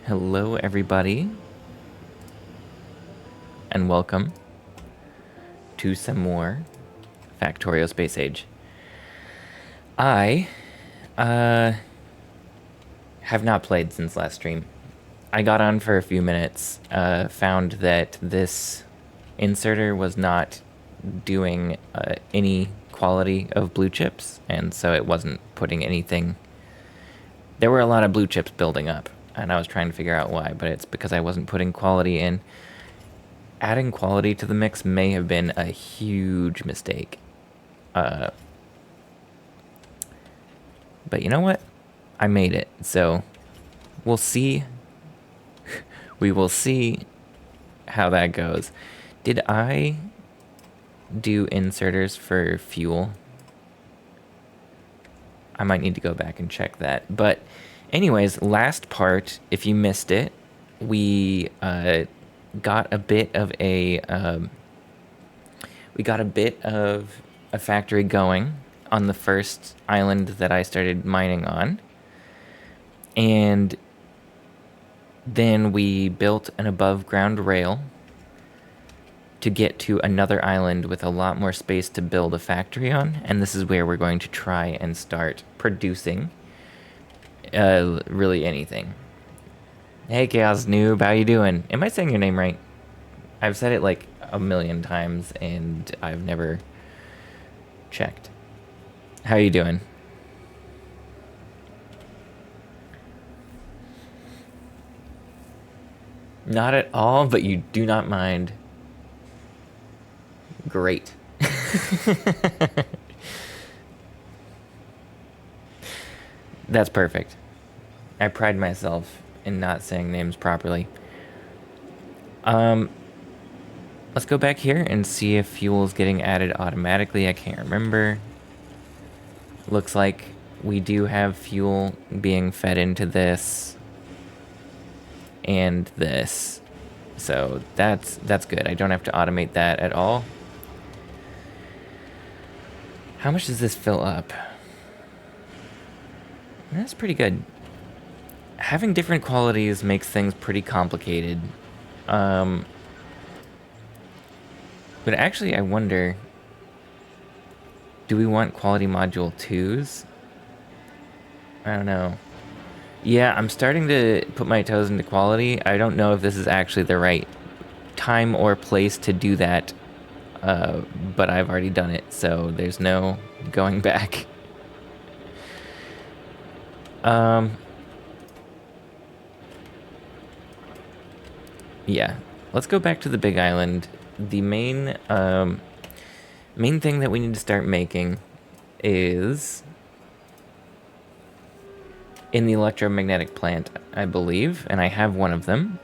Hello, everybody, and welcome to some more Factorio Space Age. I have not played since last stream. I got on for a few minutes, found that this inserter was not doing any quality of blue chips, and so it wasn't putting anything. There were a lot of blue chips building up, and I was trying to figure out why, but it's because I wasn't putting quality in. Adding quality to the mix may have been a huge mistake. But you know what? I made it, so we'll see. We will see how that goes. Did I do inserters for fuel? I might need to go back and check that. But anyways, last part, if you missed it, we got a bit of a factory going on the first island that I started mining on. And then we built an above ground rail to get to another island with a lot more space to build a factory on. And this is where we're going to try and start producing really anything. Hey, Chaos Noob, how you doing? Am I saying your name right? I've said it like a million times and I've never checked. How you doing? Not at all, but you do not mind. Great. That's perfect. I pride myself in not saying names properly. Let's go back here and see if fuel's getting added automatically. I can't remember. Looks like we do have fuel being fed into this and this. So that's good. I don't have to automate that at all. How much does this fill up? That's pretty good. Having different qualities makes things pretty complicated. But actually, I wonder, do we want quality module 2s? I don't know. Yeah, I'm starting to put my toes into quality. I don't know if this is actually the right time or place to do that, but I've already done it, so there's no going back. Yeah, let's go back to the big island. The main thing that we need to start making is in the electromagnetic plant, I believe, and I have one of them.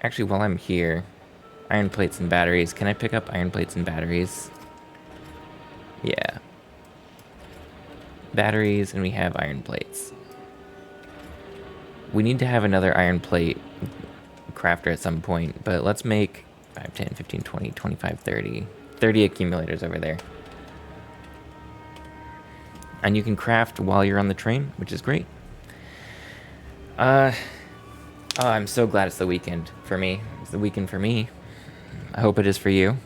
Actually, while I'm here, iron plates and batteries. Can I pick up iron plates and batteries? Yeah. Batteries, and we have iron plates. We need to have another iron plate crafter at some point, but let's make 5, 10, 15, 20, 25, 30. 30 accumulators over there. And you can craft while you're on the train, which is great. Oh, I'm so glad it's the weekend for me. It's the weekend for me. I hope it is for you.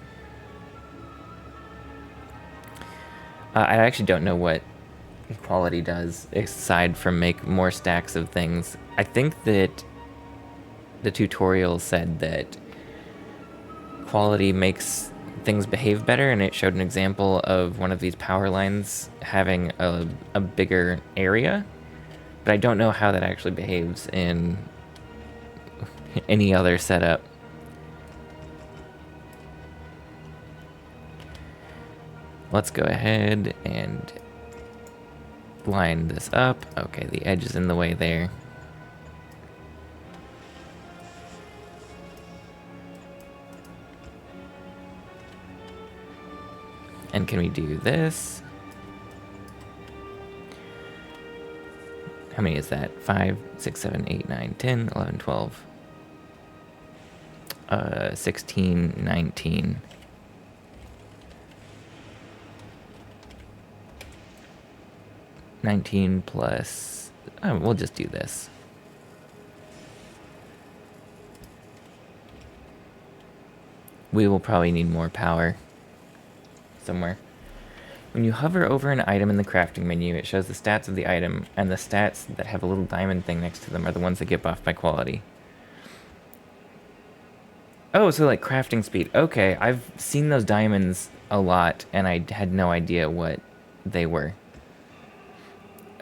I actually don't know what quality does, aside from make more stacks of things. I think that the tutorial said that quality makes things behave better, and it showed an example of one of these power lines having a bigger area, but I don't know how that actually behaves in any other setup. Let's go ahead and line this up. Okay, the edge is in the way there. And can we do this? How many is that? 5, 6, 7, 8, 9, 10, 11, 12, 16, 19. +6 We'll just do this. We will probably need more power somewhere. When you hover over an item in the crafting menu, it shows the stats of the item, and the stats that have a little diamond thing next to them are the ones that get buffed by quality. Oh, so like crafting speed. Okay, I've seen those diamonds a lot, and I had no idea what they were.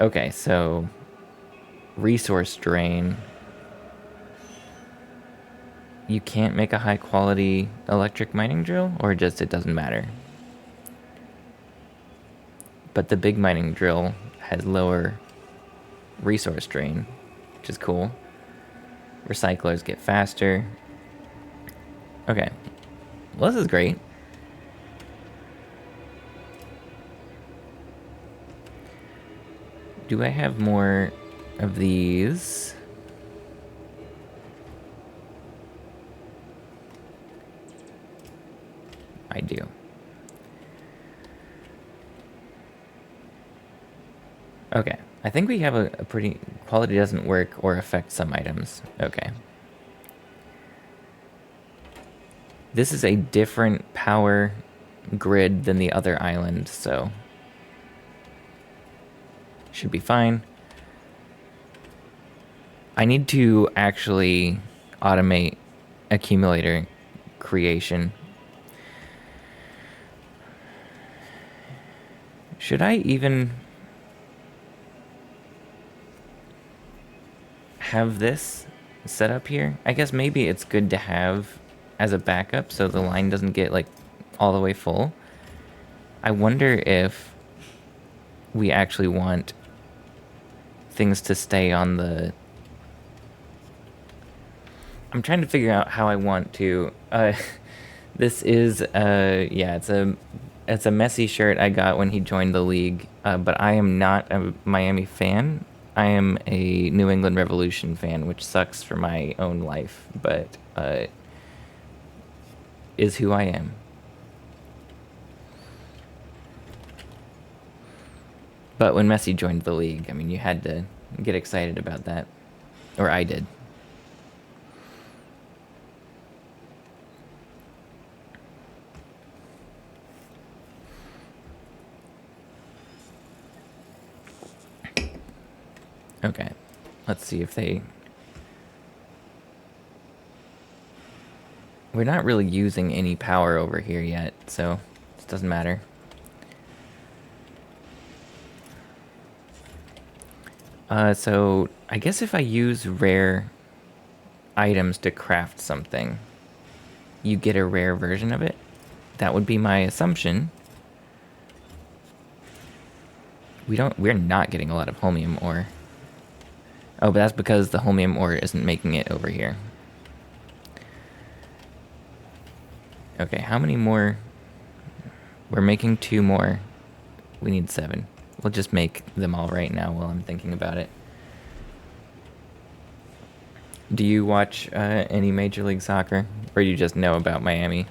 Okay, so resource drain. You can't make a high quality electric mining drill, or just it doesn't matter? But the big mining drill has lower resource drain, which is cool. Recyclers get faster. Okay, well, this is great. Do I have more of these? I do. Okay, I think we have a pretty... Quality doesn't work or affect some items. Okay. This is a different power grid than the other island, so should be fine. I need to actually automate accumulator creation. Should I even have this set up here? I guess maybe it's good to have as a backup so the line doesn't get like all the way full. I wonder if we actually want things to stay on the... I'm trying to figure out how I want to... this is, yeah, it's a messy shirt I got when he joined the league, but I am not a Miami fan. I am a New England Revolution fan, which sucks for my own life, but is who I am. But when Messi joined the league, I mean, you had to get excited about that. Or I did. Okay, let's see if they... We're not really using any power over here yet, so it doesn't matter. So I guess if I use rare items to craft something, you get a rare version of it. That would be my assumption. We're not getting a lot of holmium ore. Oh, but that's because the holmium ore isn't making it over here. Okay, how many more? We're making 2 more. We need 7. We'll just make them all right now while I'm thinking about it. Do you watch any Major League Soccer? Or you just know about Miami?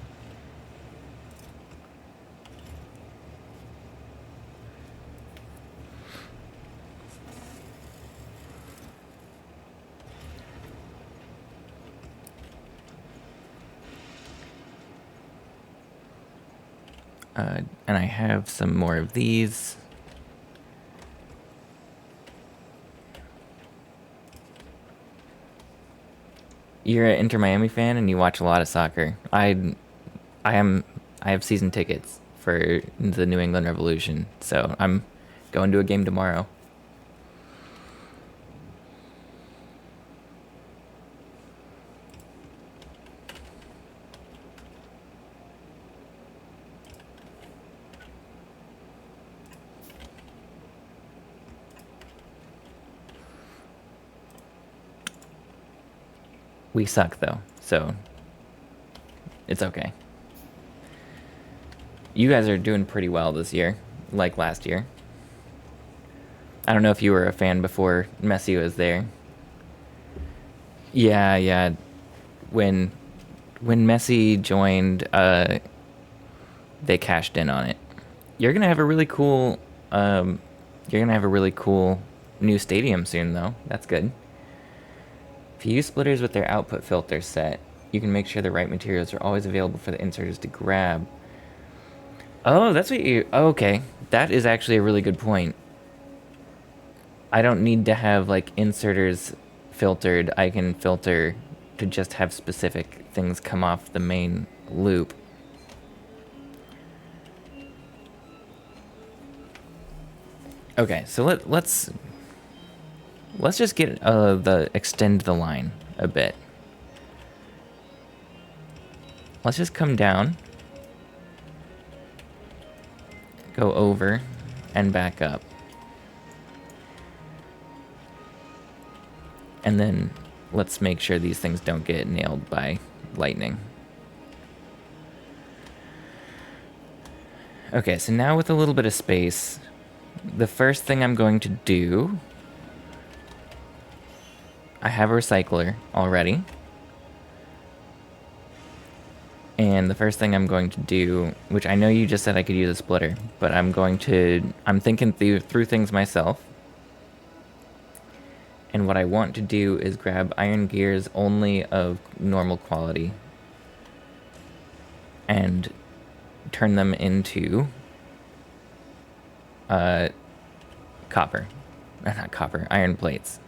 And I have some more of these. You're an Inter Miami fan and you watch a lot of soccer. I have season tickets for the New England Revolution, so I'm going to a game tomorrow. We suck though, so it's okay. You guys are doing pretty well this year, like last year. I don't know if you were a fan before Messi was there. Yeah. When Messi joined, they cashed in on it. You're gonna have a really cool new stadium soon, though. That's good. If you use splitters with their output filter set, you can make sure the right materials are always available for the inserters to grab. Oh, that's what you... Oh, okay. That is actually a really good point. I don't need to have, like, inserters filtered. I can filter to just have specific things come off the main loop. Okay, so let's just get extend the line a bit. Let's just come down, go over, and back up. And then let's make sure these things don't get nailed by lightning. Okay, so now with a little bit of space, the first thing I'm going to do... I have a recycler already. And the first thing I'm going to do, which I know you just said I could use a splitter, but I'm thinking through things myself. And what I want to do is grab iron gears only of normal quality and turn them into copper. Not copper, iron plates.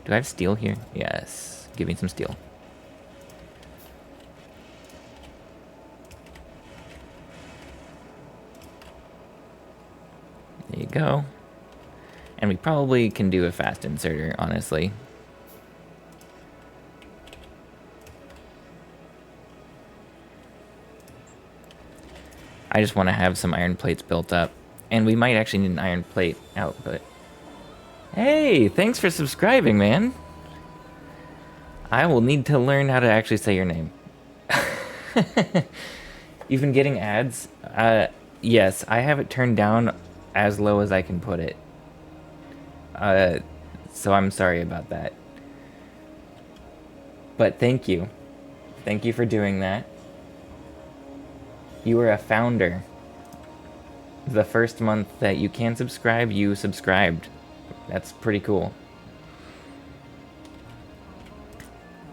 Do I have steel here? Yes. Give me some steel. There you go. And we probably can do a fast inserter, honestly. I just want to have some iron plates built up. And we might actually need an iron plate output. Hey, thanks for subscribing, man. I will need to learn how to actually say your name. You've been getting ads? Yes, I have it turned down as low as I can put it. So I'm sorry about that. But thank you. Thank you for doing that. You were a founder. The first month that you can subscribe, you subscribed. That's pretty cool.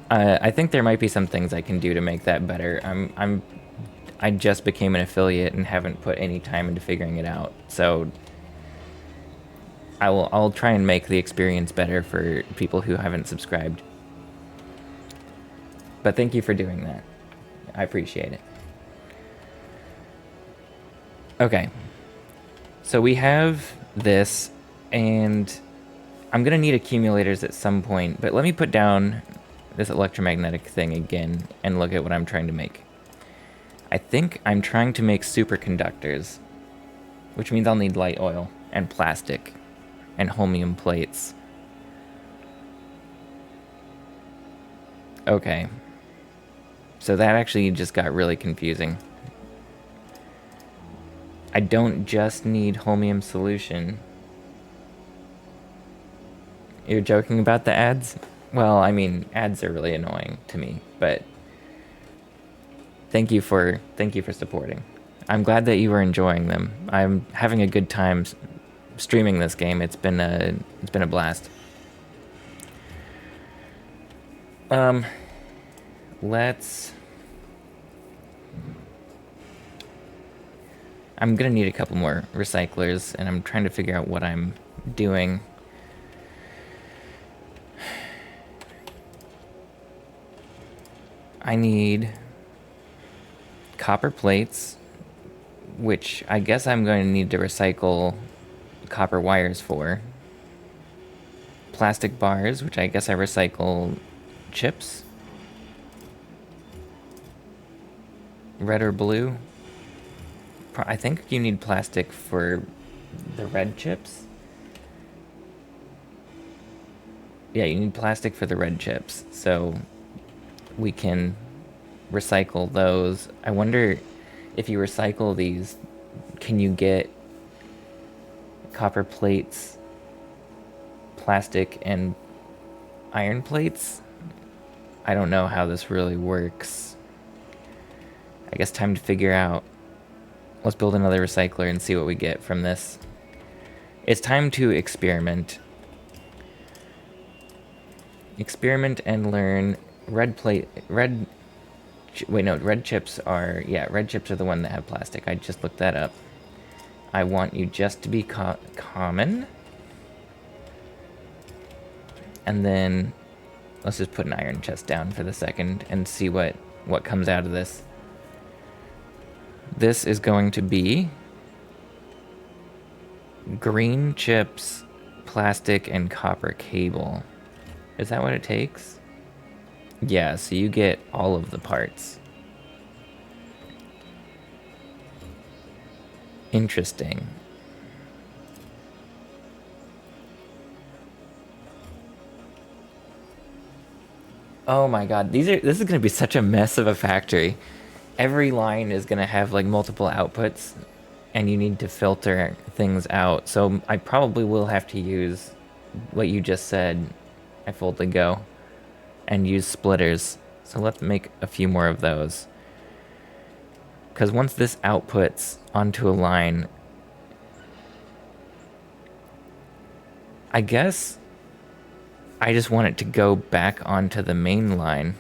I think there might be some things I can do to make that better. I just became an affiliate and haven't put any time into figuring it out. So I'll try and make the experience better for people who haven't subscribed. But thank you for doing that. I appreciate it. Okay. So we have this, and I'm gonna need accumulators at some point, but let me put down this electromagnetic thing again and look at what I'm trying to make. I think I'm trying to make superconductors, which means I'll need light oil and plastic and holmium plates. Okay. So that actually just got really confusing. I don't just need holmium solution. You're joking about the ads? Well, I mean, ads are really annoying to me, but thank you for supporting. I'm glad that you were enjoying them. I'm having a good time streaming this game. It's been a blast. I'm gonna need a couple more recyclers, and I'm trying to figure out what I'm doing. I need copper plates, which I guess I'm going to need to recycle copper wires for. Plastic bars, which I guess I recycle chips. Red or blue? I think you need plastic for the red chips. Yeah, you need plastic for the red chips, so we can recycle those. I wonder if you recycle these, can you get copper plates, plastic, and iron plates? I don't know how this really works. I guess time to figure out. Let's build another recycler and see what we get from this. It's time to experiment. Experiment and learn. Red plate. Red. Wait, no. Red chips are. Yeah, red chips are the one that have plastic. I just looked that up. I want you just to be common. And then let's just put an iron chest down for the second and see what comes out of this. This is going to be green chips, plastic, and copper cable. Is that what it takes? Yeah, so you get all of the parts. Interesting. Oh my god, this is gonna be such a mess of a factory. Every line is gonna have like multiple outputs, and you need to filter things out. So I probably will have to use what you just said, I fold the go, and use splitters. So let's make a few more of those. Because once this outputs onto a line, I guess I just want it to go back onto the main line.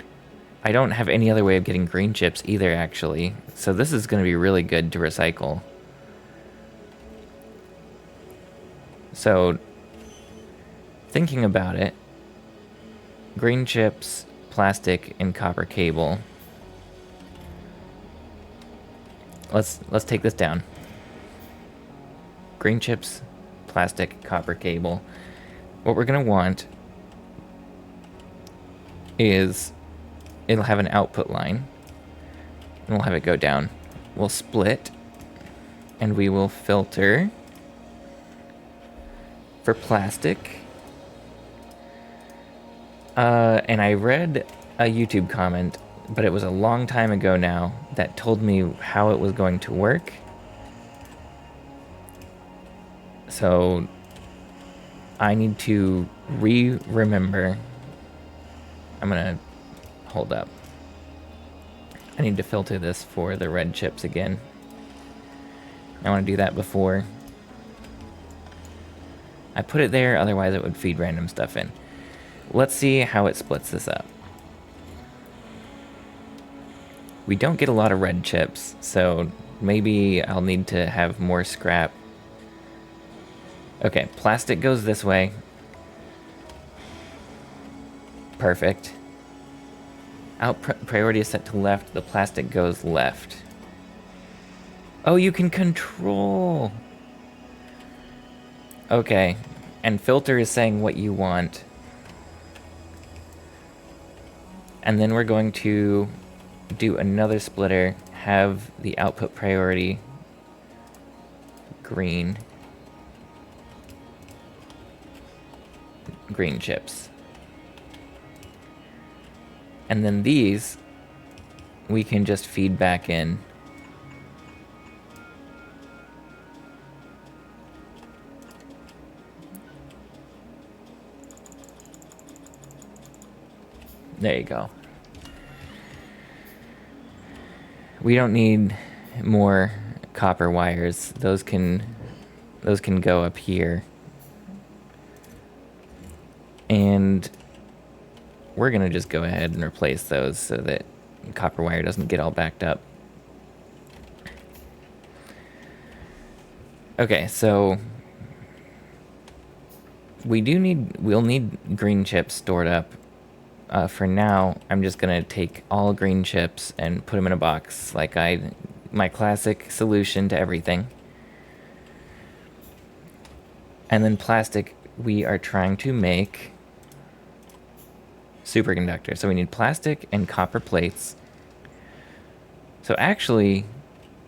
I don't have any other way of getting green chips either, actually. So this is going to be really good to recycle. So, thinking about it, green chips, plastic, and copper cable. Let's take this down. Green chips, plastic, copper cable. What we're going to want is it'll have an output line, and we'll have it go down. We'll split, and we will filter for plastic. And I read a YouTube comment, but it was a long time ago now, that told me how it was going to work. So I need to remember. I'm gonna hold up. I need to filter this for the red chips again. I want to do that before I put it there, otherwise it would feed random stuff in. Let's see how it splits this up. We don't get a lot of red chips, so maybe I'll need to have more scrap. Okay, plastic goes this way. Perfect. Priority is set to left, the plastic goes left. Oh, you can control. Okay, and filter is saying what you want. And then we're going to do another splitter, have the output priority green. Green chips. And then these, we can just feed back in. There you go. We don't need more copper wires. Those can go up here. And we're gonna just go ahead and replace those so that copper wire doesn't get all backed up. Okay, so we'll need green chips stored up. For now, I'm just gonna take all green chips and put them in a box, like my classic solution to everything. And then plastic, we are trying to make superconductor. So we need plastic and copper plates. So actually,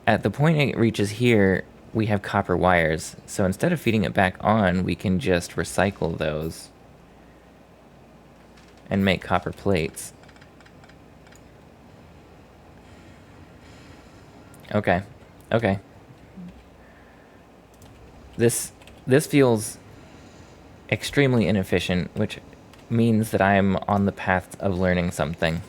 at the point it reaches here, we have copper wires. So instead of feeding it back on, we can just recycle those and make copper plates. Okay. This feels extremely inefficient, which means that I am on the path of learning something.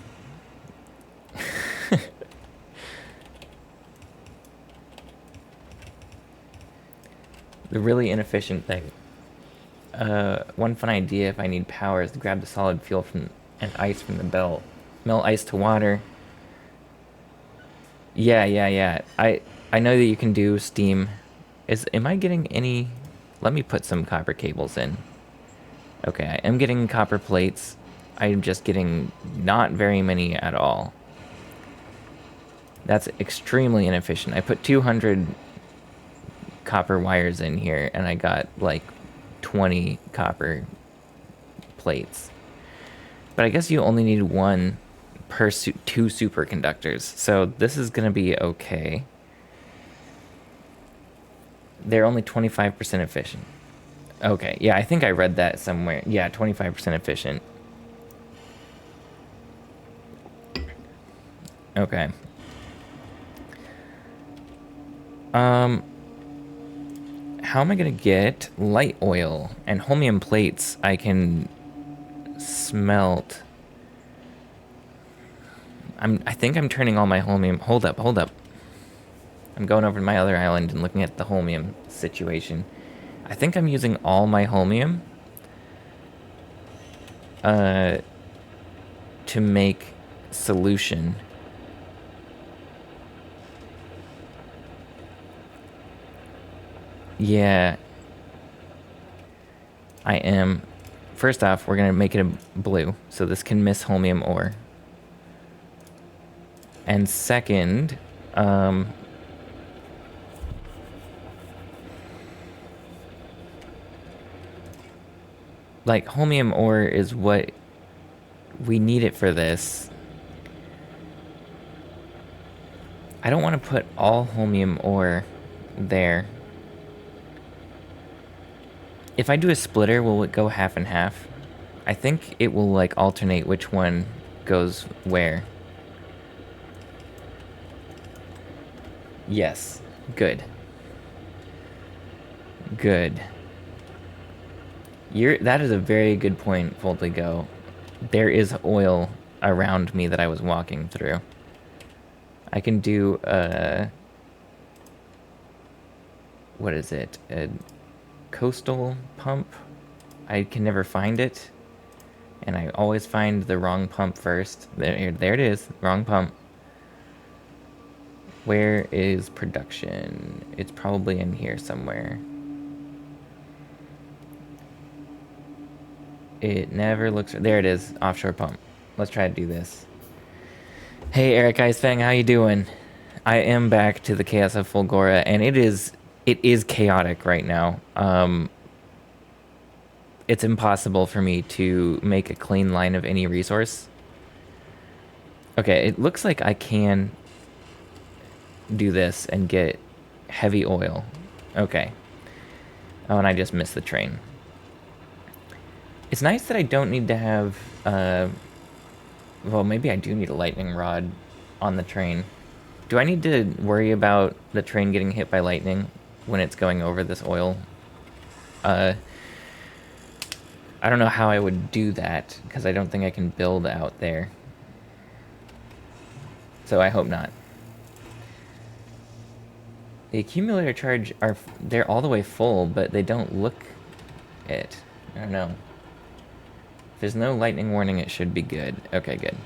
The really inefficient thing. One fun idea if I need power is to grab the solid fuel from and ice from the belt. Melt ice to water. Yeah, yeah, yeah. I know that you can do steam. Am I getting any? Let me put some copper cables in. Okay, I am getting copper plates. I'm just getting not very many at all. That's extremely inefficient. I put 200 copper wires in here and I got like 20 copper plates. But I guess you only need one per two superconductors. So this is going to be okay. They're only 25% efficient. Okay, yeah, I think I read that somewhere. Yeah, 25% efficient. Okay. How am I gonna get light oil and holmium plates I can smelt? I think I'm turning all my holmium. Hold up, hold up. I'm going over to my other island and looking at the holmium situation. I think I'm using all my holmium to make solution. Yeah, I am. First off, we're gonna make it a blue, so this can miss holmium ore. And second, like holmium ore is what we need it for this. I don't want to put all holmium ore there. If I do a splitter, will it go half and half? I think it will like alternate which one goes where. Yes. Good. Good. That is a very good point, Voltigo. There is oil around me that I was walking through. I can do what is it? A coastal pump? I can never find it. And I always find the wrong pump first. There it is. Wrong pump. Where is production? It's probably in here somewhere. It never looks... There it is. Offshore pump. Let's try to do this. Hey, Eric Icefang, how you doing? I am back to the chaos of Fulgora, and it is chaotic right now. It's impossible for me to make a clean line of any resource. Okay, it looks like I can do this and get heavy oil. Okay. Oh, and I just missed the train. It's nice that I don't need to have, well, maybe I do need a lightning rod on the train. Do I need to worry about the train getting hit by lightning when it's going over this oil? I don't know how I would do that, because I don't think I can build out there. So I hope not. The accumulator charge they're all the way full, but they don't look it. I don't know. If there's no lightning warning, it should be good. Okay, good.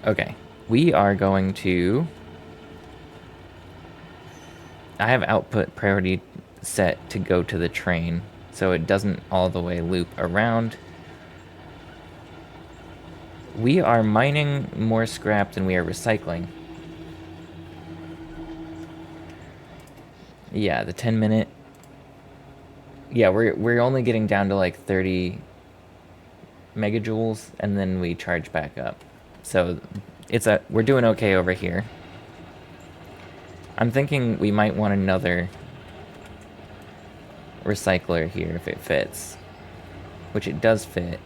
Okay. We are going to... I have output priority set to go to the train, so it doesn't all the way loop around. We are mining more scrap than we are recycling. Yeah, the 10-minute. Yeah, we're only getting down to like 30 megajoules, and then we charge back up. So we're doing okay over here. I'm thinking we might want another recycler here if it fits, which it does fit.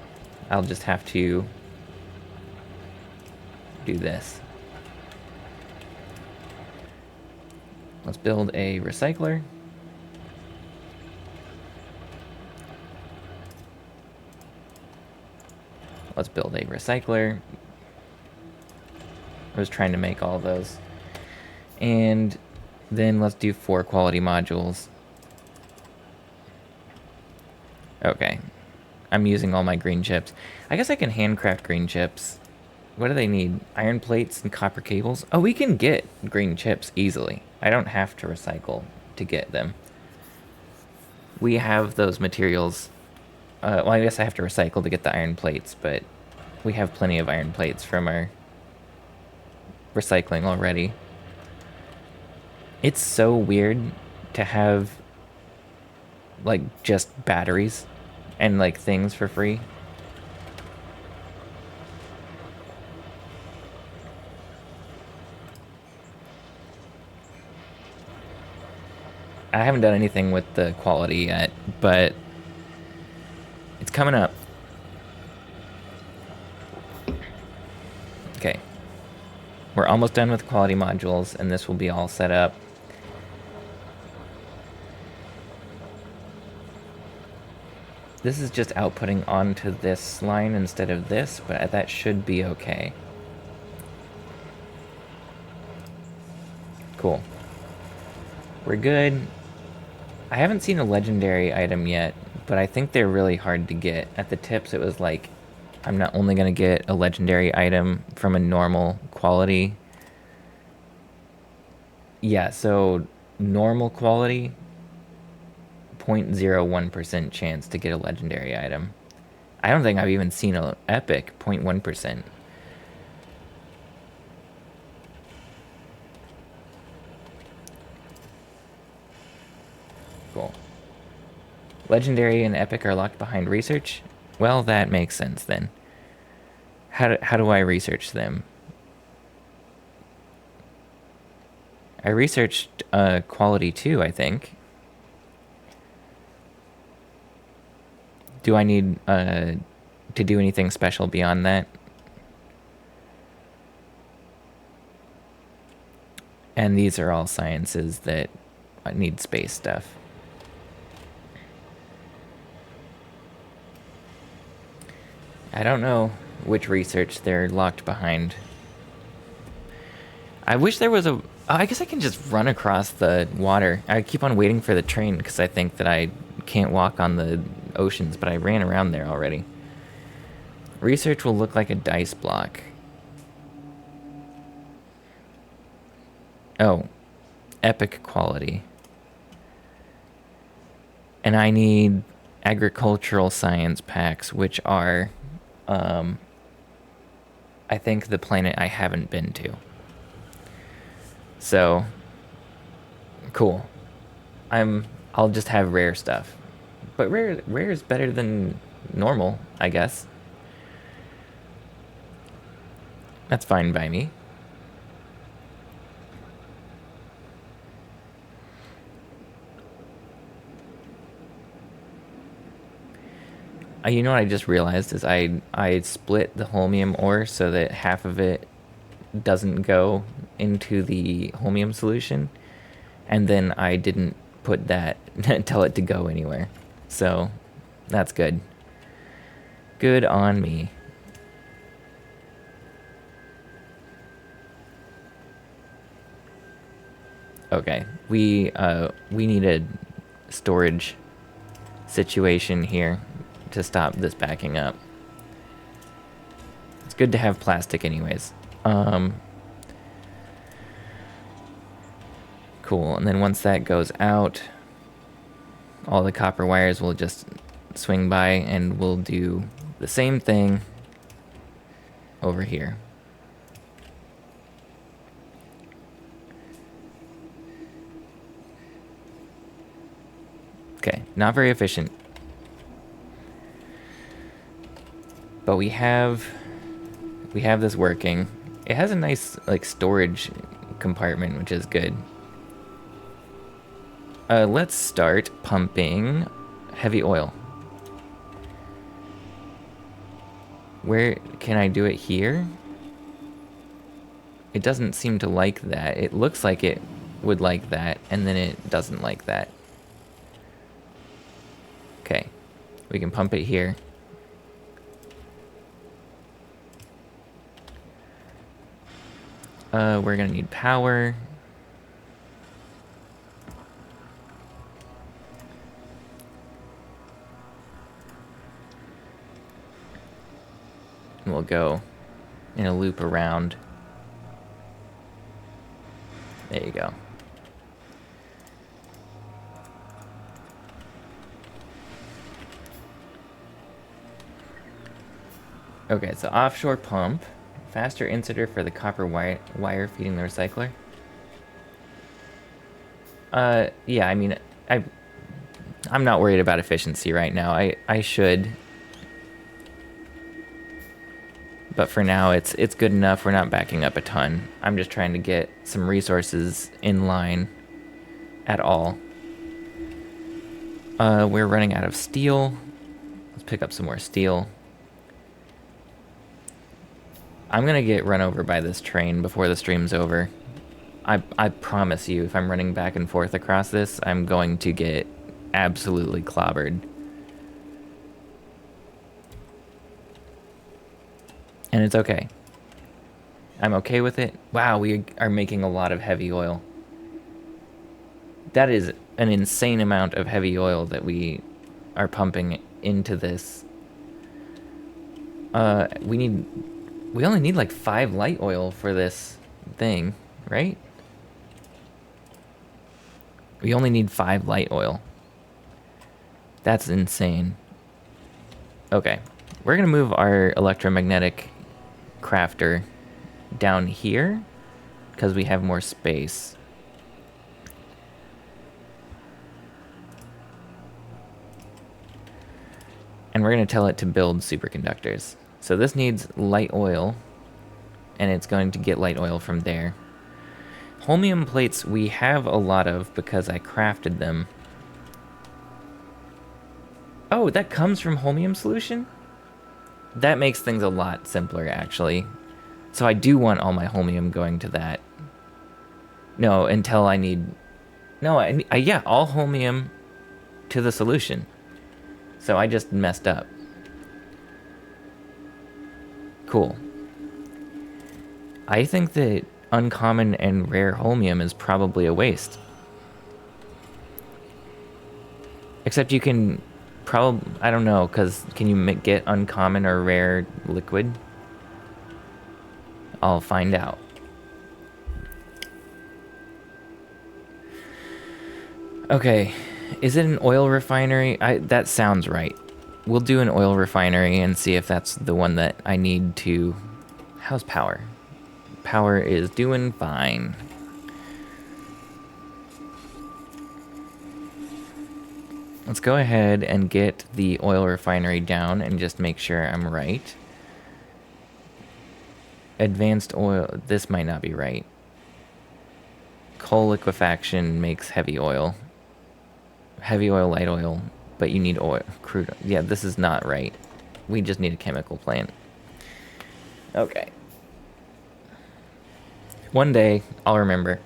I'll just have to do this. Let's build a recycler. Let's build a recycler. I was trying to make all those. And then let's do 4 quality modules. Okay. I'm using all my green chips. I guess I can handcraft green chips. What do they need? Iron plates and copper cables? Oh, we can get green chips easily. I don't have to recycle to get them. We have those materials. Well, I guess I have to recycle to get the iron plates, but we have plenty of iron plates from our recycling already. It's so weird to have like just batteries and like things for free. I haven't done anything with the quality yet, but it's coming up. Okay. We're almost done with quality modules, and this will be all set up. This is just outputting onto this line instead of this, but that should be okay. Cool. We're good. I haven't seen a legendary item yet, but I think they're really hard to get. At the tips, it was like, I'm not only going to get a legendary item from a normal quality. Yeah, so normal quality, 0.01% chance to get a legendary item. I don't think I've even seen an epic, 0.1%. Cool. Legendary and epic are locked behind research? Well, that makes sense then. How do I research them? I researched quality 2, I think. Do I need to do anything special beyond that? And these are all sciences that need space stuff. I don't know which research they're locked behind. I wish there was a... I guess I can just run across the water. I keep on waiting for the train because I think that I can't walk on the oceans, but I ran around there already. Research will look like a dice block. Oh, epic quality. And I need agricultural science packs, which are, I think, the planet I haven't been to. So, cool. I'll just have rare stuff. But rare is better than normal, I guess. That's fine by me. You know what I just realized is I split the holmium ore so that half of it doesn't go into the holmium solution, and then I didn't put that tell it to go anywhere. So that's good. Good on me. Okay, we need a storage situation here to stop this backing up. It's good to have plastic anyways. Cool, and then once that goes out, all the copper wires will just swing by and we'll do the same thing over here. Okay, not very efficient. But we have this working. It has a nice like storage compartment, which is good. Let's start pumping heavy oil. Where can I do it here? It doesn't seem to like that. It looks like it would like that, and then it doesn't like that. Okay, we can pump it here. We're gonna need power. And we'll go in a loop around. There you go. Okay, so offshore pump. Faster inserter for the copper wire feeding the recycler. Yeah, I mean, I'm not worried about efficiency right now. I should. But for now, it's good enough. We're not backing up a ton. I'm just trying to get some resources in line at all. We're running out of steel. Let's pick up some more steel. I'm gonna get run over by this train before the stream's over. I promise you, if I'm running back and forth across this, I'm going to get absolutely clobbered. And it's okay. I'm okay with it. Wow, we are making a lot of heavy oil. That is an insane amount of heavy oil that we are pumping into this. We only need like 5 light oil for this thing, right? We only need 5 light oil. That's insane. Okay, we're gonna move our electromagnetic crafter down here because we have more space. And we're gonna tell it to build superconductors. So this needs light oil, and it's going to get light oil from there. Holmium plates we have a lot of because I crafted them. Oh, that comes from holmium solution? That makes things a lot simpler, actually. So I do want all my holmium going to that. No, until I need... No, yeah, all holmium to the solution. So I just messed up. Cool. I think that uncommon and rare holmium is probably a waste. Except you can probably... I don't know, because can you get uncommon or rare liquid? I'll find out. Okay, is it an oil refinery? That sounds right. We'll do an oil refinery and see if that's the one that I need to... How's power? Power is doing fine. Let's go ahead and get the oil refinery down and just make sure I'm right. Advanced oil, this might not be right. Coal liquefaction makes heavy oil. Heavy oil, light oil, but you need oil, crude. Yeah, this is not right. We just need a chemical plant. Okay. One day, I'll remember.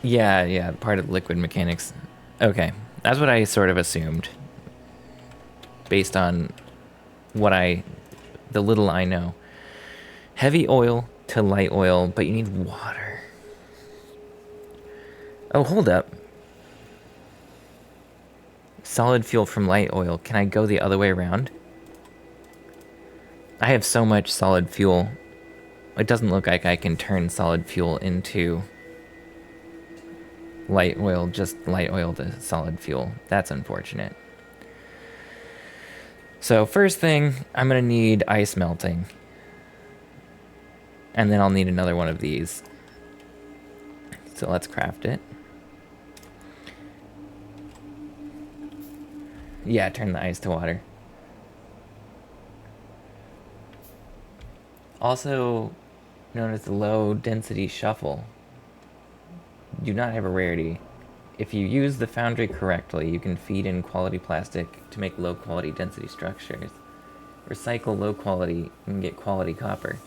Yeah, part of liquid mechanics. Okay, that's what I sort of assumed. Based on the little I know. Heavy oil to light oil, but you need water. Oh, hold up. Solid fuel from light oil. Can I go the other way around? I have so much solid fuel. It doesn't look like I can turn solid fuel into light oil, just light oil to solid fuel. That's unfortunate. So first thing, I'm gonna need ice melting. And then I'll need another one of these. So let's craft it. Yeah, turn the ice to water. Also known as the low density shuffle. Do not have a rarity. If you use the foundry correctly, you can feed in quality plastic to make low quality density structures. Recycle low quality and get quality copper.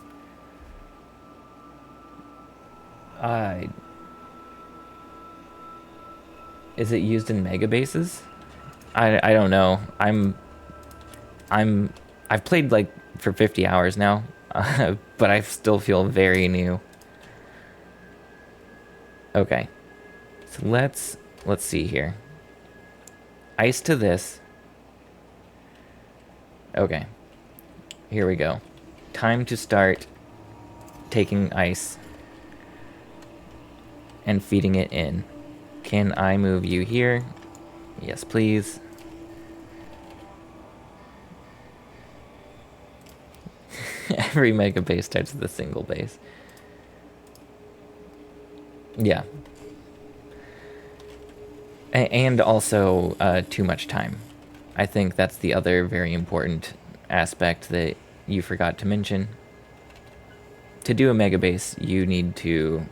Is it used in megabases? I don't know. I've played like for 50 hours now. but I still feel very new. Okay, so let's see here. Ice to this. Okay, here we go. Time to start taking ice and feeding it in. Can I move you here? Yes, please. Every mega base starts with a single base. Yeah. And also too much time. I think that's the other very important aspect that you forgot to mention. To do a mega base, you need to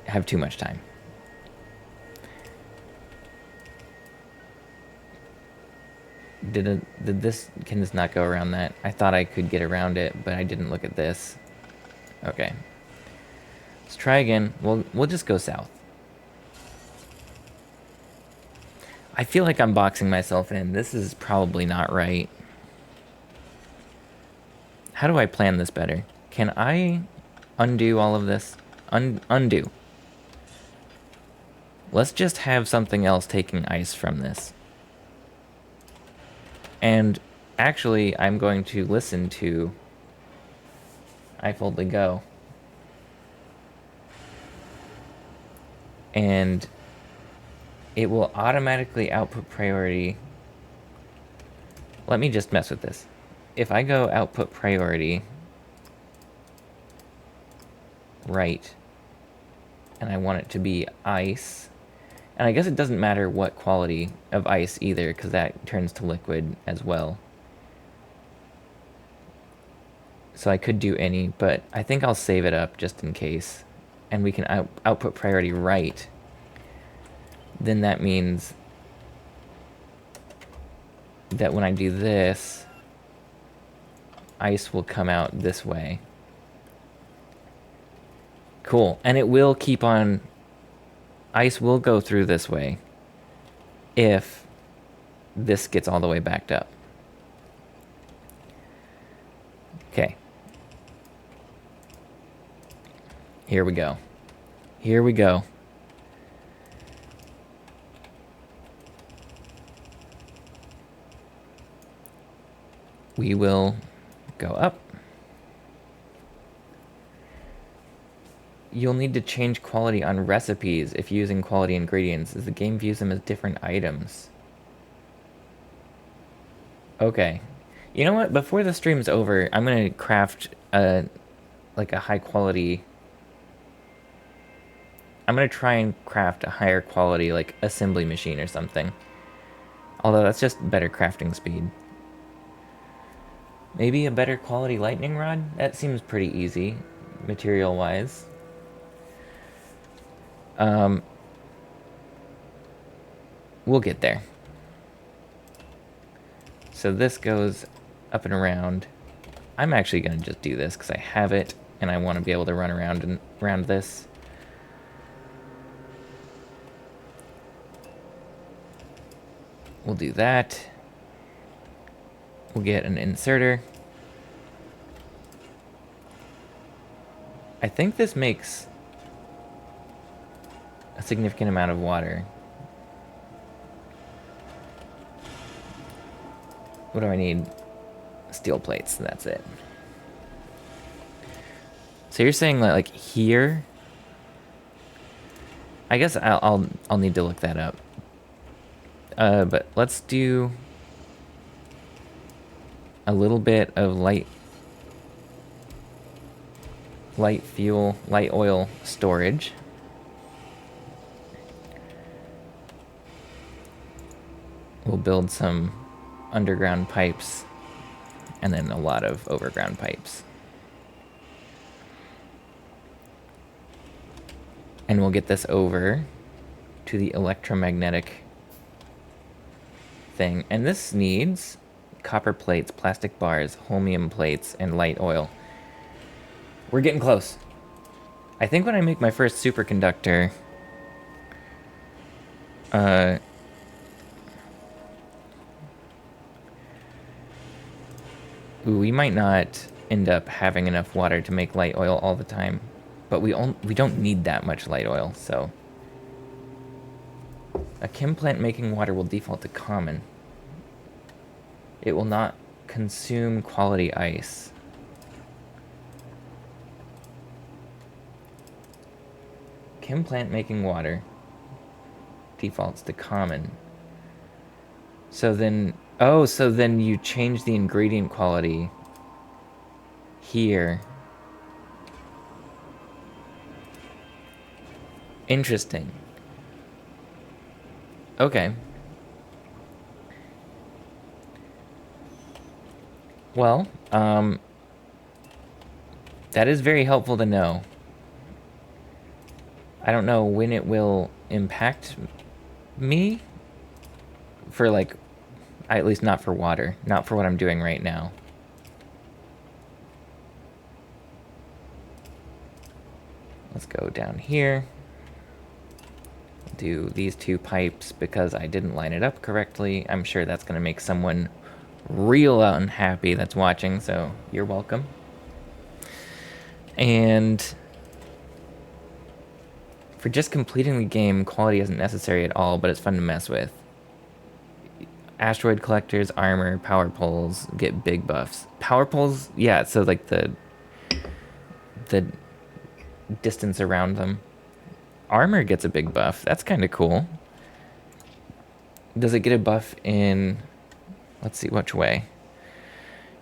have too much time. Can this not go around that? I thought I could get around it, but I didn't look at this. Okay. Let's try again. We'll just go south. I feel like I'm boxing myself in. This is probably not right. How do I plan this better? Can I undo all of this? Undo. Let's just have something else taking ice from this. And actually, I'm going to listen to Eiffel Go. And it will automatically output priority. Let me just mess with this. If I go output priority right, and I want it to be ice, and I guess it doesn't matter what quality of ice either, because that turns to liquid as well. So I could do any, but I think I'll save it up just in case. And we can output priority right. Then that means that when I do this, ice will come out this way. Cool. And it will keep on... Ice will go through this way if this gets all the way backed up. Okay. Here we go. Here we go. We will go up. You'll need to change quality on recipes if using quality ingredients, as the game views them as different items. Okay. You know what? Before the stream's over, I'm gonna craft like a high quality... I'm gonna try and craft a higher quality, like, assembly machine or something. Although that's just better crafting speed. Maybe a better quality lightning rod? That seems pretty easy, material-wise. We'll get there. So this goes up and around. I'm actually gonna just do this because I have it, and I want to be able to run around and around this. We'll do that. We'll get an inserter. I think this makes a significant amount of water. What do I need? Steel plates, that's it. So you're saying that, like, here? I guess I'll need to look that up. But let's do a little bit of light fuel, light oil storage. We'll build some underground pipes and then a lot of overground pipes. And we'll get this over to the electromagnetic thing. And this needs copper plates, plastic bars, holmium plates, and light oil. We're getting close. I think when I make my first superconductor, Ooh, we might not end up having enough water to make light oil all the time, but we don't need that much light oil, so. A chem plant making water will default to common. It will not consume quality ice. Chem plant making water defaults to common. So then, oh, so then you change the ingredient quality here. Interesting. Okay. Well, that is very helpful to know. I don't know when it will impact me for like, at least not for water, not for what I'm doing right now. Let's go down here. Do these 2 pipes because I didn't line it up correctly. I'm sure that's going to make someone real unhappy that's watching, so you're welcome. And for just completing the game, quality isn't necessary at all, but it's fun to mess with. Asteroid collectors, armor, power poles get big buffs. Power poles, yeah, so like the distance around them. Armor gets a big buff. That's kind of cool. Does it get a buff in, let's see which way.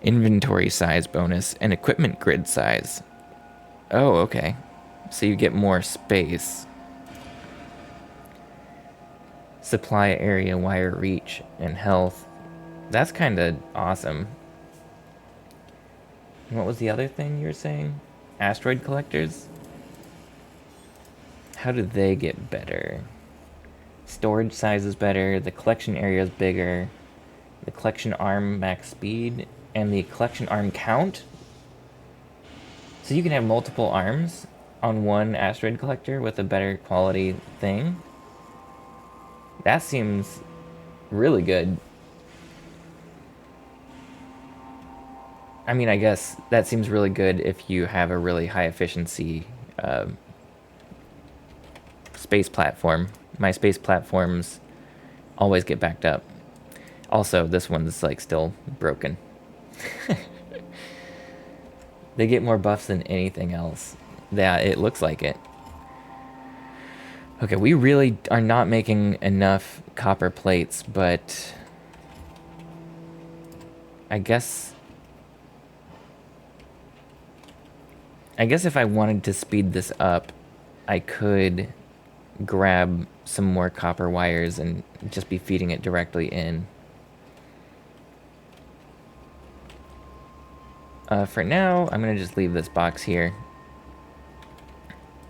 Inventory size bonus and equipment grid size. Oh, okay. So you get more space. Supply area, wire reach, and health. That's kind of awesome. And what was the other thing you were saying? Asteroid collectors? How do they get better? Storage size is better, the collection area is bigger, the collection arm max speed, and the collection arm count? So you can have multiple arms on one asteroid collector with a better quality thing? That seems really good. I mean, I guess that seems really good if you have a really high efficiency space platform. My space platforms always get backed up. Also, this one's like still broken. They get more buffs than anything else. Yeah, it looks like it. Okay, we really are not making enough copper plates, but I guess if I wanted to speed this up, I could grab some more copper wires and just be feeding it directly in. For now, I'm going to just leave this box here.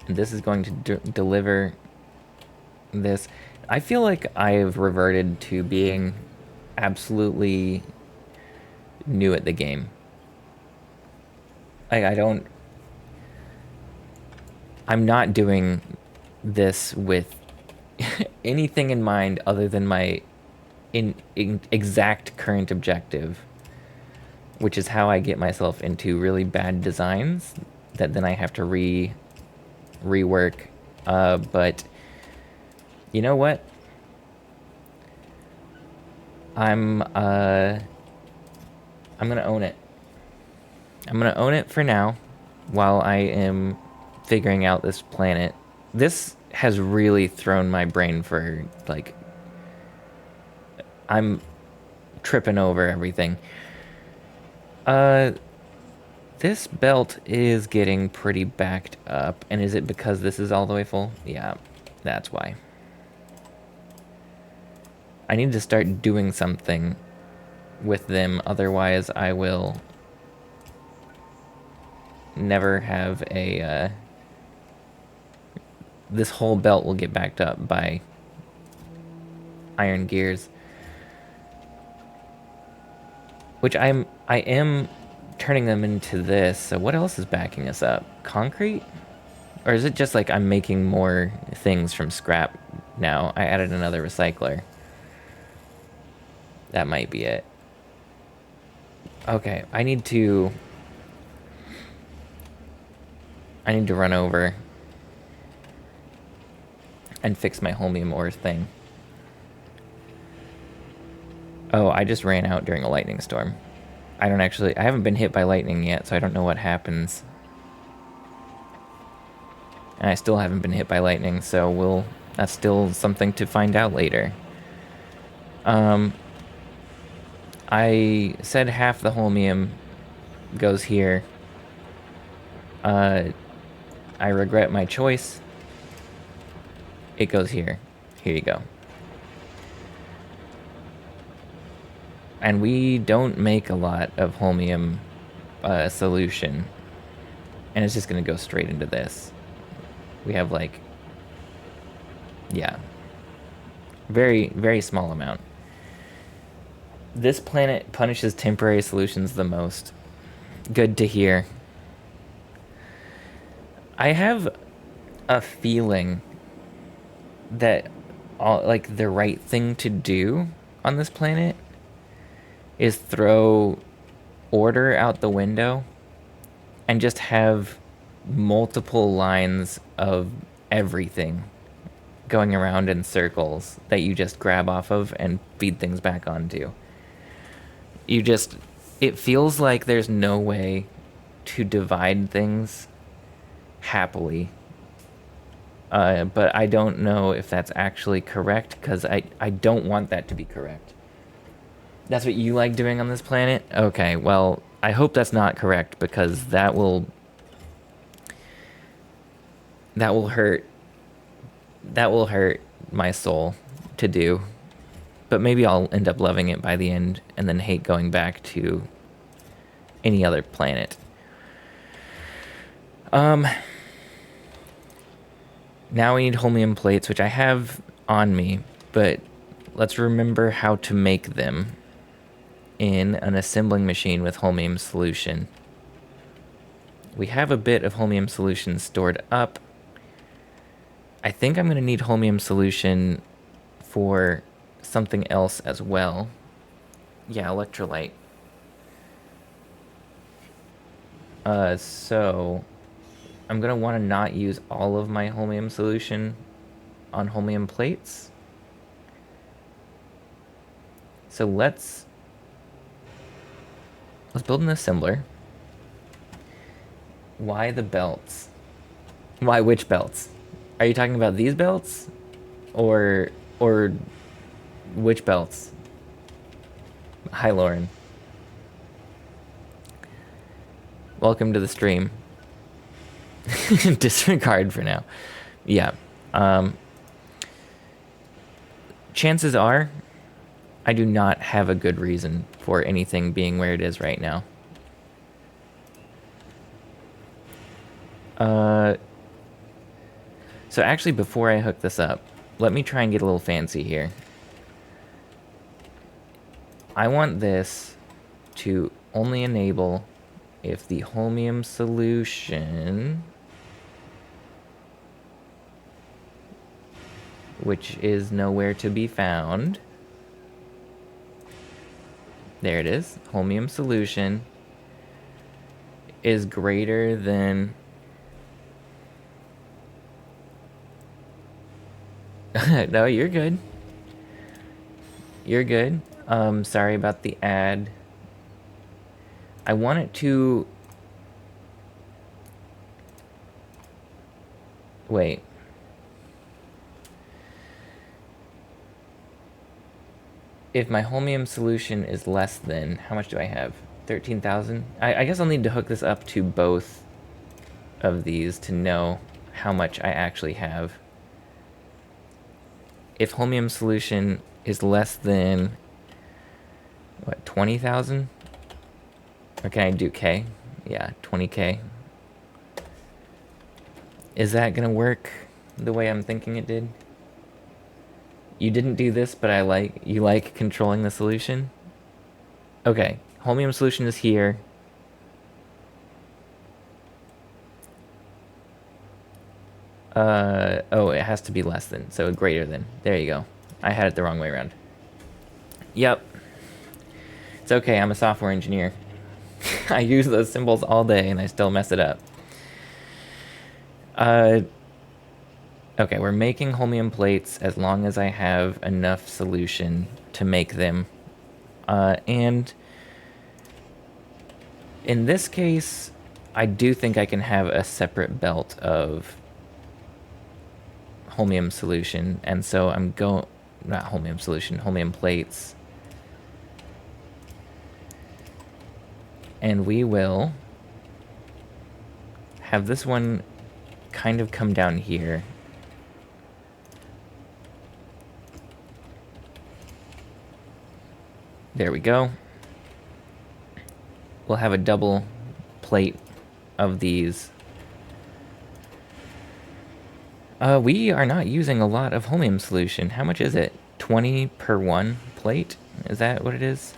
This is going to deliver this. I feel like I've reverted to being absolutely new at the game. I'm not doing this with anything in mind other than my exact current objective, which is how I get myself into really bad designs that then I have to rework. But you know what? I'm gonna own it. I'm gonna own it for now while I am figuring out this planet. This has really thrown my brain for, like, I'm tripping over everything. This belt is getting pretty backed up, and is it because this is all the way full? Yeah, that's why. I need to start doing something with them, otherwise I will never have a, this whole belt will get backed up by iron gears. Which I am turning them into this, so what else is backing us up? Concrete? Or is it just like I'm making more things from scrap now? I added another recycler. That might be it. Okay, I need to run over and fix my holmium ore thing. Oh, I just ran out during a lightning storm. I haven't been hit by lightning yet, so I don't know what happens. And I still haven't been hit by lightning, so that's still something to find out later. I said half the holmium goes here. I regret my choice. It goes here. Here you go. And we don't make a lot of holmium solution. And it's just going to go straight into this. We have like, yeah, very, very small amount. This planet punishes temporary solutions the most. Good to hear. I have a feeling that like the right thing to do on this planet is throw order out the window and just have multiple lines of everything going around in circles that you just grab off of and feed things back onto. It feels like there's no way to divide things happily. But I don't know if that's actually correct, because I don't want that to be correct. That's what you like doing on this planet? Okay, well, I hope that's not correct, because that will hurt. That will hurt my soul to do. But maybe I'll end up loving it by the end and then hate going back to any other planet. Now we need holmium plates, which I have on me, but let's remember how to make them in an assembling machine with holmium solution. We have a bit of holmium solution stored up. I think I'm going to need holmium solution for something else as well. Yeah, electrolyte. So I'm going to want to not use all of my holmium solution on holmium plates. So let's build an assembler. Why the belts? Why which belts? Are you talking about these belts? Or which belts? Hi, Lauren. Welcome to the stream. Disregard for now. Yeah. Chances are I do not have a good reason for anything being where it is right now. So actually, before I hook this up, let me try and get a little fancy here. I want this to only enable if the holmium solution, which is nowhere to be found. There it is. Holmium solution is greater than... No, you're good. You're good. Sorry about the ad. I want it to... Wait. If my holmium solution is less than... How much do I have? 13,000? I guess I'll need to hook this up to both of these to know how much I actually have. If holmium solution is less than... What, 20,000? Or can I do K? Yeah, 20K. Is that gonna work the way I'm thinking it did? You didn't do this, but you like controlling the solution? Okay, holmium solution is here. Oh, it has to be less than, so greater than. There you go. I had it the wrong way around. Yep. It's okay, I'm a software engineer. I use those symbols all day and I still mess it up. Uh, okay, we're making holmium plates as long as I have enough solution to make them. And in this case, I do think I can have a separate belt of holmium solution, and so I'm going, not holmium solution, holmium plates. And we will have this one kind of come down here. There we go. We'll have a double plate of these. We are not using a lot of holmium solution. How much is it? 20 per one plate? Is that what it is?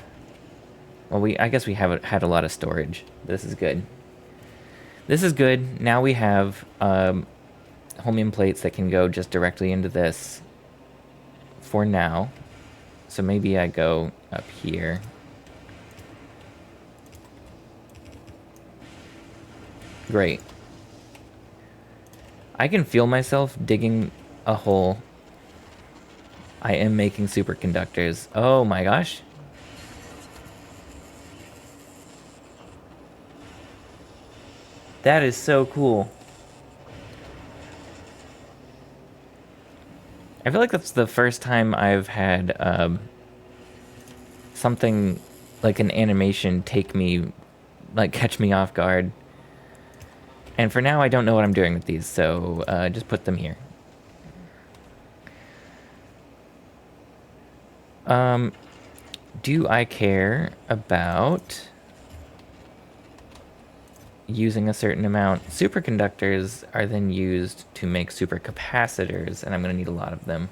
Well, I guess we have had a lot of storage. This is good. This is good. Now we have holmium plates that can go just directly into this for now. So maybe I go up here. Great. I can feel myself digging a hole. I am making superconductors. Oh my gosh. That is so cool. I feel like that's the first time I've had something like an animation take me, like catch me off guard. And for now, I don't know what I'm doing with these, so just put them here. Do I care about using a certain amount? Superconductors are then used to make supercapacitors, and I'm going to need a lot of them.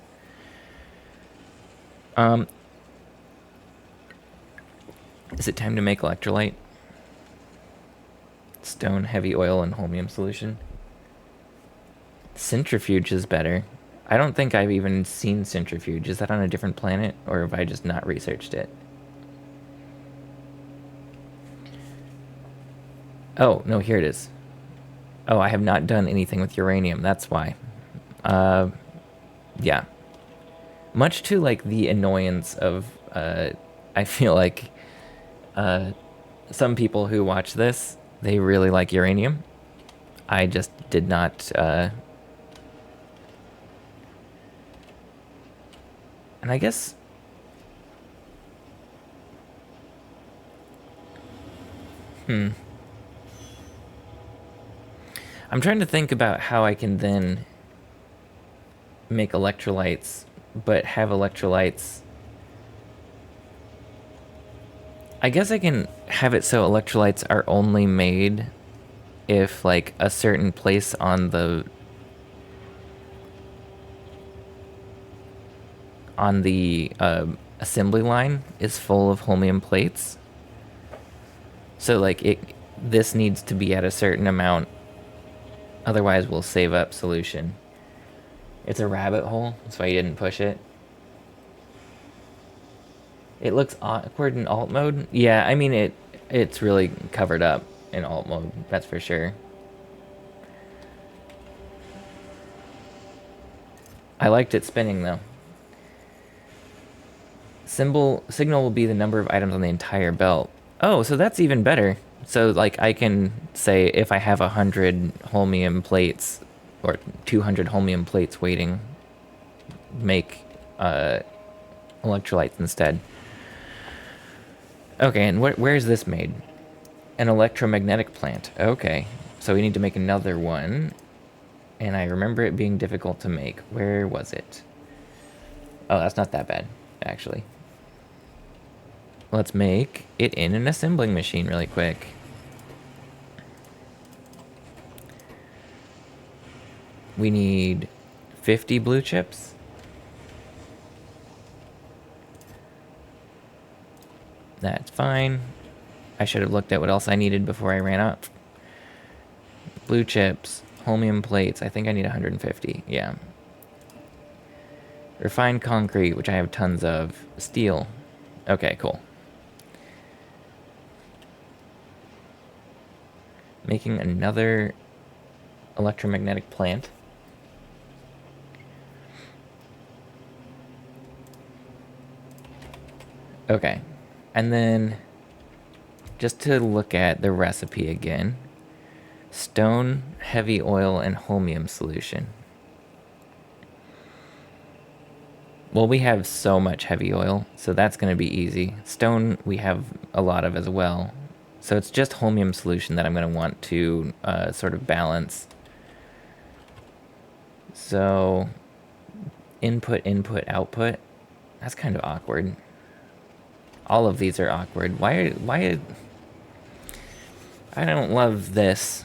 Is it time to make electrolyte? Stone, heavy oil, and holmium solution. Centrifuge is better. I don't think I've even seen centrifuge. Is that on a different planet, or have I just not researched it? Oh, no, here it is. Oh, I have not done anything with uranium. That's why. Yeah. Much to, like, the annoyance of, I feel like, some people who watch this, they really like uranium. I just did not, and I guess... I'm trying to think about how I can then make electrolytes, but have electrolytes... I guess I can have it so electrolytes are only made if, like, a certain place on the assembly line is full of holmium plates. So, like, this needs to be at a certain amount, otherwise we'll save up solution. It's a rabbit hole, that's why you didn't push it. It looks awkward in alt mode. Yeah, I mean, it's really covered up in alt mode, that's for sure. I liked it spinning, though. Signal will be the number of items on the entire belt. Oh, so that's even better. So, like, I can say if I have 100 holmium plates, or 200 holmium plates waiting, make electrolytes instead. Okay, and where is this made? An electromagnetic plant. Okay, so we need to make another one. And I remember it being difficult to make. Where was it? Oh, that's not that bad, actually. Let's make it in an assembling machine really quick. We need 50 blue chips. That's fine. I should have looked at what else I needed before I ran up. Blue chips, holmium plates. I think I need 150. Yeah. Refined concrete, which I have tons of. Steel. Okay, cool. Making another electromagnetic plant. Okay. And then, just to look at the recipe again, stone, heavy oil, and holmium solution. Well, we have so much heavy oil, so that's going to be easy. Stone, we have a lot of as well. So it's just holmium solution that I'm going to want to sort of balance. So input, input, output. That's kind of awkward. All of these are awkward. Why? I don't love this.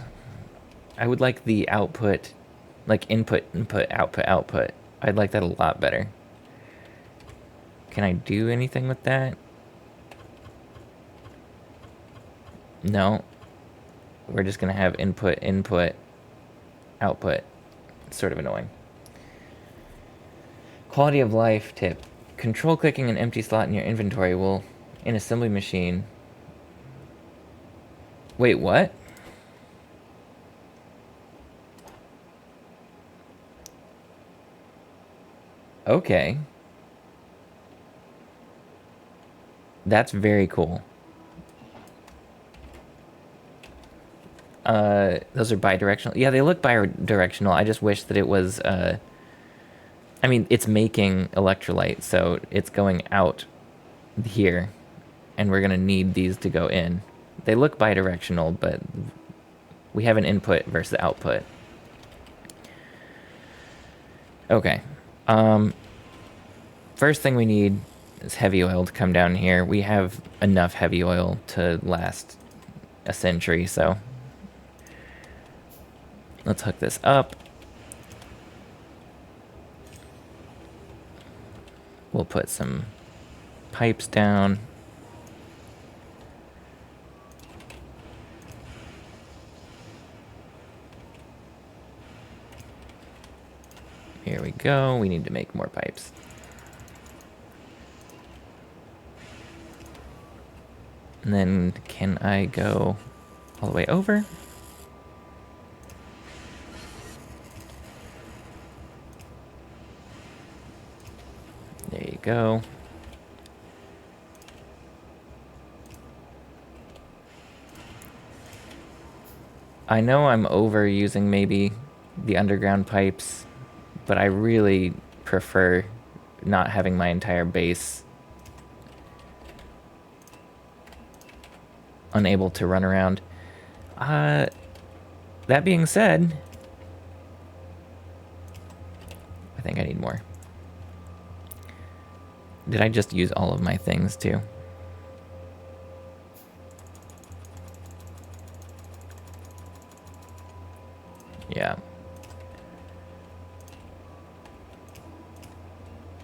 I would like the output, like input, input, output, output. I'd like that a lot better. Can I do anything with that? No. We're just going to have input, input, output. It's sort of annoying. Quality of life tip. Control clicking an empty slot in your inventory will, in assembly machine. Wait, what? Okay. That's very cool. Those are bidirectional. Yeah, they look bidirectional. I just wish that it was, I mean, it's making electrolyte, so it's going out here, and we're gonna need these to go in. They look bidirectional, but we have an input versus output. Okay. First thing we need is heavy oil to come down here. We have enough heavy oil to last a century, so let's hook this up. We'll put some pipes down. Here we go. We need to make more pipes. And then can I go all the way over? There you go. I know I'm overusing maybe the underground pipes, but I really prefer not having my entire base unable to run around. That being said, I think I need more. Did I just use all of my things too? Yeah.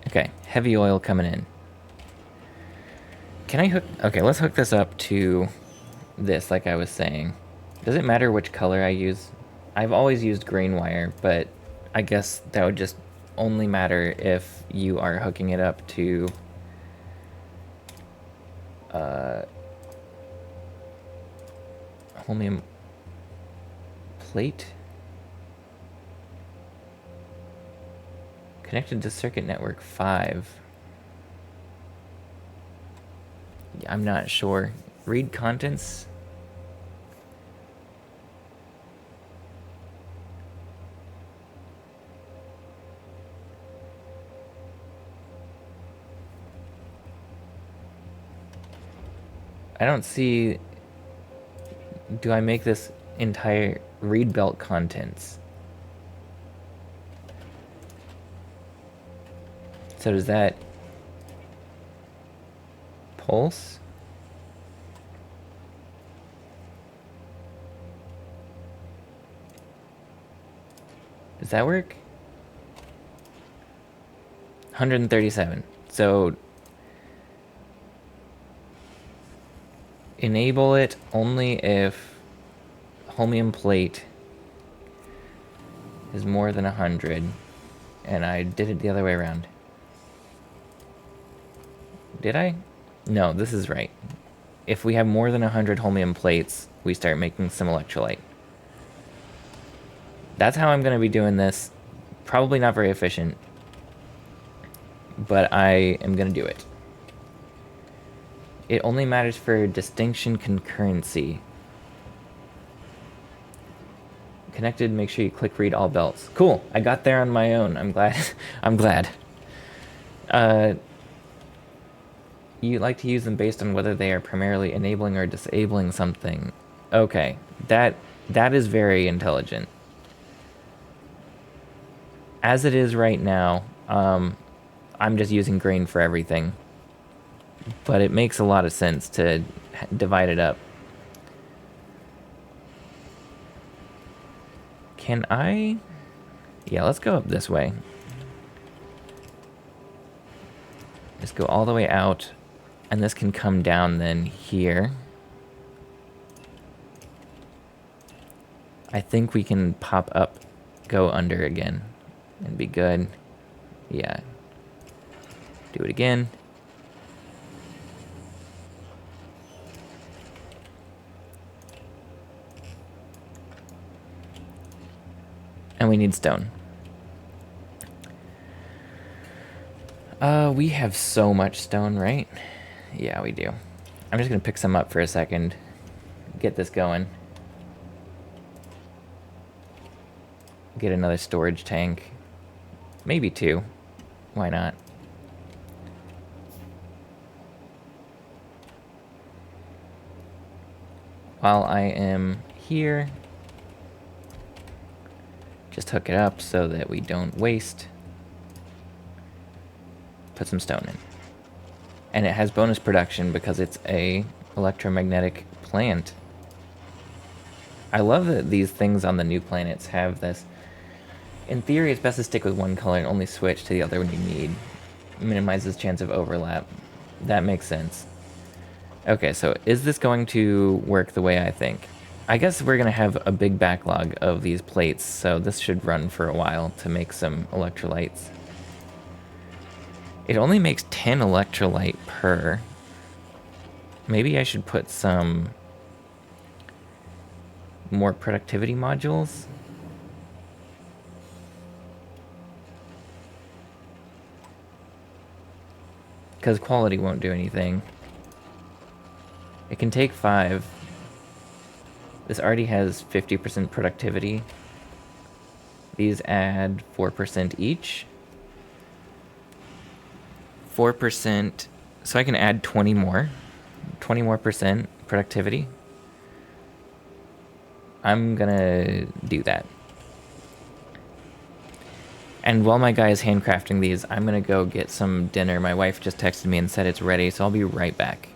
Okay, heavy oil coming in. Can I hook... Okay, let's hook this up to this, like I was saying. Does it matter which color I use? I've always used green wire, but I guess that would just only matter if you are hooking it up to holmium plate. Connected to circuit network 5. Yeah, I'm not sure. Read contents. I don't see... Do I make this entire read belt contents? So does that pulse? Does that work? 137. So enable it only if holmium plate is more than 100. And I did it the other way around. Did I? No, this is right. If we have more than 100 holmium plates, we start making some electrolyte. That's how I'm going to be doing this. Probably not very efficient, but I am going to do it. It only matters for distinction concurrency. Connected, make sure you click read all belts. Cool, I got there on my own. I'm glad. I'm glad. You like to use them based on whether they are primarily enabling or disabling something. Okay, that is very intelligent. As it is right now, I'm just using grain for everything. But it makes a lot of sense to divide it up. Can I? Yeah, let's go up this way. Just go all the way out. And this can come down then here. I think we can pop up, go under again, and be good. Yeah. Do it again. And we need stone. We have so much stone, right? Yeah, we do. I'm just gonna pick some up for a second. Get this going. Get another storage tank. Maybe 2. Why not? While I am here, just hook it up so that we don't waste. Put some stone in. And it has bonus production because it's a electromagnetic plant. I love that these things on the new planets have this. In theory, it's best to stick with one color and only switch to the other when you need. Minimizes chance of overlap. That makes sense. Okay, so is this going to work the way I think? I guess we're going to have a big backlog of these plates, so this should run for a while to make some electrolytes. It only makes 10 electrolyte per. Maybe I should put some more productivity modules. Because quality won't do anything. It can take 5. This already has 50% productivity. These add 4% each. 4%, so I can add 20 more. 20 more percent productivity. I'm gonna do that. And while my guy is handcrafting these, I'm gonna go get some dinner. My wife just texted me and said it's ready, so I'll be right back.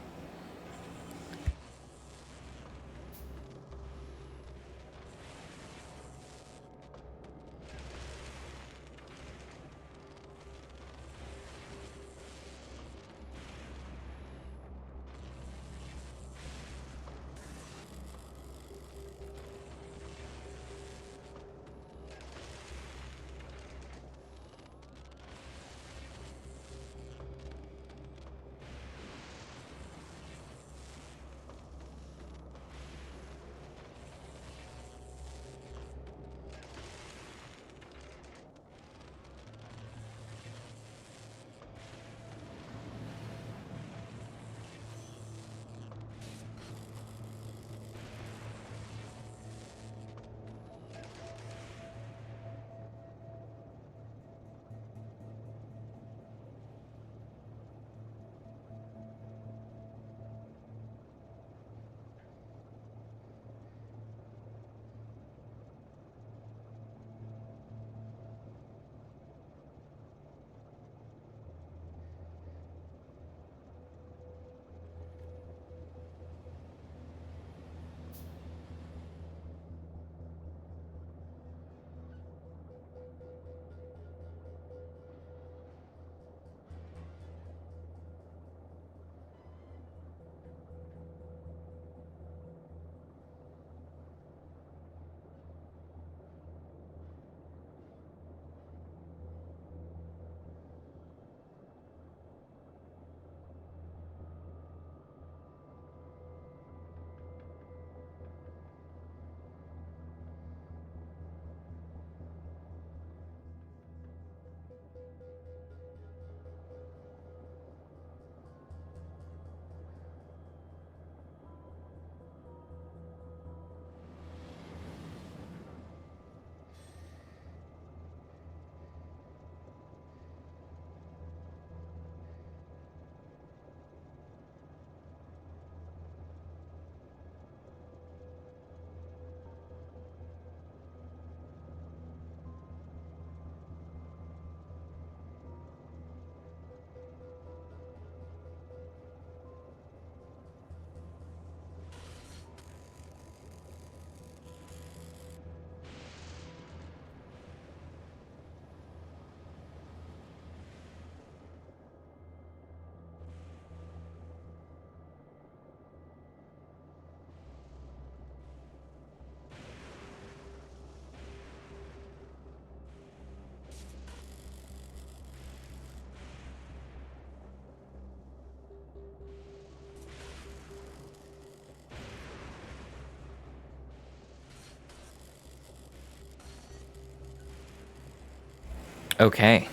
Okay,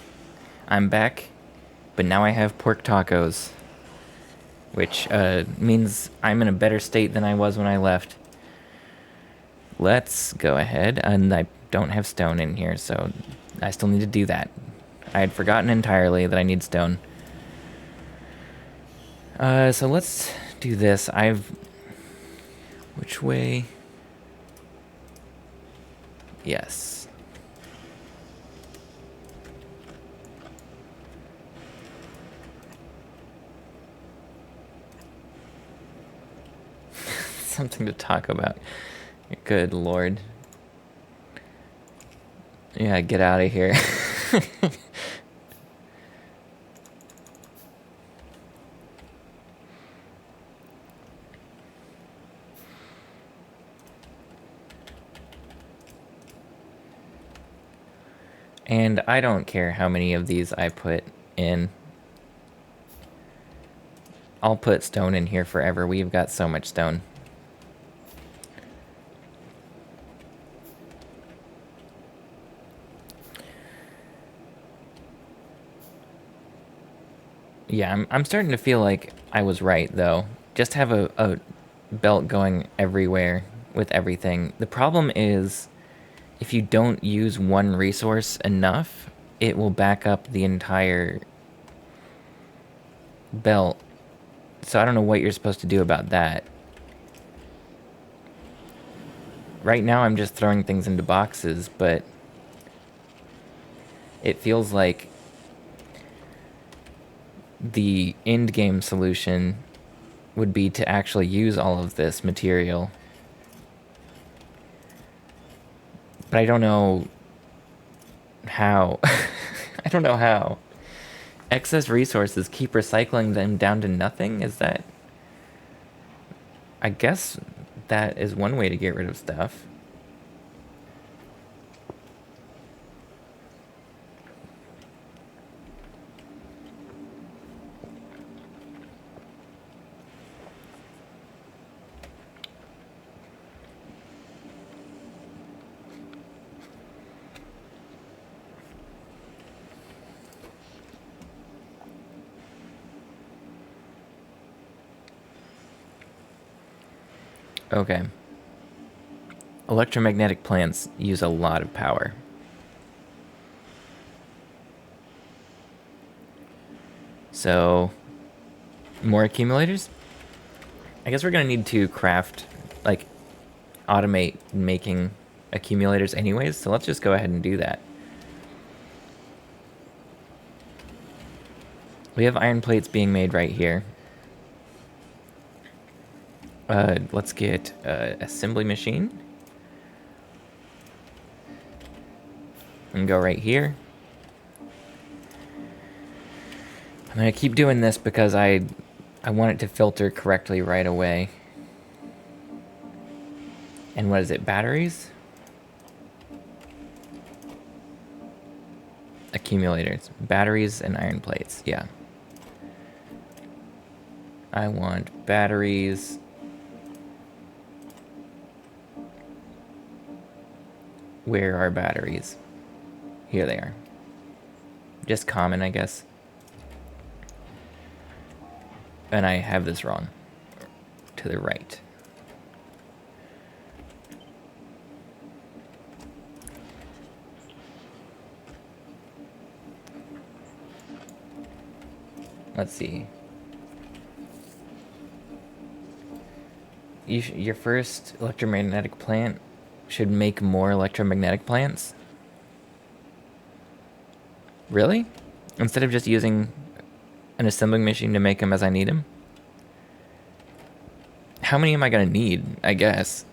I'm back, but now I have pork tacos, which means I'm in a better state than I was when I left. Let's go ahead, and I don't have stone in here, so I still need to do that. I had forgotten entirely that I need stone. So let's do this. Which way? Yes. Something to talk about. Good lord. Yeah, get out of here. And I don't care how many of these I put in. I'll put stone in here forever. We've got so much stone. Yeah, I'm starting to feel like I was right, though. Just have a belt going everywhere with everything. The problem is, if you don't use one resource enough, it will back up the entire belt. So I don't know what you're supposed to do about that. Right now I'm just throwing things into boxes, but it feels like the end game solution would be to actually use all of this material. But I don't know how. I don't know how. Excess resources, keep recycling them down to nothing? Is that... I guess that is one way to get rid of stuff. Okay. Electromagnetic plants use a lot of power. So, more accumulators? I guess we're gonna need to craft, like, automate making accumulators anyways, so let's just go ahead and do that. We have iron plates being made right here. Let's get assembly machine. And go right here. I'm gonna keep doing this because I want it to filter correctly right away. And what is it, batteries? Accumulators, batteries and iron plates, yeah. I want batteries. Where are batteries? Here they are. Just common, I guess. And I have this wrong. To the right. Let's see. Your first electromagnetic plant should make more electromagnetic plants? Really? Instead of just using an assembling machine to make them as I need them? How many am I gonna need, I guess?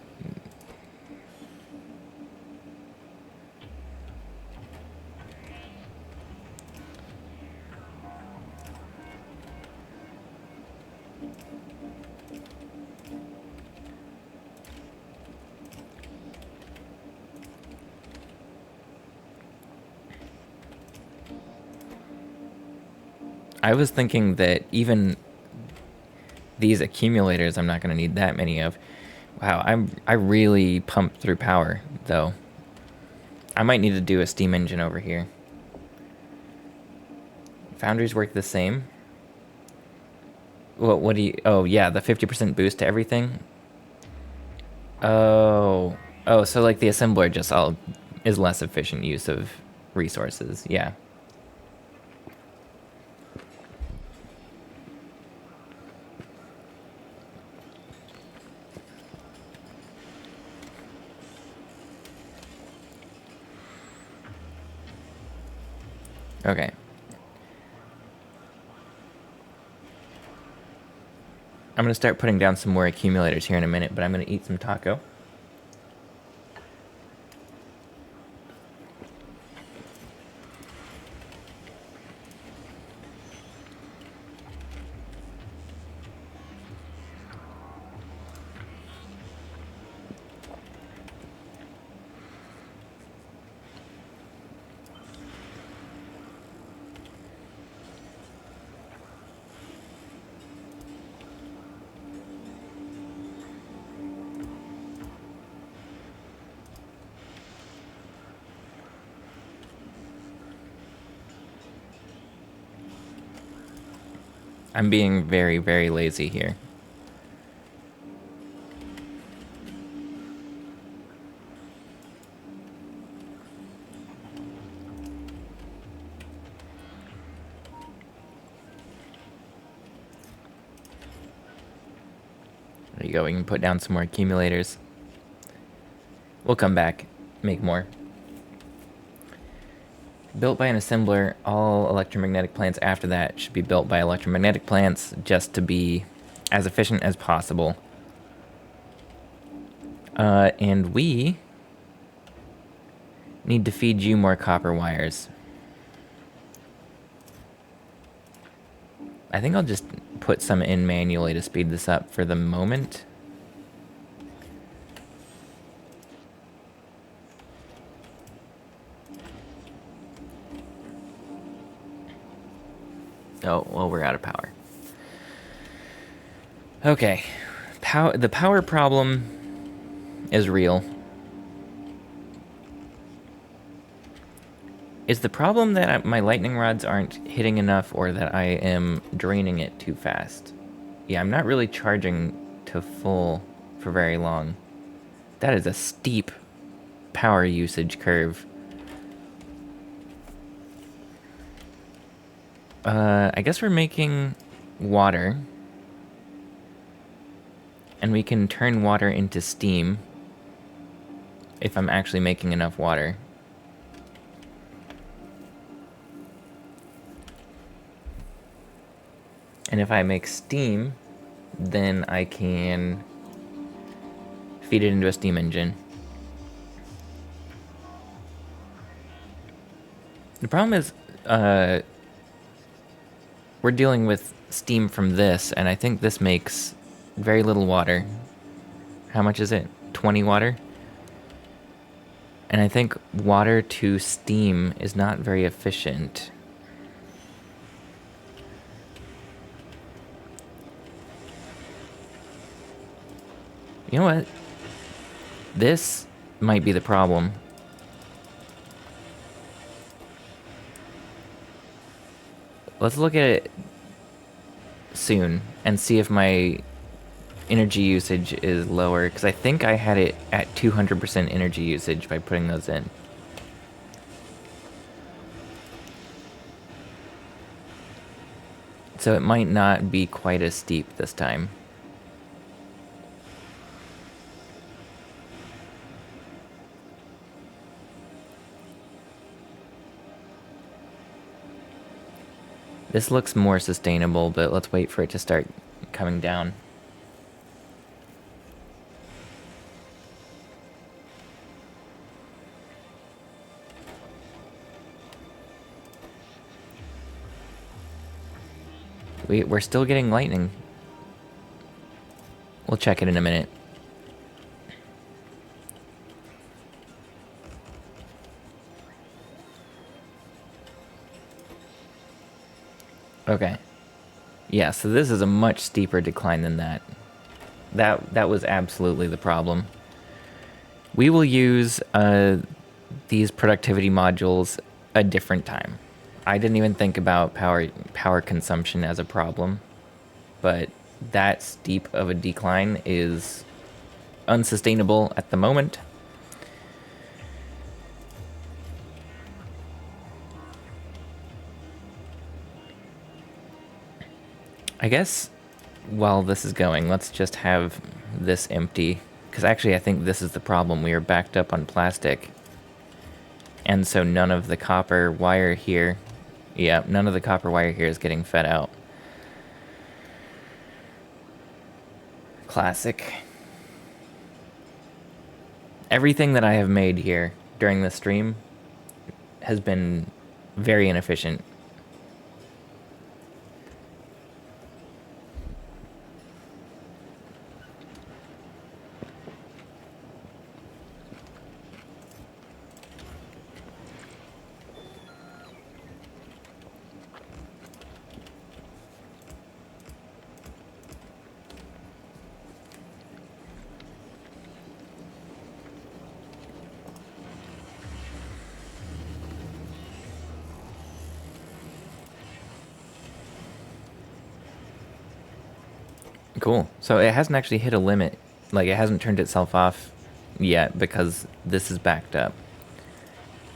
I was thinking that even these accumulators I'm not going to need that many of. Wow, I really pumped through power, though. I might need to do a steam engine over here. Foundries work the same. What do you? Oh yeah, the 50% boost to everything. Oh, oh, so like the assembler just all is less efficient use of resources. Yeah. Okay. I'm gonna start putting down some more accumulators here in a minute, but I'm gonna eat some taco. I'm being very, very lazy here. There you go. We can put down some more accumulators. We'll come back, make more. Built by an assembler, all electromagnetic plants after that should be built by electromagnetic plants just to be as efficient as possible. And we need to feed you more copper wires. I think I'll just put some in manually to speed this up for the moment. Oh, well, we're out of power. Okay. The power problem is real. Is the problem that my lightning rods aren't hitting enough or that I am draining it too fast? Yeah, I'm not really charging to full for very long. That is a steep power usage curve. I guess we're making water. And we can turn water into steam if I'm actually making enough water. And if I make steam, then I can feed it into a steam engine. The problem is, we're dealing with steam from this, and I think this makes very little water. How much is it? 20 water? And I think water to steam is not very efficient. You know what? This might be the problem. Let's look at it soon and see if my energy usage is lower, because I think I had it at 200% energy usage by putting those in. So it might not be quite as steep this time. This looks more sustainable, but let's wait for it to start coming down. We're still getting lightning. We'll check it in a minute. Okay. Yeah, so this is a much steeper decline than that. That was absolutely the problem. We will use these productivity modules a different time. I didn't even think about power consumption as a problem, but that steep of a decline is unsustainable at the moment. I guess while this is going, let's just have this empty. Because actually, I think this is the problem. We are backed up on plastic. And so none of the copper wire here... Yeah, none of the copper wire here is getting fed out. Classic. Everything that I have made here during the stream has been very inefficient. Cool. So it hasn't actually hit a limit. Like, it hasn't turned itself off yet because this is backed up.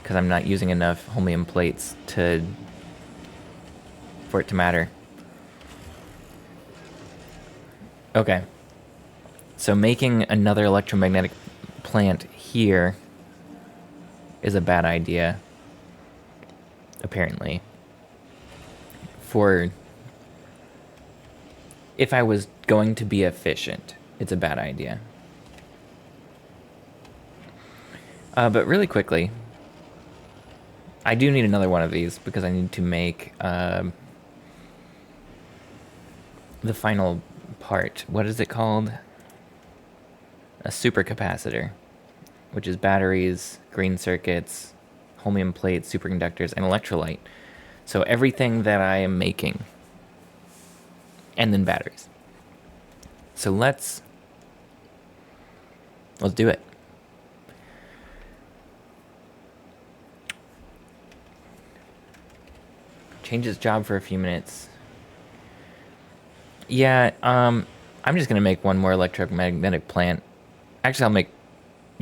Because I'm not using enough holmium plates for it to matter. Okay. So making another electromagnetic plant here is a bad idea, apparently. If I was going to be efficient, it's a bad idea. But really quickly, I do need another one of these because I need to make the final part. What is it called? A supercapacitor, which is batteries, green circuits, holmium plates, superconductors, and electrolyte. So everything that I am making. And then batteries. So let's do it. Change its job for a few minutes. Yeah, I'm just gonna make one more electromagnetic plant. Actually,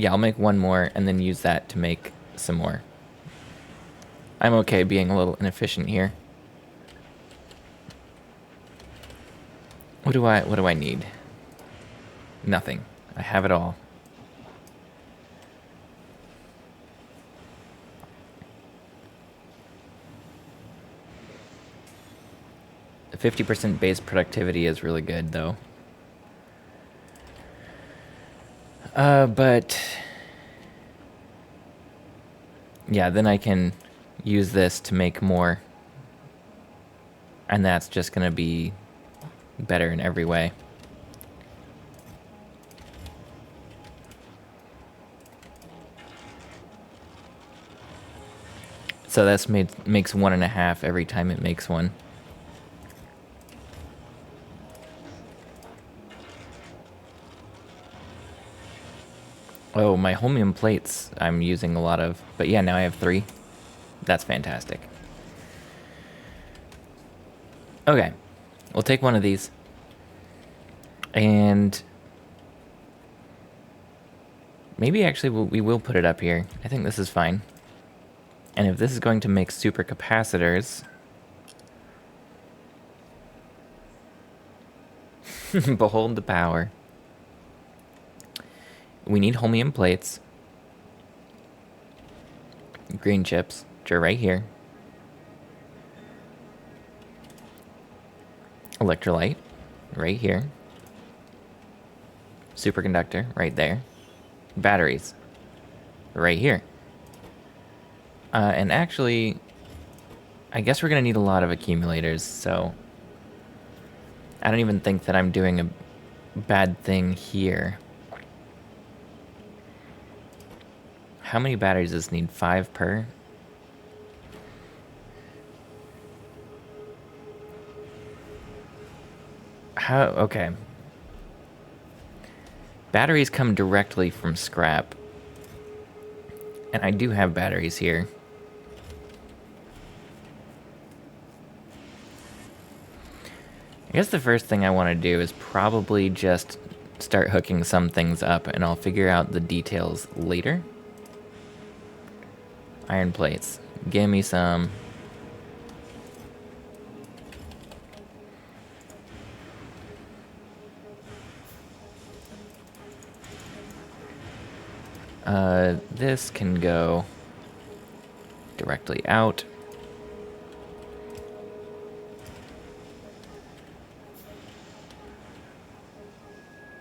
I'll make one more and then use that to make some more. I'm okay being a little inefficient here. What do I need? Nothing. I have it all. The 50% base productivity is really good, though. But yeah, then I can use this to make more. And that's just gonna be better in every way. So that's makes 1.5 every time it makes one. Oh, my holmium plates I'm using a lot of. But yeah, now I have 3. That's fantastic. Okay. We'll take one of these. And maybe actually we will put it up here. I think this is fine. And if this is going to make supercapacitors... Behold the power. We need holmium plates. Green chips, which are right here. Electrolyte, right here. Superconductor, right there. Batteries, right here. And actually, I guess we're going to need a lot of accumulators, so... I don't even think that I'm doing a bad thing here. How many batteries does this need? 5 per? How? Okay. Batteries come directly from scrap. And I do have batteries here. I guess the first thing I want to do is probably just start hooking some things up, and I'll figure out the details later. Iron plates. Give me some. This can go directly out.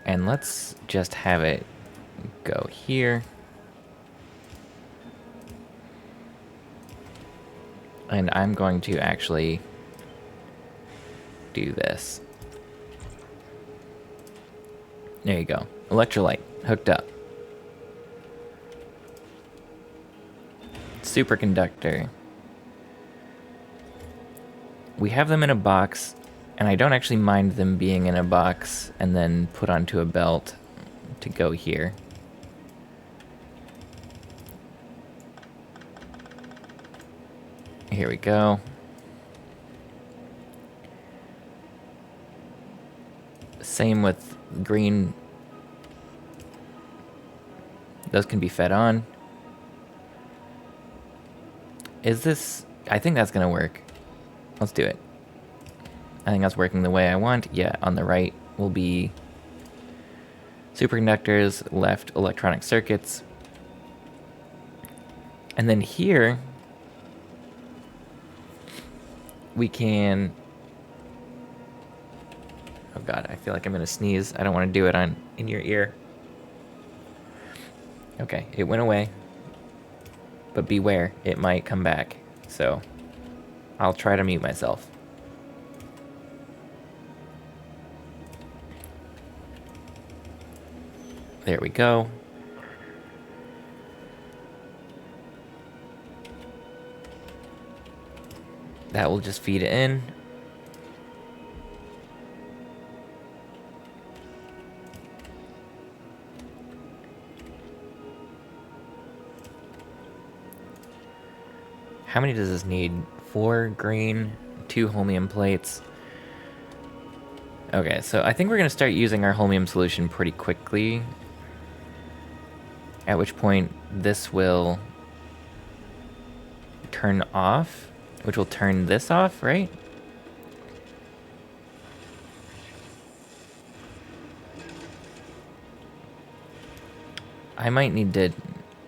And let's just have it go here. And I'm going to actually do this. There you go. Electrolyte hooked up. Superconductor. We have them in a box, and I don't actually mind them being in a box and then put onto a belt to go here. Here we go. Same with green. Those can be fed on. Is this... I think that's gonna work. Let's do it. I think that's working the way I want. Yeah, on the right will be superconductors, left electronic circuits. And then here, we can... Oh god, I feel like I'm gonna sneeze. I don't want to do it in your ear. Okay, it went away. But beware, it might come back. So, I'll try to mute myself. There we go. That will just feed it in. How many does this need? 4 green, 2 holmium plates. Okay, so I think we're going to start using our holmium solution pretty quickly. At which point, this will turn off, which will turn this off, right? I might need to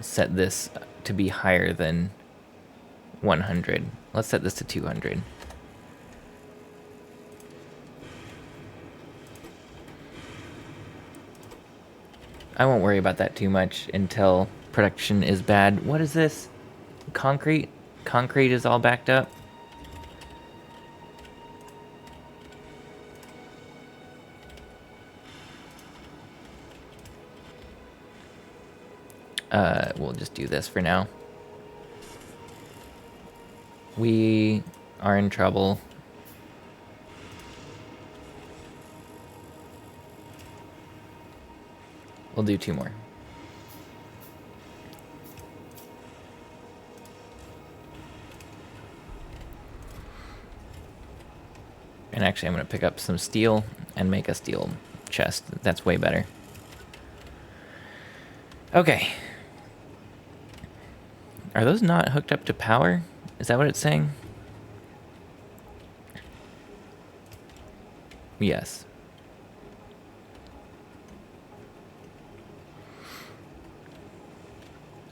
set this to be higher than 100. Let's set this to 200. I won't worry about that too much until production is bad. What is this? Concrete? Concrete is all backed up? We'll just do this for now. We are in trouble. We'll do 2 more. And actually, I'm going to pick up some steel and make a steel chest. That's way better. Okay. Are those not hooked up to power? Is that what it's saying? Yes.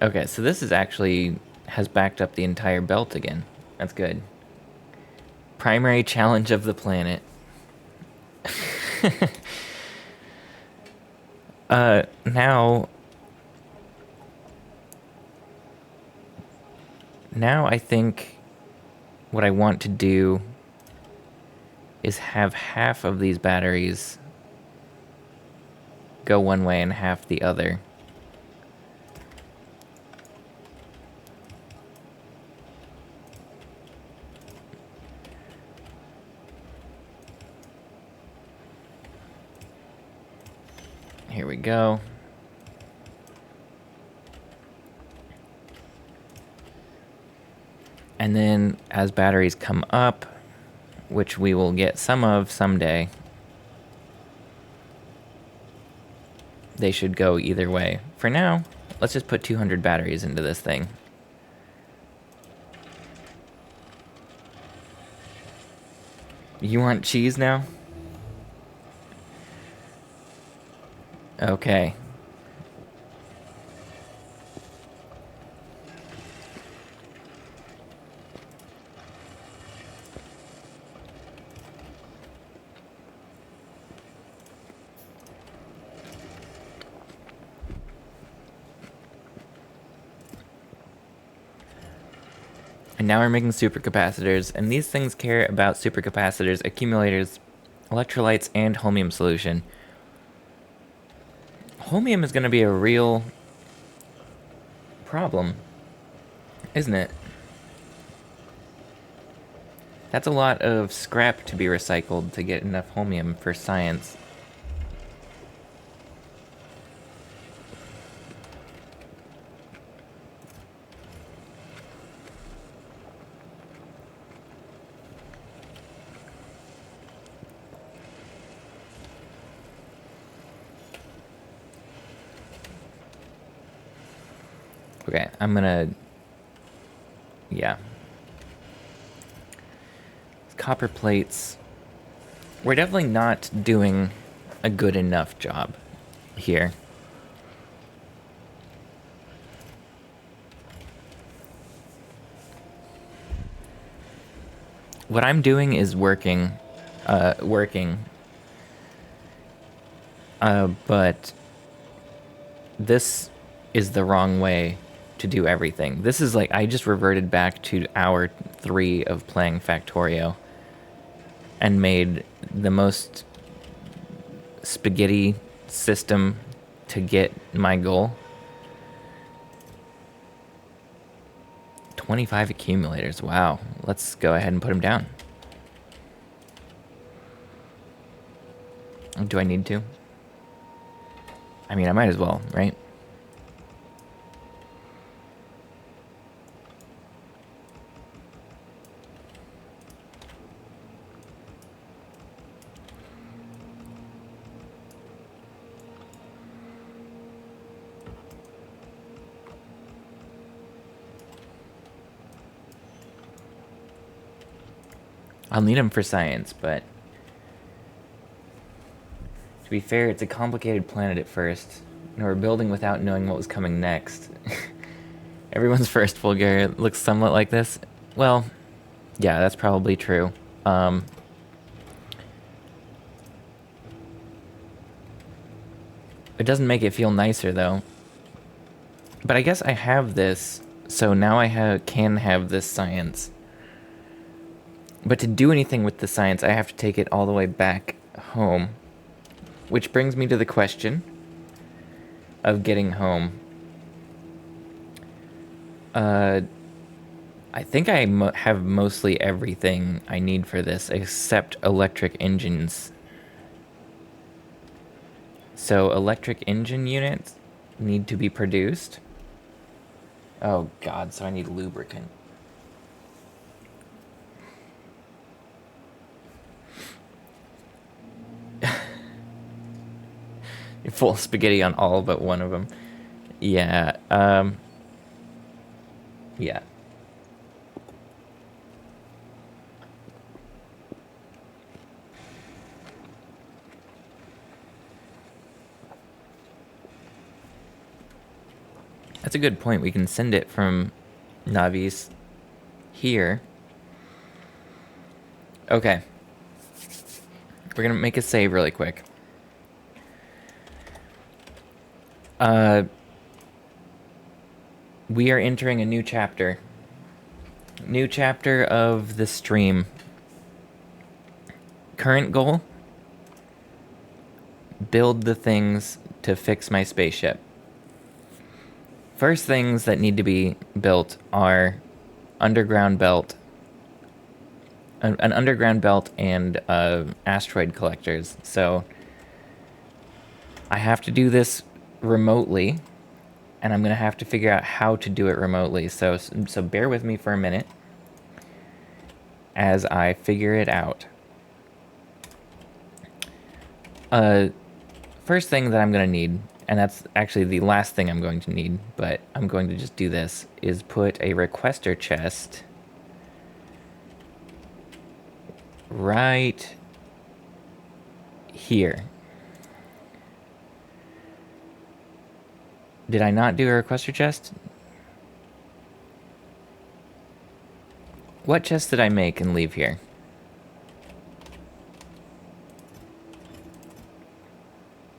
Okay, so this is actually has backed up the entire belt again. That's good. Primary challenge of the planet. Now I think what I want to do is have half of these batteries go one way and half the other. Here we go. And then as batteries come up, which we will get some of someday. They should go either way. For now, let's just put 200 batteries into this thing. You want cheese now? Okay. And now we're making supercapacitors, and these things care about supercapacitors, accumulators, electrolytes, and holmium solution. Holmium is going to be a real problem, isn't it? That's a lot of scrap to be recycled to get enough holmium for science. Okay, I'm gonna... Yeah. Copper plates. We're definitely not doing a good enough job here. What I'm doing is working. But this is the wrong way to do everything. This is like, I just reverted back to hour 3 of playing Factorio and made the most spaghetti system to get my goal. 25 accumulators, wow. Let's go ahead and put them down. Do I need to? I mean, I might as well, right? I'll need them for science, but to be fair, it's a complicated planet at first, and we're building without knowing what was coming next. Everyone's first Bulgaria looks somewhat like this. Well, yeah, that's probably true. It doesn't make it feel nicer, though. But I guess I have this, so now I can have this science. But to do anything with the science, I have to take it all the way back home. Which brings me to the question of getting home. I think I have mostly everything I need for this, except electric engines. So electric engine units need to be produced. Oh god, so I need lubricant. You're full of spaghetti on all but one of them. Yeah, yeah. That's a good point. We can send it from Navis here. Okay. We're gonna make a save really quick. We are entering a new chapter. New chapter of the stream. Current goal: build the things to fix my spaceship. First things that need to be built are underground belt, an underground belt, and asteroid collectors. So I have to do this remotely, and I'm gonna have to figure out how to do it remotely. So bear with me for a minute. as I figure it out. First thing that I'm going to need, and that's actually the last thing I'm going to need, but I'm going to just do this, is put a requester chest right here. Did I not do a requester chest? What chest did I make and leave here?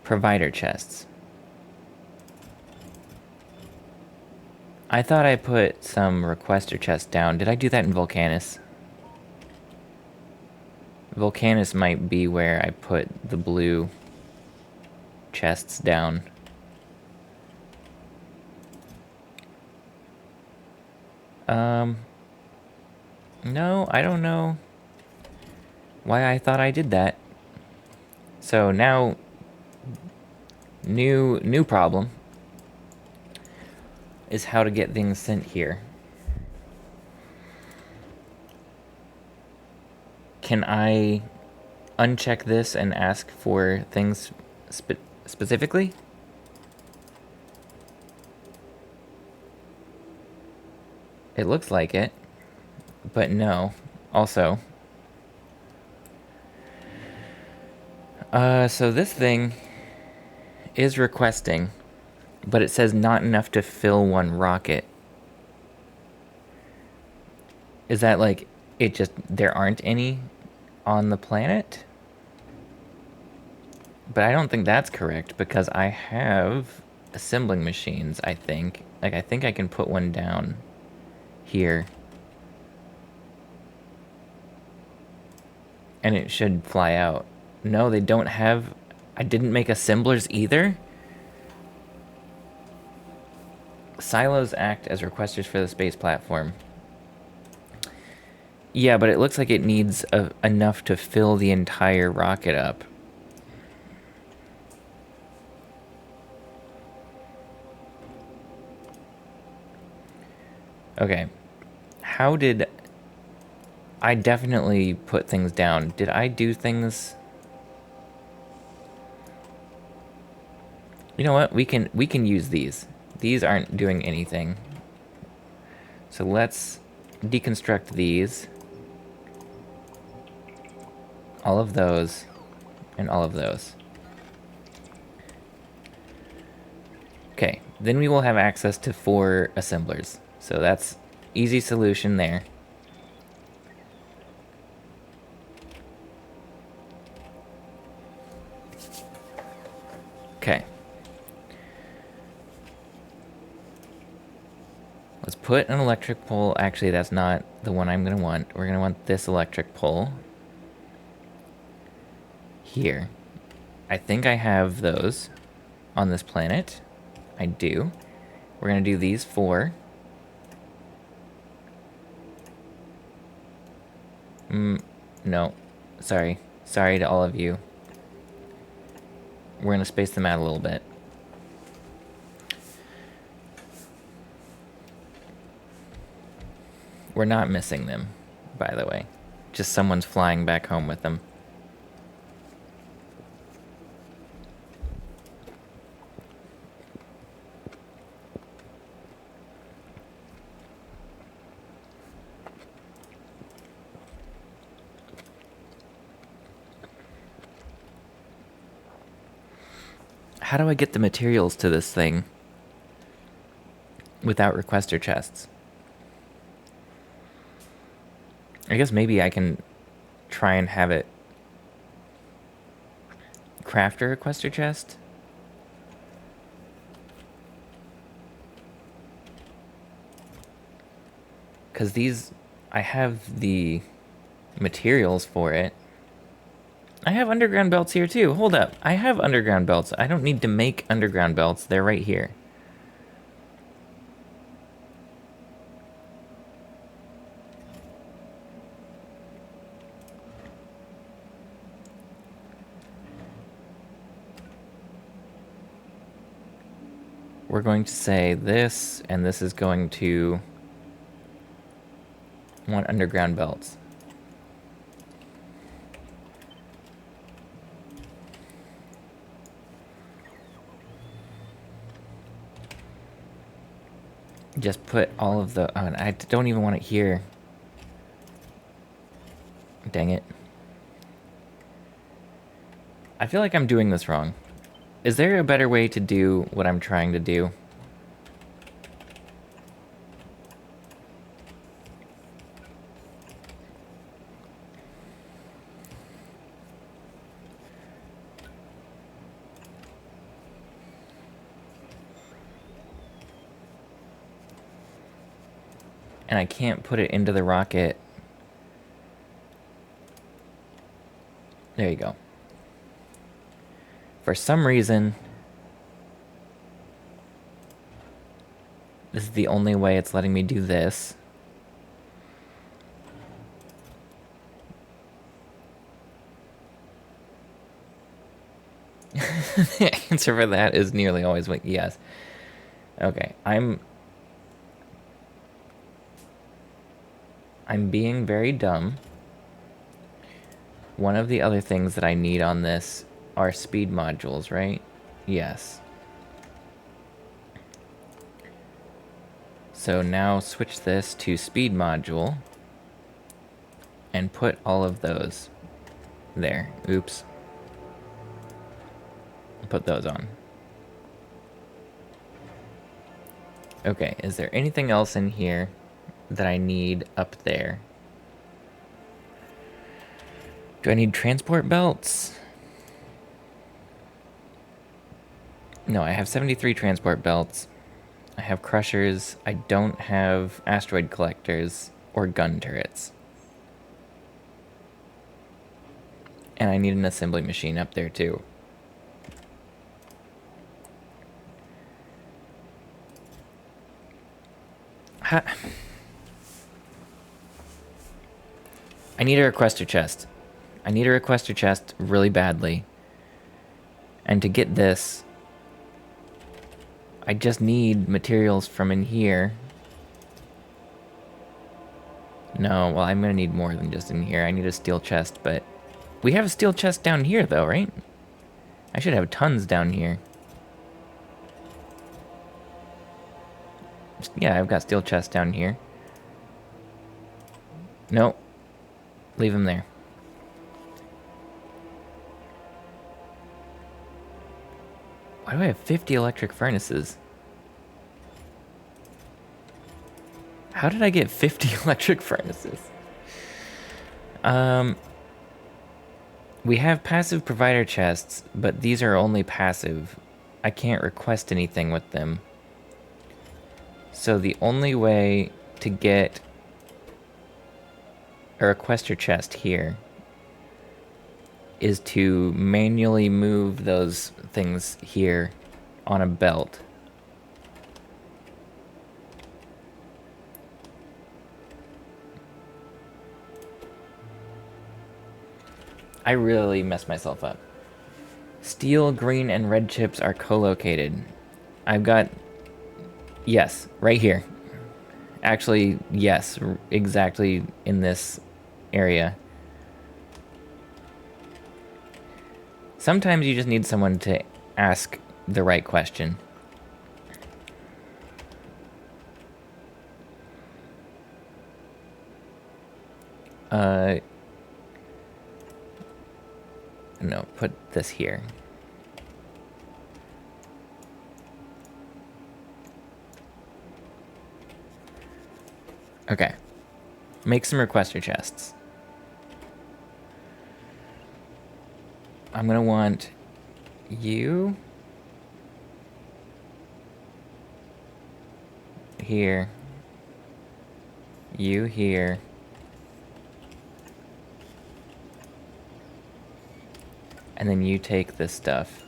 Provider chests. I thought I put some requester chests down. Did I do that in Volcanus? Volcanus might be where I put the blue chests down. No, I don't know why I thought I did that. So now, new problem is how to get things sent here. Can I uncheck this and ask for things specifically? It looks like it, but no. Also, so this thing is requesting, but it says not enough to fill one rocket. Is that like, it just, there aren't any on the planet? But I don't think that's correct, because I have assembling machines, I think. Like, I think I can put one down here. And it should fly out. No, they don't have... I didn't make assemblers either? Silos act as requesters for the space platform. Yeah, but it looks like it needs enough to fill the entire rocket up. Okay. How did... I definitely put things down. Did I do things... You know what? We can use these. These aren't doing anything. So let's deconstruct these. All of those. And all of those. Okay. Then we will have access to 4 assemblers. So that's easy solution there. Okay. Let's put an electric pole. Actually, that's not the one I'm going to want. We're going to want this electric pole. Here. I think I have those on this planet. I do. We're going to do these 4. No. Sorry. Sorry to all of you. We're going to space them out a little bit. We're not missing them, by the way. Just someone's flying back home with them. How do I get the materials to this thing without requester chests? I guess maybe I can try and have it craft a requester chest. Because these, I have the materials for it. I have underground belts here too. Hold up. I have underground belts. I don't need to make underground belts. They're right here. We're going to say this, and this is going to want underground belts. just put all of the... Oh, I don't even want it here. Dang it. I feel like I'm doing this wrong. Is there a better way to do what I'm trying to do? And I can't put it into the rocket. There you go. For some reason, this is the only way it's letting me do this. The answer for that is nearly always yes. Okay, I'm being very dumb. One of the other things that I need on this are speed modules, right? Yes. So now switch this to speed module and put all of those there. Oops. Put those on. Okay, is there anything else in here that I need up there? Do I need transport belts? No, I have 73 transport belts. I have crushers. I don't have asteroid collectors or gun turrets. And I need an assembly machine up there too. I need a requester chest. I need a requester chest really badly. And to get this, I just need materials from in here. No, well, I'm gonna need more than just in here. I need a steel chest, but... We have a steel chest down here, though, right? I should have tons down here. Yeah, I've got steel chests down here. Nope. Leave them there. Why do I have 50 electric furnaces? How did I get 50 electric furnaces? We have passive provider chests, but these are only passive. I can't request anything with them. So the only way to get a requester chest here is to manually move those things here on a belt. I really messed myself up. Steel, green, and red chips are co-located. I've got... Yes, right here. Actually, yes, exactly in this area. Sometimes you just need someone to ask the right question. No, put this here. Okay. Make some requester chests. I'm gonna want you here, you here, and then you take this stuff.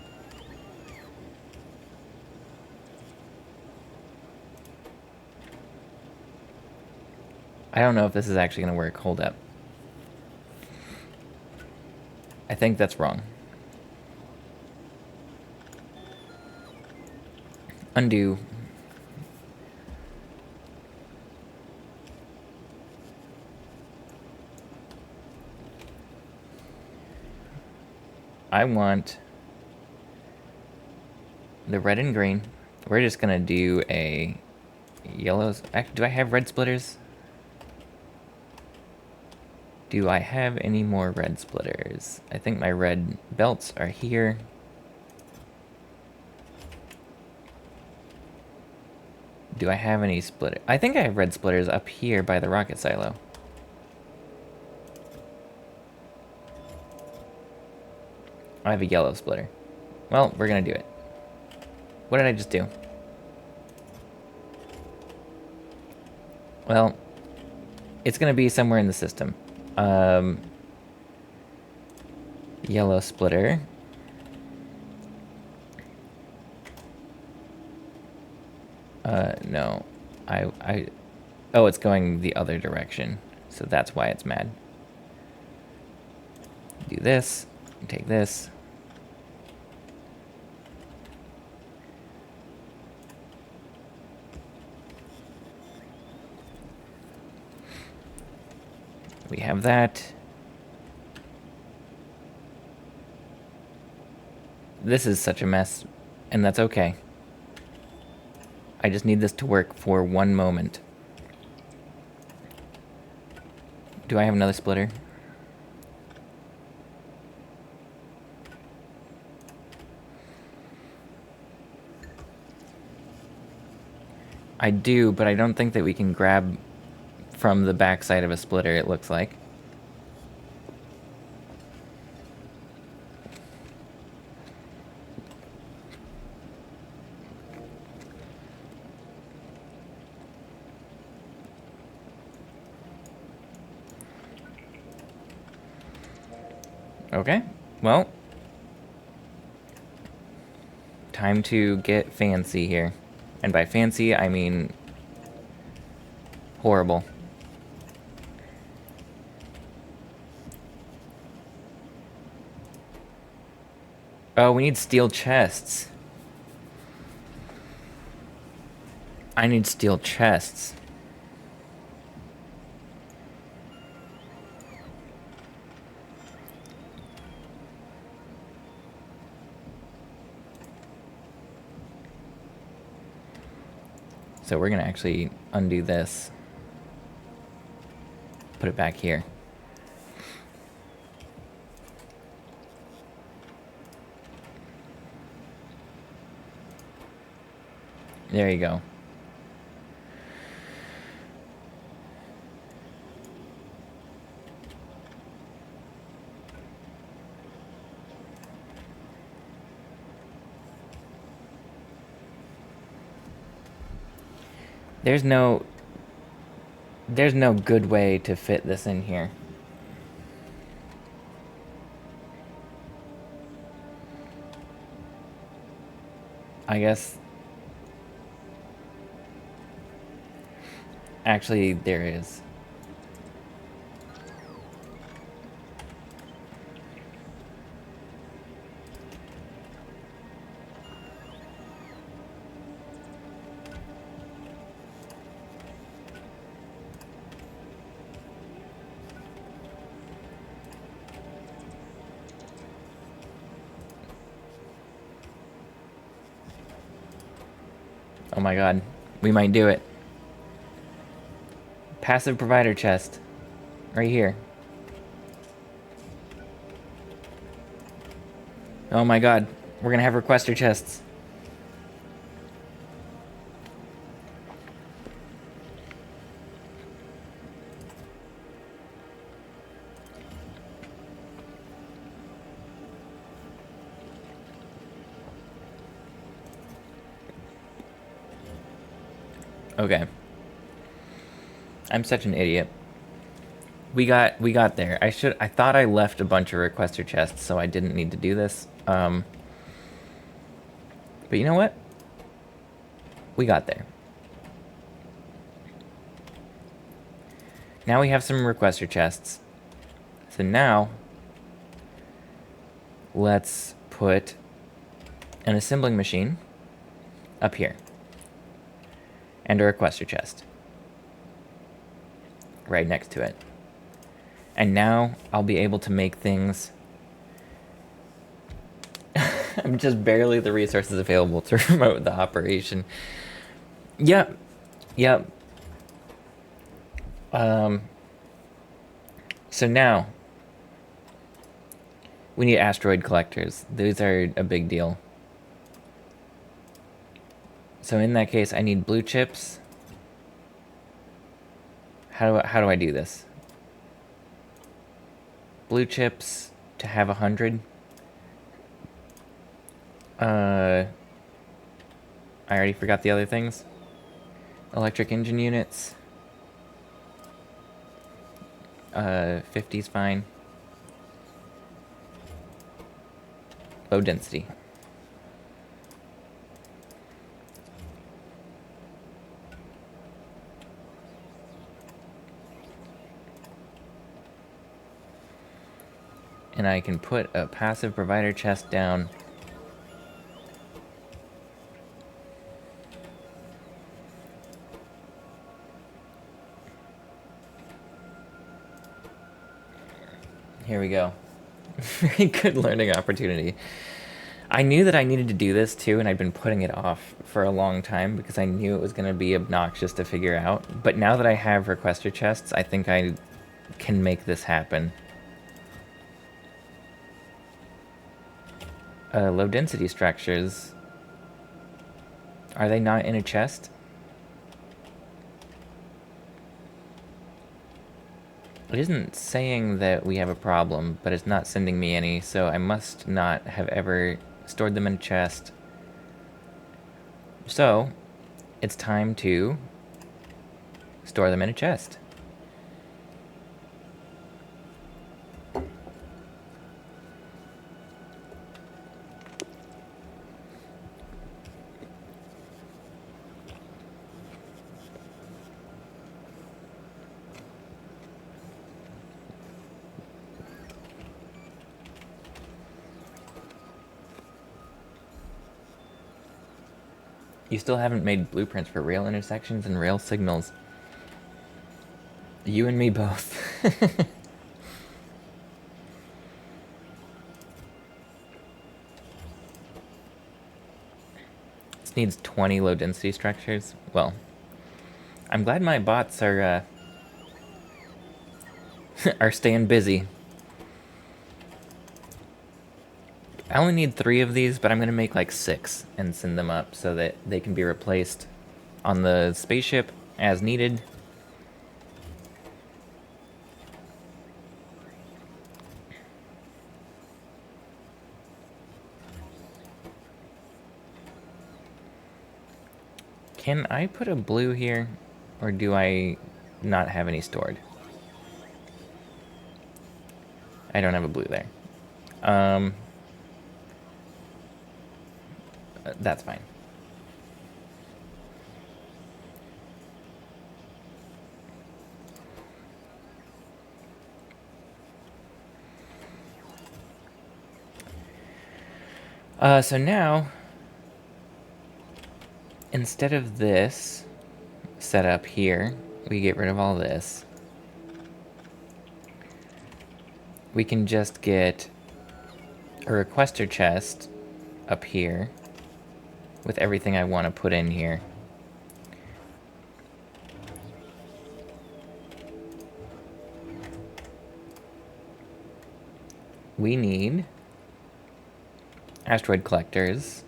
I don't know if this is actually gonna work. Hold up. I think that's wrong. Undo. I want the red and green. We're just gonna do a yellows. Do I have red splitters? Do I have any more red splitters? I think my red belts are here. Do I have any splitter? I think I have red splitters up here by the rocket silo. I have a yellow splitter. Well, we're gonna do it. What did I just do? Well, it's gonna be somewhere in the system. Yellow splitter. No. Oh, it's going the other direction. So that's why it's mad. Do this, take this. We have that. This is such a mess, and that's okay. I just need this to work for one moment. Do I have another splitter? I do, but I don't think that we can grab from the backside of a splitter, it looks like. Okay, well, time to get fancy here. And by fancy, I mean horrible. Oh, we need steel chests. I need steel chests. So we're gonna actually undo this. Put it back here. There you go. There's no good way to fit this in here. I guess actually there is. Oh my god. We might do it. Passive provider chest. Right here. Oh my god. We're gonna have requester chests. Okay. I'm such an idiot. We got there. I thought I left a bunch of requester chests, so I didn't need to do this. But you know what? We got there. Now we have some requester chests. So now, let's put an assembling machine up here. And a requester chest right next to it. And now I'll be able to make things. I'm just barely the resources available to remote the operation. Yeah, Yep. Um, so now we need asteroid collectors. Those are a big deal. So in that case, I need blue chips. How do I do this? Blue chips to have 100. I already forgot the other things. Electric engine units. 50's fine. Low density. And I can put a passive provider chest down. Here we go. Very good learning opportunity. I knew that I needed to do this too, and I'd been putting it off for a long time because I knew it was going to be obnoxious to figure out. But now that I have requester chests, I think I can make this happen. Low density structures. Are they not in a chest? It isn't saying that we have a problem, but it's not sending me any, so I must not have ever stored them in a chest. So, it's time to store them in a chest. You still haven't made blueprints for rail intersections and rail signals. You and me both. This needs 20 low density structures. Well, I'm glad my bots are are staying busy. I only need 3 of these, but I'm gonna make like 6 and send them up so that they can be replaced on the spaceship as needed. Can I put a blue here, or do I not have any stored? I don't have a blue there. That's fine. So now, instead of this set up here, we get rid of all this. We can just get a requester chest up here with everything I want to put in here. We need asteroid collectors,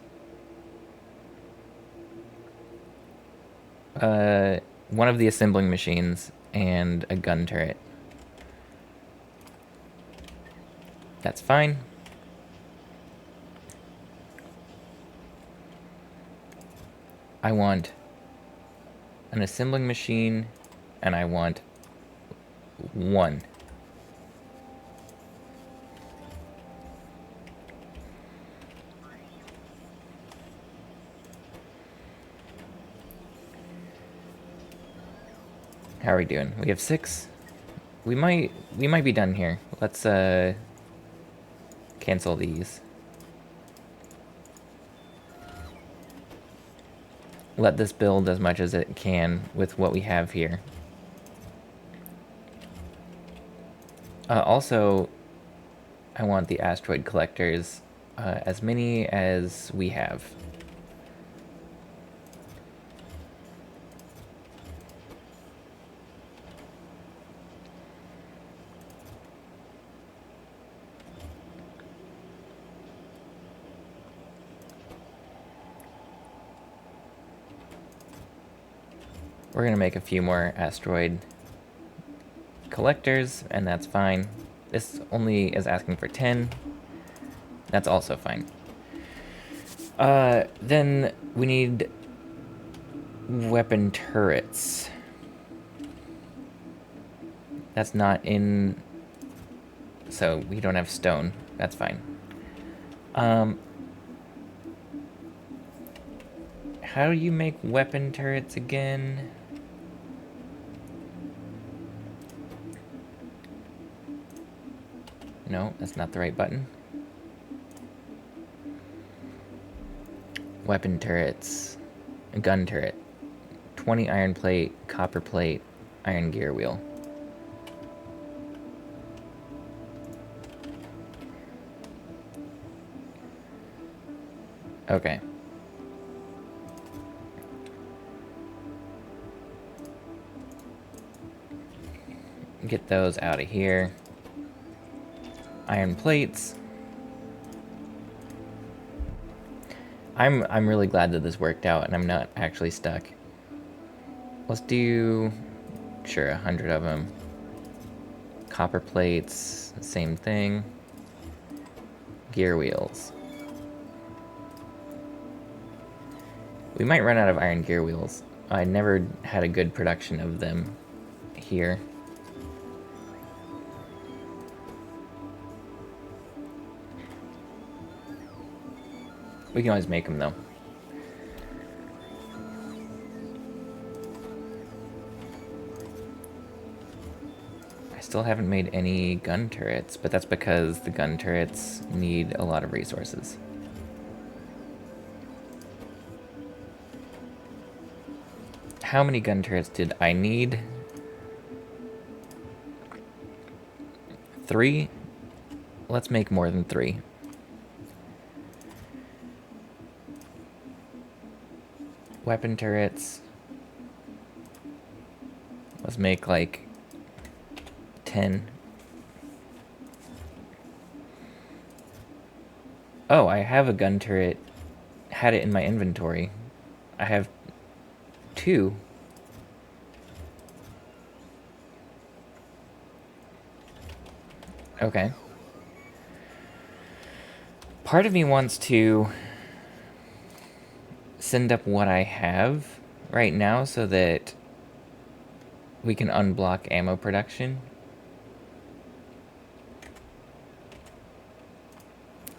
one of the assembling machines, and a gun turret. That's fine. I want an assembling machine, and I want 1. How are we doing? We have 6. We might be done here. Let's cancel these. Let this build as much as it can with what we have here. Also, I want the asteroid collectors, as many as we have. We're gonna make a few more asteroid collectors, and that's fine. This only is asking for 10. That's also fine. Then we need weapon turrets. That's not in... So we don't have stone. That's fine. How do you make weapon turrets again? No, that's not the right button. Weapon turrets. A gun turret. 20 iron plate, copper plate, iron gear wheel. Okay. Get those out of here. Iron plates. I'm really glad that this worked out and I'm not actually stuck. Let's do, sure, 100 of them. Copper plates, same thing. Gear wheels. We might run out of iron gear wheels. I never had a good production of them here. We can always make them, though. I still haven't made any gun turrets, but that's because the gun turrets need a lot of resources. How many gun turrets did I need? 3? Let's make more than 3. Weapon turrets. Let's make like 10. Oh, I have a gun turret. Had it in my inventory. I have 2. Okay. Part of me wants to send up what I have right now so that we can unblock ammo production.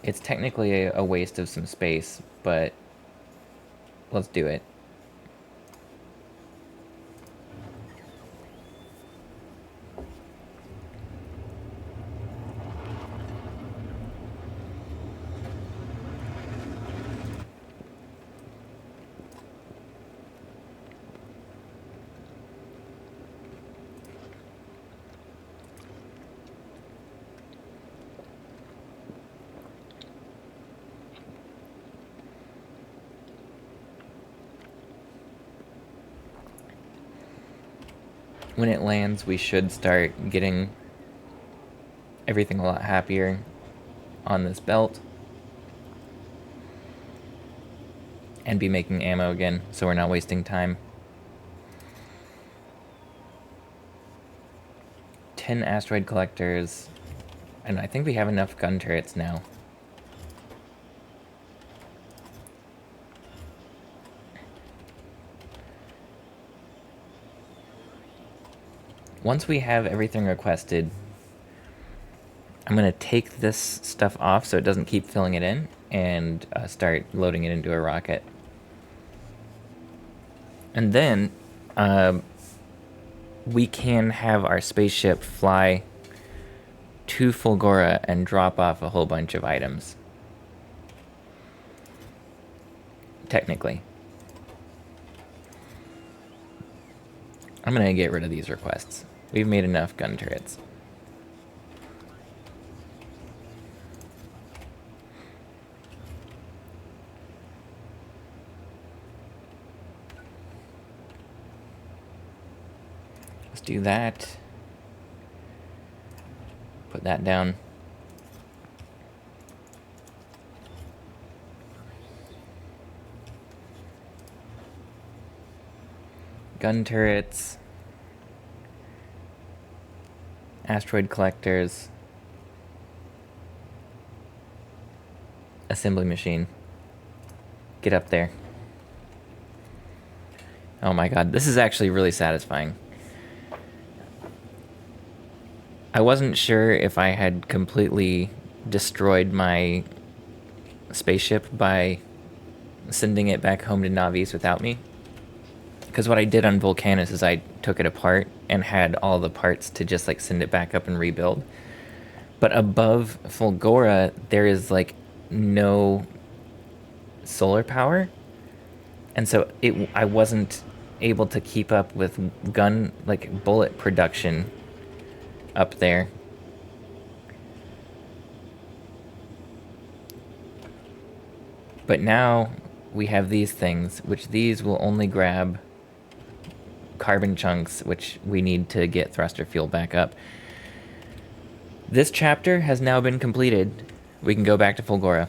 It's technically a waste of some space, but let's do it. When it lands, we should start getting everything a lot happier on this belt. And be making ammo again, so we're not wasting time. 10 asteroid collectors. And I think we have enough gun turrets now. Once we have everything requested, I'm going to take this stuff off so it doesn't keep filling it in and start loading it into a rocket. And then we can have our spaceship fly to Fulgora and drop off a whole bunch of items. Technically. I'm going to get rid of these requests. We've made enough gun turrets. Let's do that. Put that down. gun turrets, asteroid collectors, assembly machine. Get up there. Oh my god, this is actually really satisfying. I wasn't sure if I had completely destroyed my spaceship by sending it back home to Navis without me. Because what I did on Volcanus is I took it apart and had all the parts to just like send it back up and rebuild. But above Fulgora, there is like no solar power. And so I wasn't able to keep up with bullet production up there. But now we have these things, which these will only grab carbon chunks, which we need to get thruster fuel back up. This chapter has now been completed. We can go back to Fulgora.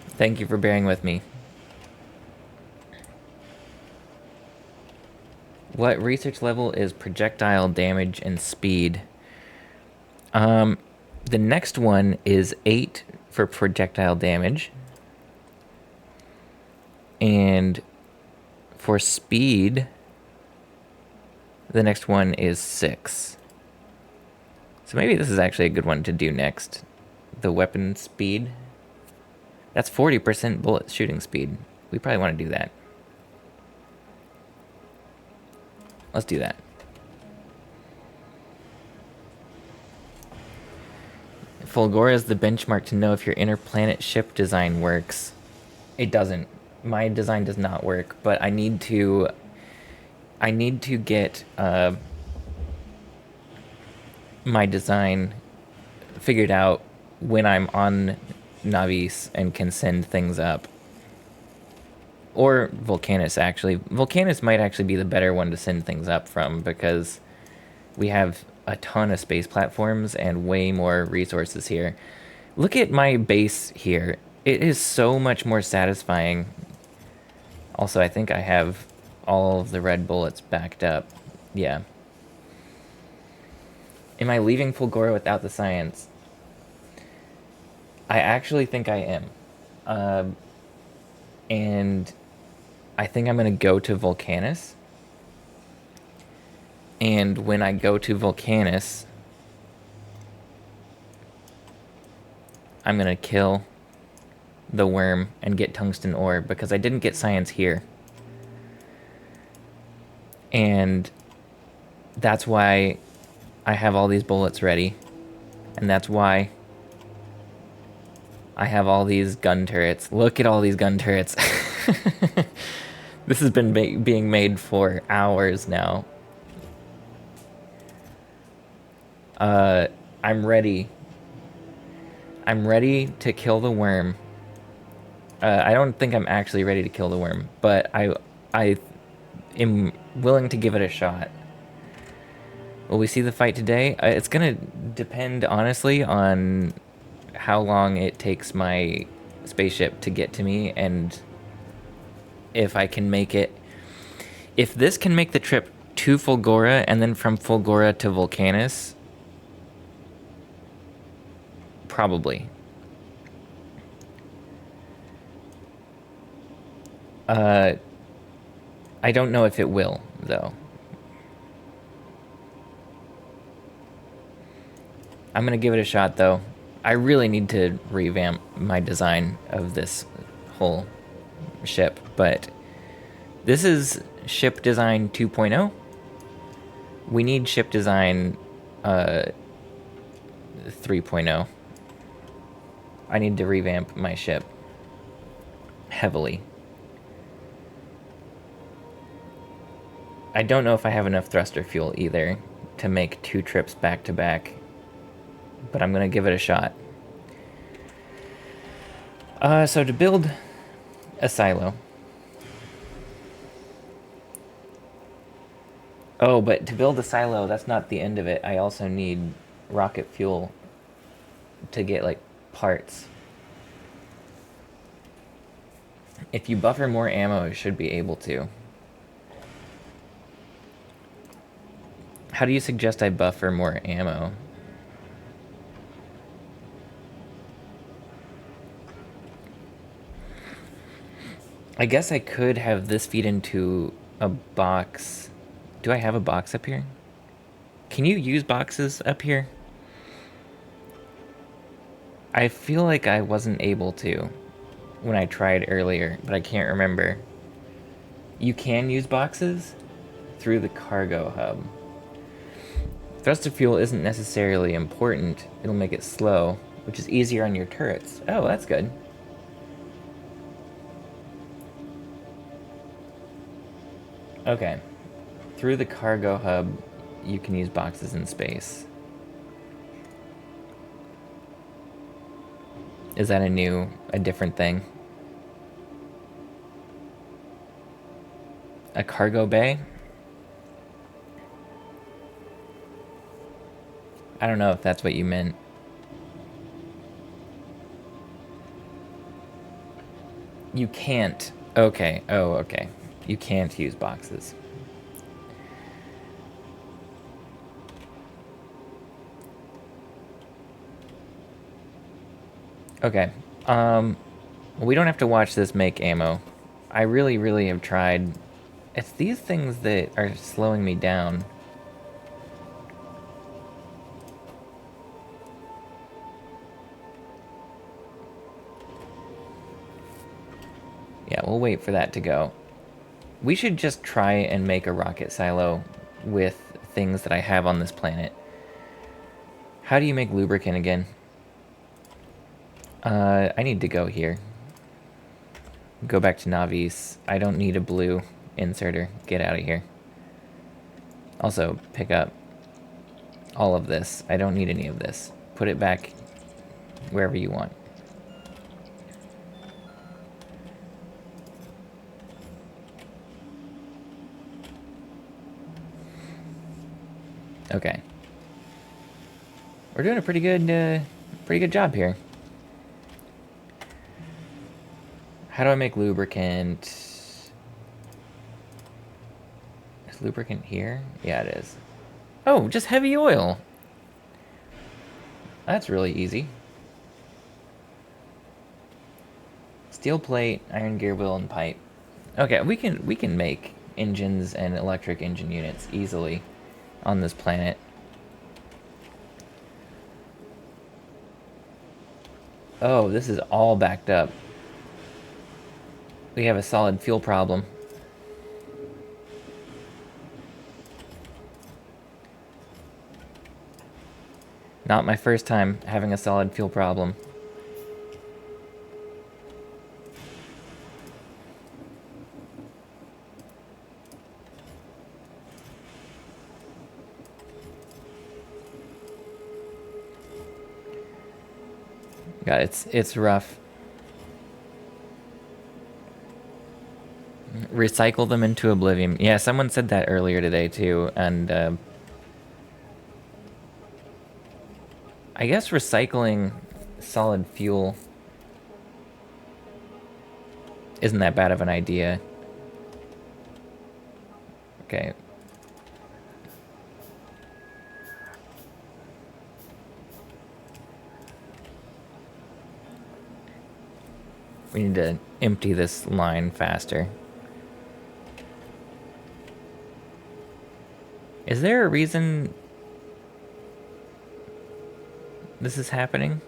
Thank you for bearing with me. What research level is projectile damage and speed? The next one is 8 for projectile damage. And for speed, the next one is 6. So maybe this is actually a good one to do next. The weapon speed. That's 40% bullet shooting speed. We probably want to do that. Let's do that. Fulgora is the benchmark to know if your interplanet ship design works. It doesn't. My design does not work, but I need to get my design figured out when I'm on Navis and can send things up. Or Volcanus, actually. Volcanus might actually be the better one to send things up from, because we have a ton of space platforms and way more resources here. Look at my base here. It is so much more satisfying. Also, I think I have all of the red bullets backed up. Yeah. Am I leaving Fulgora without the science? I actually think I am. And I think I'm going to go to Volcanus. And when I go to Volcanus, I'm going to kill the worm and get tungsten ore, because I didn't get science here. And that's why I have all these bullets ready. And that's why I have all these gun turrets. Look at all these gun turrets. This has been being made for hours now. I'm ready. I'm ready to kill the worm. I don't think I'm actually ready to kill the worm, but I am willing to give it a shot. Will we see the fight today? It's gonna depend, honestly, on how long it takes my spaceship to get to me, and if I can make it. If this can make the trip to Fulgora and then from Fulgora to Volcanus, probably. I don't know if it will, though. I'm gonna give it a shot, though. I really need to revamp my design of this whole ship, but this is ship design 2.0. We need ship design 3.0. I need to revamp my ship heavily. I don't know if I have enough thruster fuel either to make 2 trips back to back, but I'm gonna give it a shot. So to build a silo. Oh, but to build a silo, that's not the end of it. I also need rocket fuel to get, like, parts. If you buffer more ammo, it should be able to. How do you suggest I buffer more ammo? I guess I could have this feed into a box. Do I have a box up here? Can you use boxes up here? I feel like I wasn't able to when I tried earlier, but I can't remember. You can use boxes through the cargo hub. Thrust of fuel isn't necessarily important. It'll make it slow, which is easier on your turrets. Oh, that's good. Okay. Through the cargo hub, you can use boxes in space. Is that a different thing? A cargo bay? I don't know if that's what you meant. You can't. Okay. Oh, okay. You can't use boxes. Okay. We don't have to watch this make ammo. I really, really have tried. It's these things that are slowing me down. Yeah, we'll wait for that to go. We should just try and make a rocket silo with things that I have on this planet. How do you make lubricant again? I need to go here. Go back to Navis. I don't need a blue inserter. Get out of here. Also, pick up all of this. I don't need any of this. Put it back wherever you want. Okay. We're doing a pretty good job here. How do I make lubricant? Is lubricant here? Yeah, it is. Oh, just heavy oil. That's really easy. Steel plate, iron gear wheel, and pipe. Okay, we can make engines and electric engine units easily on this planet. Oh, this is all backed up. We have a solid fuel problem. Not my first time having a solid fuel problem. God, it's rough. Recycle them into oblivion. Yeah, someone said that earlier today too, and I guess recycling solid fuel isn't that bad of an idea. Okay. We need to empty this line faster. Is there a reason this is happening?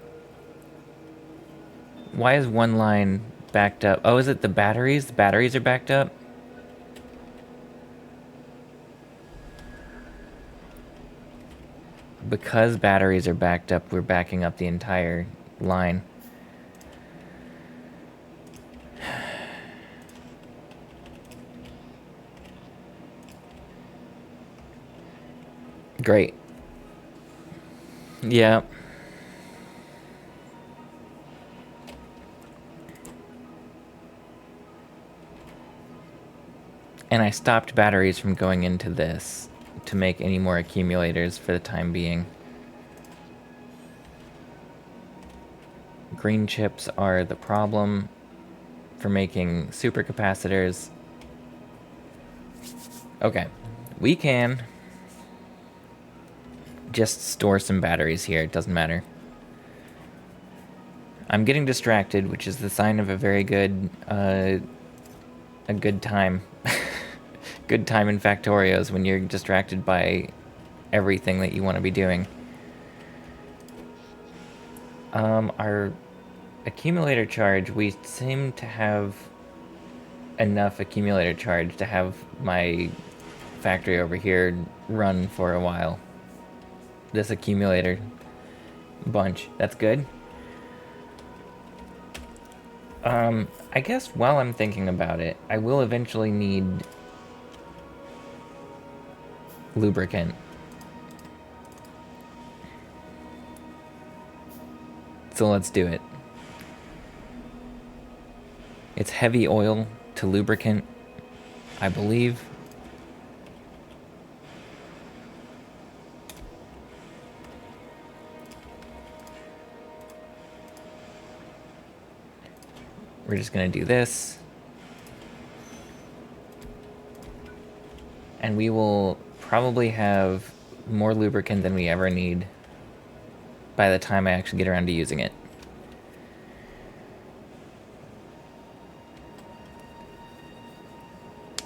Why is one line backed up? Oh, is it the batteries? The batteries are backed up? Because batteries are backed up, we're backing up the entire line. Great. Yeah. And I stopped batteries from going into this to make any more accumulators for the time being. Green chips are the problem for making supercapacitors. Okay, we can Just store some batteries here. It doesn't matter. I'm getting distracted, which is the sign of a very good, a good time. Good time in Factorios when you're distracted by everything that you want to be doing. Our accumulator charge, we seem to have enough accumulator charge to have my factory over here run for a while. This accumulator bunch, that's good. I guess while I'm thinking about it, I will eventually need lubricant. So let's do it. It's heavy oil to lubricant, I believe. We're just gonna do this. And we will probably have more lubricant than we ever need by the time I actually get around to using it.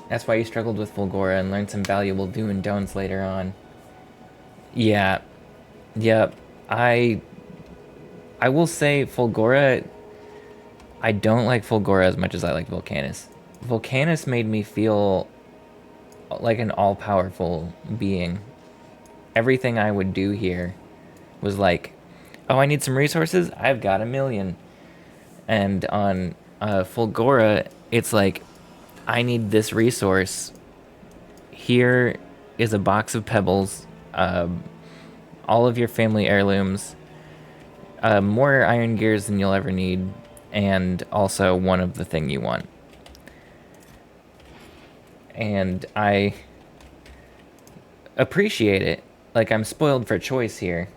That's why you struggled with Fulgora and learned some valuable do and don'ts later on. Yeah. Yep. I will say Fulgora, I don't like Fulgora as much as I like Volcanus. Volcanus made me feel like an all-powerful being. Everything I would do here was like, oh, I need some resources? I've got 1,000,000. And on Fulgora, it's like, I need this resource. Here is a box of pebbles, all of your family heirlooms, more iron gears than you'll ever need, and also one of the thing you want. And I appreciate it. Like, I'm spoiled for choice here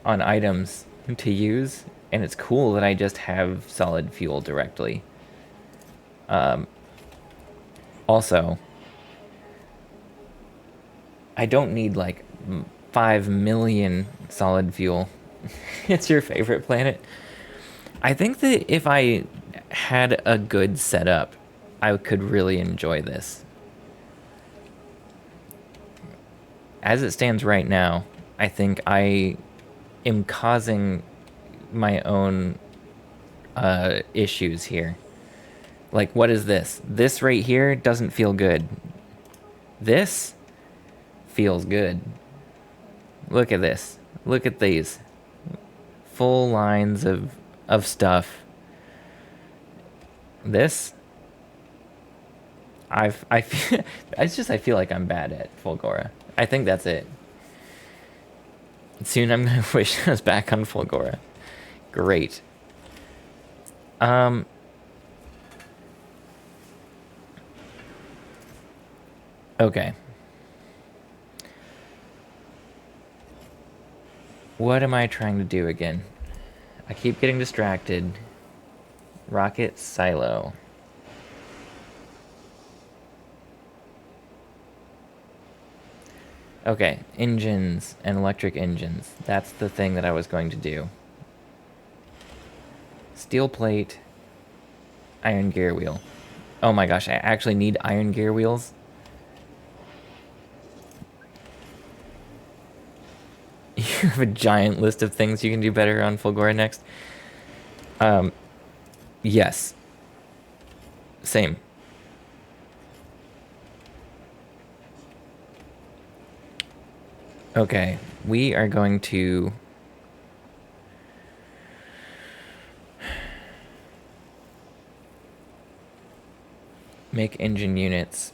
on items to use, and it's cool that I just have solid fuel directly. Also, I don't need like 5 million solid fuel. It's your favorite planet. I think that if I had a good setup, I could really enjoy this. As it stands right now, I think I am causing my own issues here. Like, what is this? This right here doesn't feel good. This feels good. Look at this. Look at these. Full lines of stuff. This, I feel, it's just I feel like I'm bad at Fulgora. I think that's it. Soon I'm gonna wish I was back on Fulgora. Great. Okay. What am I trying to do again? I keep getting distracted. Rocket silo. Okay, engines and electric engines. That's the thing that I was going to do. Steel plate, iron gear wheel. Oh my gosh, I actually need iron gear wheels? You have a giant list of things you can do better on Fulgora next. Yes. Same. Okay, we are going to make engine units.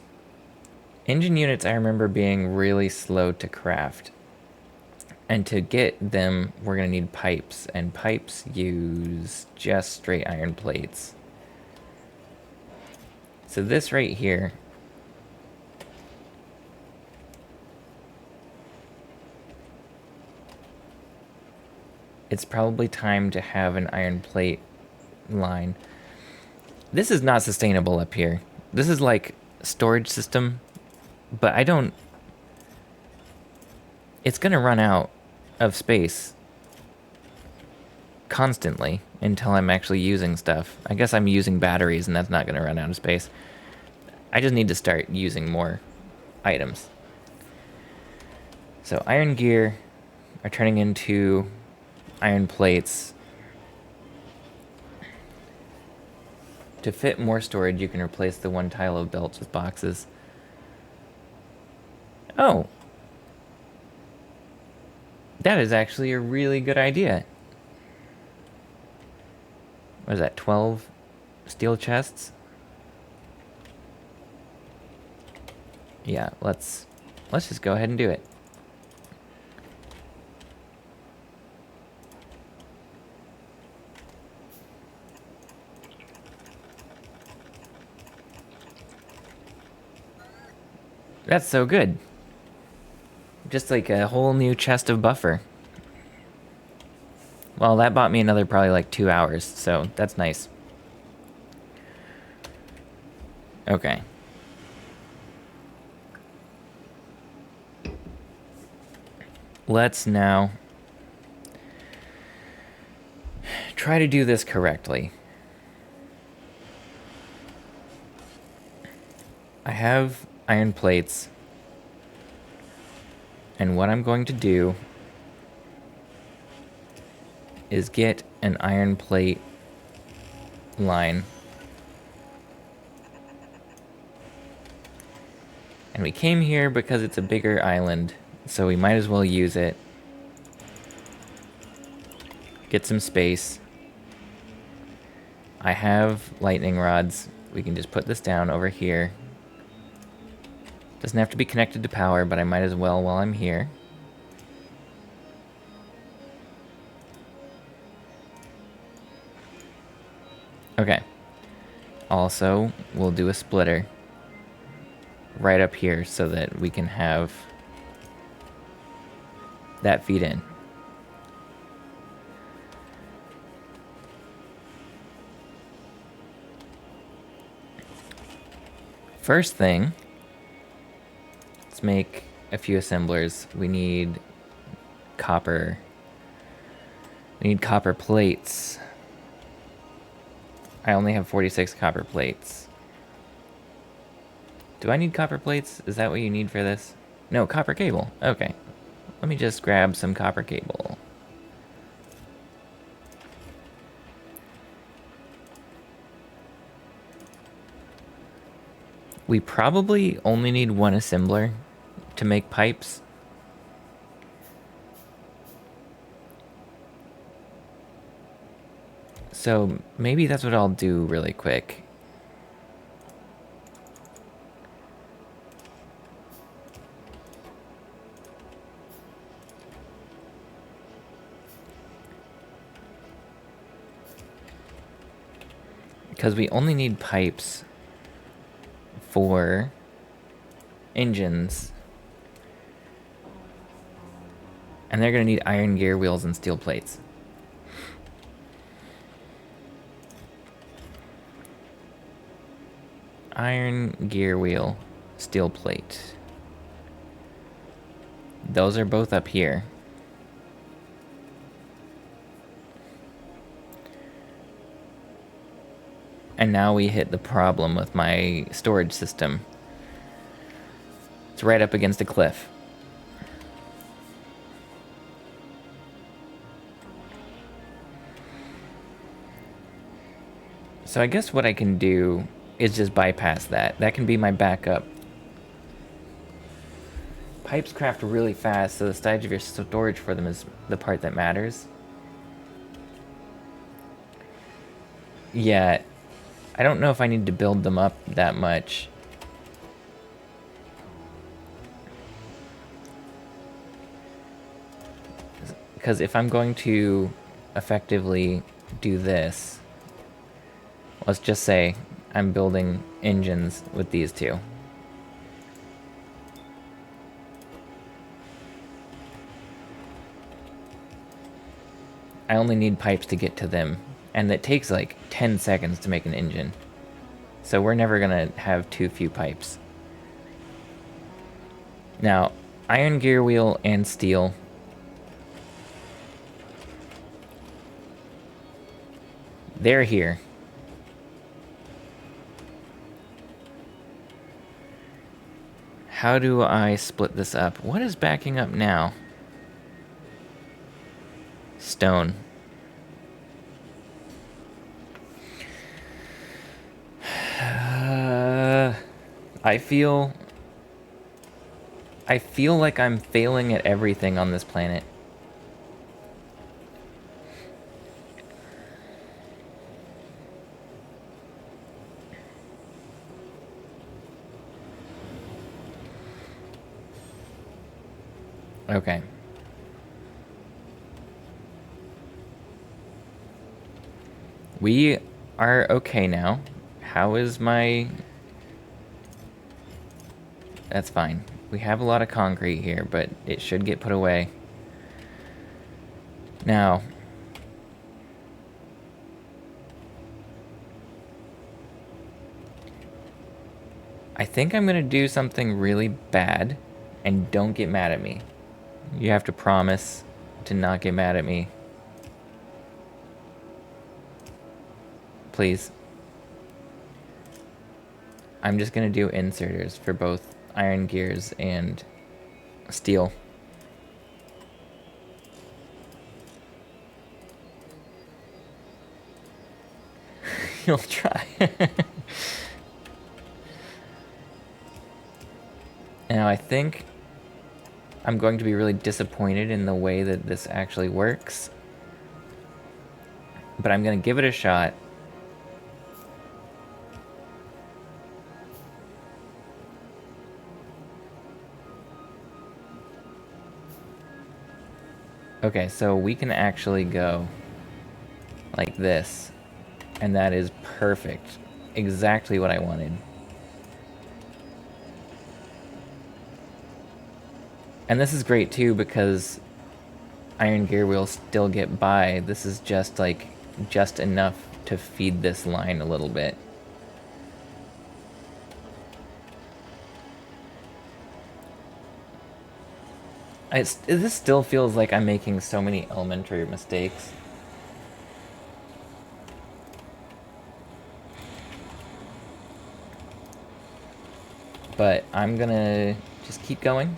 Engine units I remember being really slow to craft. And to get them, we're going to need pipes. And pipes use just straight iron plates. So this right here, it's probably time to have an iron plate line. This is not sustainable up here. This is like storage system, but I don't... it's going to run out of space constantly until I'm actually using stuff. I guess I'm using batteries, and that's not going to run out of space. I just need to start using more items. So iron gear are turning into iron plates. To fit more storage, you can replace the one tile of belts with boxes. Oh, that is actually a really good idea. What is that, 12 steel chests? Yeah, let's just go ahead and do it. That's so good. Just like a whole new chest of buffer. Well, that bought me another probably like 2 hours, so that's nice. Okay. Let's now try to do this correctly. I have iron plates, and what I'm going to do is get an iron plate line. And we came here because it's a bigger island, so we might as well use it. Get some space. I have lightning rods. We can just put this down over here. Doesn't have to be connected to power, but I might as well while I'm here. Okay. Also, we'll do a splitter right up here so that we can have that feed in. First thing, let's make a few assemblers. We need copper. We need copper plates. I only have 46 copper plates. Do I need copper plates? Is that what you need for this? No, copper cable. Okay. Let me just grab some copper cable. We probably only need one assembler to make pipes. So maybe that's what I'll do really quick. Because we only need pipes for engines. And they're going to need iron gear wheels and steel plates. Iron gear wheel, steel plate. Those are both up here. And now we hit the problem with my storage system. It's right up against a cliff. So I guess what I can do is just bypass that. That can be my backup. Pipes craft really fast, so the stage of your storage for them is the part that matters. Yeah, I don't know if I need to build them up that much. Because if I'm going to effectively do this, let's just say I'm building engines with these two. I only need pipes to get to them, and it takes like 10 seconds to make an engine. So we're never gonna have too few pipes. Now, Iron gear wheel and steel. They're here. How do I split this up? What is backing up now? Stone. I feel like I'm failing at everything on this planet. Okay. We are okay now. How is my... That's fine. We have a lot of concrete here, but it should get put away. Now... I think I'm gonna do something really bad, and don't get mad at me. You have to promise to not get mad at me. Please. I'm just gonna do inserters for both iron gears and steel. You'll try. Now I think I'm going to be really disappointed in the way that this actually works. But I'm gonna give it a shot. Okay, so we can actually go like this. And that is perfect. Exactly what I wanted. And this is great too because iron gear will still get by. This is just like just enough to feed this line a little bit. This still feels like I'm making so many elementary mistakes. But I'm gonna just keep going.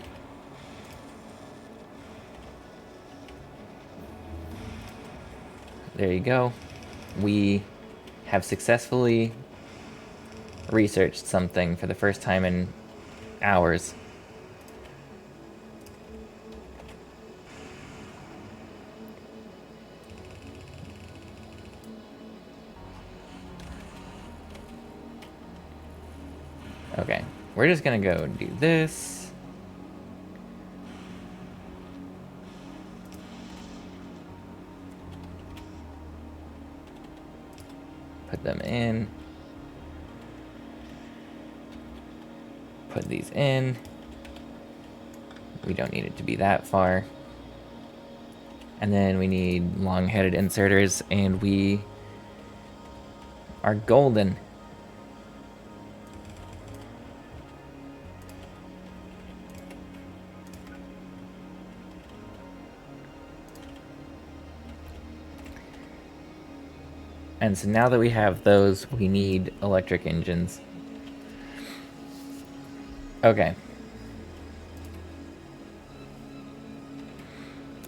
There you go. We have successfully researched something for the first time in hours. Okay, we're just gonna go do this. Put them in. Put these in. We don't need it to be that far. And then we need long-headed inserters, and we are golden. And so now that we have those, we need electric engines. Okay.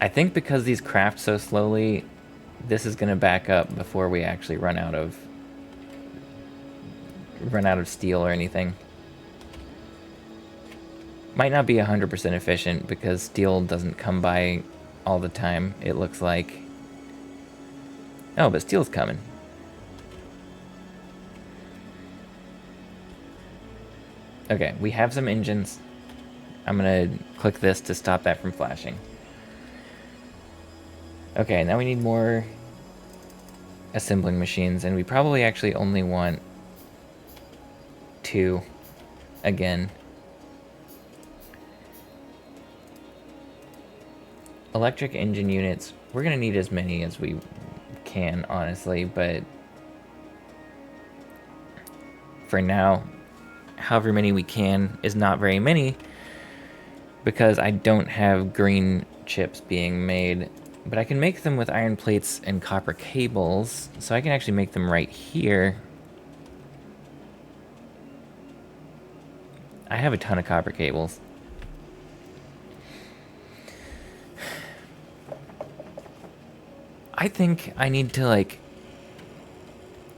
I think because these craft so slowly, this is gonna back up before we actually run out of steel or anything. Might not be 100% efficient because steel doesn't come by all the time, it looks like. Oh, but steel's coming. Okay, we have some engines. I'm gonna click this to stop that from flashing. Okay, now we need more assembling machines, and we probably actually only want 2 again. Electric engine units, we're gonna need as many as we can, honestly, but for now, however many we can is not very many because I don't have green chips being made. But I can make them with iron plates and copper cables, so I can actually make them right here. I have a ton of copper cables. I think I need to, like...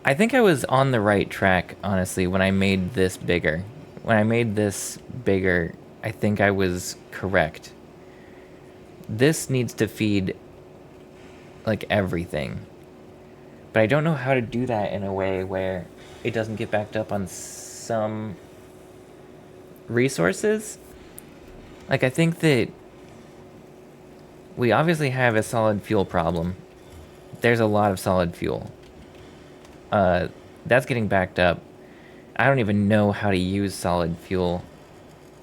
I think I was on the right track, honestly, when I made this bigger. When I made this bigger, I think I was correct. This needs to feed, like, everything. But I don't know how to do that in a way where it doesn't get backed up on some resources. Like, I think that we obviously have a solid fuel problem. There's a lot of solid fuel. That's getting backed up. I don't even know how to use solid fuel,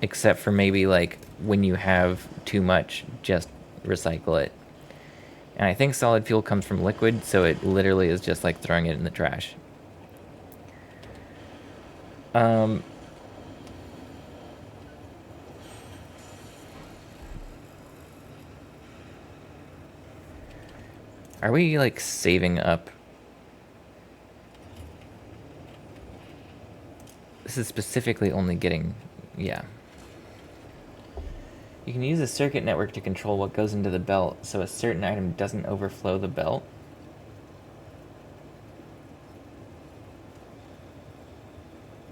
except for maybe, like, when you have too much, just recycle it. And I think solid fuel comes from liquid, so it literally is just like throwing it in the trash. Are we, like, saving up? This is specifically only getting... Yeah. You can use a circuit network to control what goes into the belt, so a certain item doesn't overflow the belt.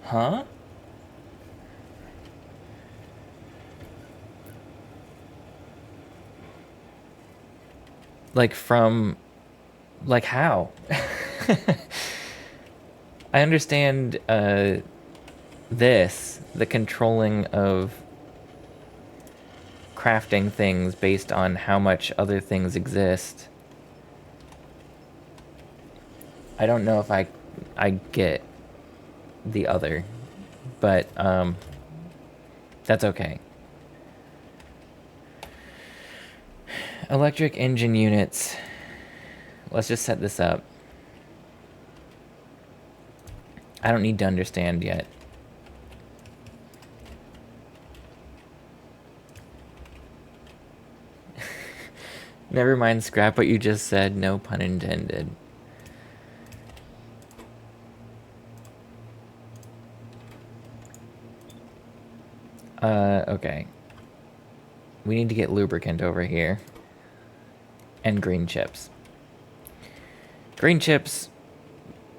Huh? Like, from... Like, how? I understand, this, the controlling of crafting things based on how much other things exist. I don't know if I get the other, but that's okay. Electric engine units. Let's just set this up. I don't need to understand yet. Never mind, scrap what you just said, no pun intended. Okay. We need to get lubricant over here. And green chips. Green chips,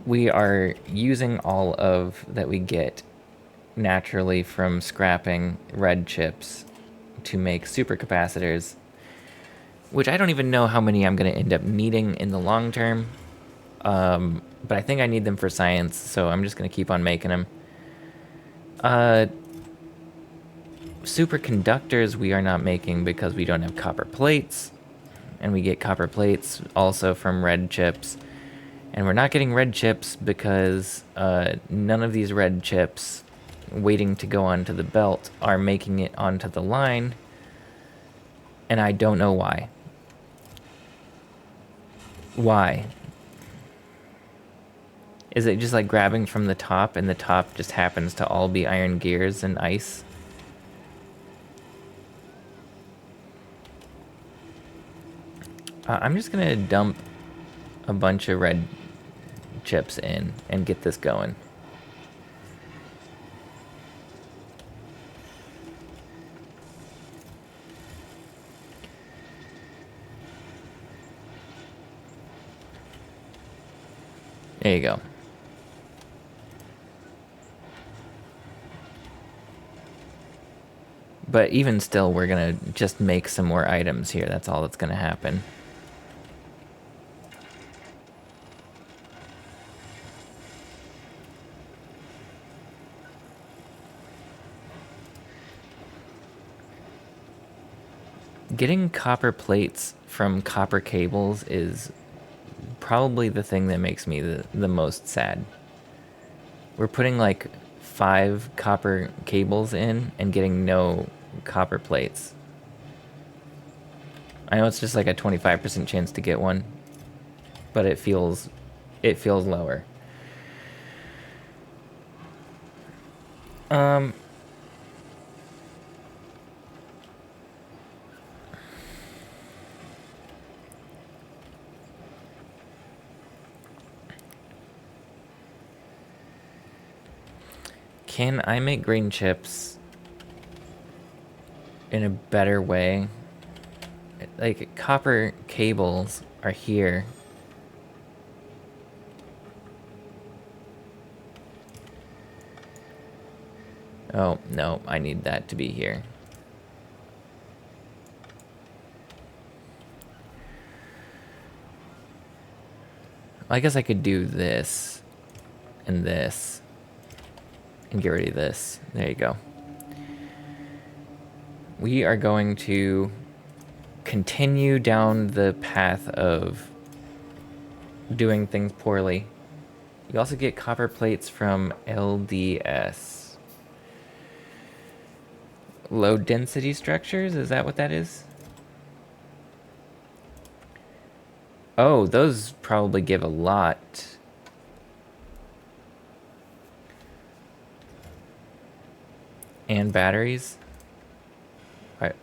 we are using all of that we get naturally from scrapping red chips to make supercapacitors, which I don't even know how many I'm going to end up needing in the long term. But I think I need them for science, so I'm just going to keep on making them. Superconductors we are not making because we don't have copper plates, and we get copper plates also from red chips. And we're not getting red chips because none of these red chips waiting to go onto the belt are making it onto the line, and I don't know why. Why? Is it just like grabbing from the top, and the top just happens to all be iron gears and ice? I'm just gonna dump a bunch of red chips in and get this going. There you go. But even still, we're gonna just make some more items here. That's all that's gonna happen. Getting copper plates from copper cables is probably the thing that makes me the most sad. We're putting like 5 copper cables in and getting no copper plates. I know it's just like a 25% chance to get one, but it feels lower. Can I make green chips in a better way? Like, copper cables are here. Oh, no, I need that to be here. I guess I could do this and this and get rid of this. There you go. We are going to continue down the path of doing things poorly. You also get copper plates from LDS. Low density structures? Is that what that is? Oh, those probably give a lot. And batteries? Right.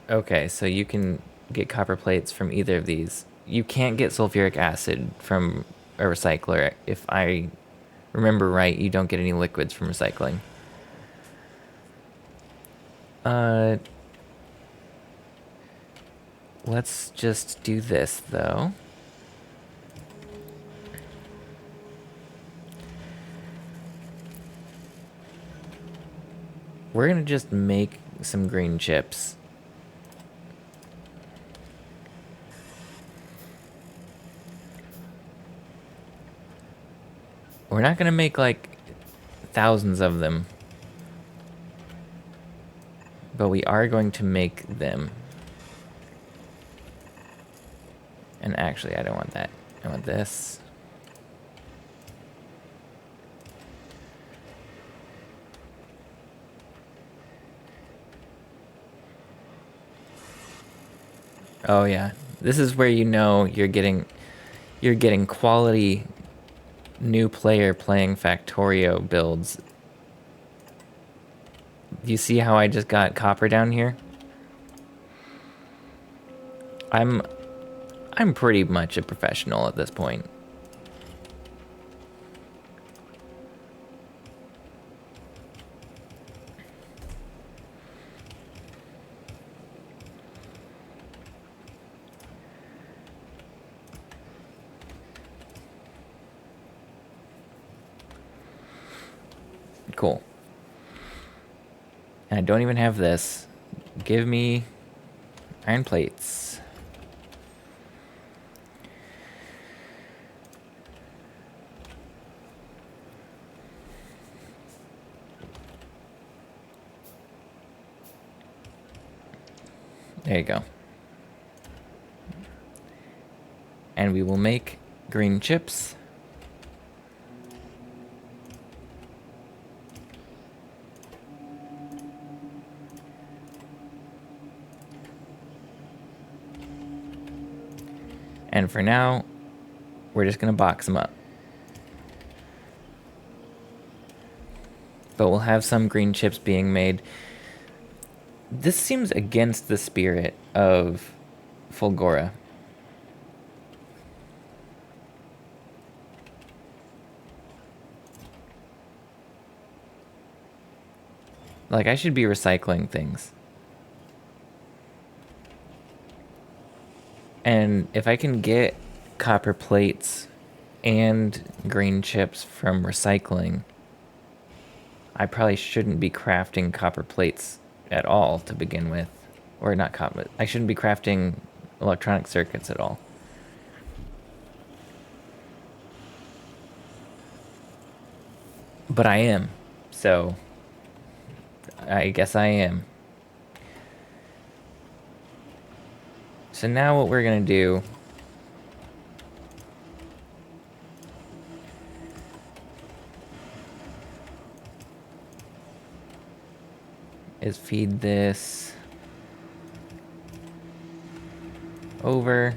Okay, so you can get copper plates from either of these. You can't get sulfuric acid from a recycler. If I remember right, you don't get any liquids from recycling. Let's just do this, though. We're gonna just make some green chips. We're not gonna make like thousands of them, but we are going to make them. And actually, I don't want that. I want this. Oh yeah, this is where you know you're getting quality new player playing Factorio builds. You see how I just got copper down here? I'm pretty much a professional at this point. Cool. And I don't even have this. Give me iron plates. There you go. And we will make green chips. And for now, we're just gonna box them up. But we'll have some green chips being made. This seems against the spirit of Fulgora. Like, I should be recycling things. And if I can get copper plates and green chips from recycling, I probably shouldn't be crafting copper plates at all to begin with. Or not copper. I shouldn't be crafting electronic circuits at all. But I am. So, I guess I am. So now what we're gonna do is feed this over.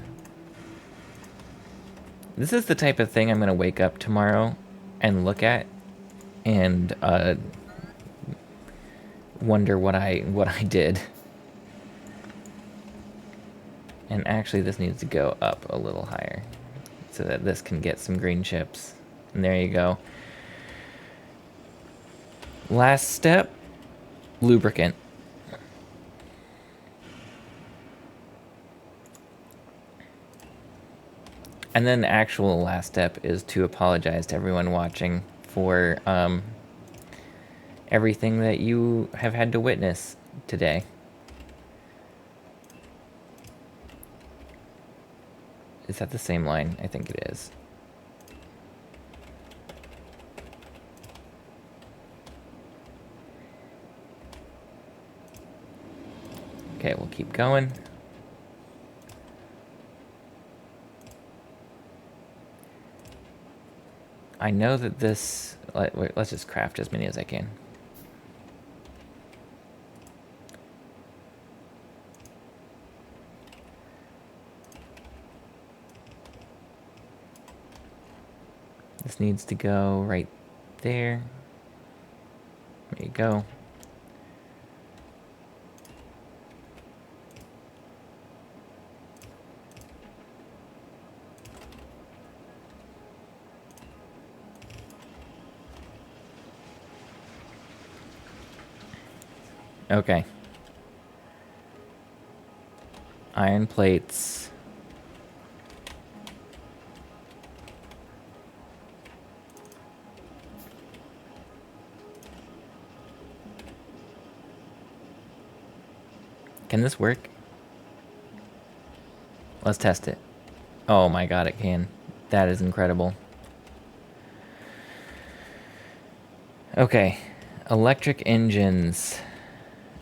This is the type of thing I'm gonna wake up tomorrow and look at and wonder what I did. And actually this needs to go up a little higher so that this can get some green chips. And there you go. Last step, lubricant. And then the actual last step is to apologize to everyone watching for everything that you have had to witness today. Is that the same line? I think it is. Okay, we'll keep going. I know that this... Wait, let's just craft as many as I can. This needs to go right there. There you go. Okay. Iron plates. Can this work? Let's test it. Oh my god, it can. That is incredible. Okay. Electric engines.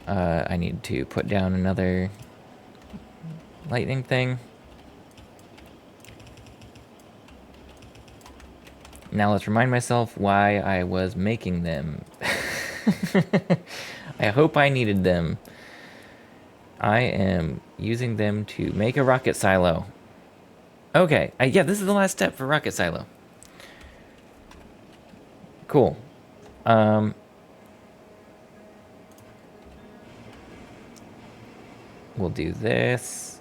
I need to put down another lightning thing. Now let's remind myself why I was making them. I hope I needed them. I am using them to make a rocket silo. Okay, yeah, this is the last step for rocket silo. Cool. We'll do this.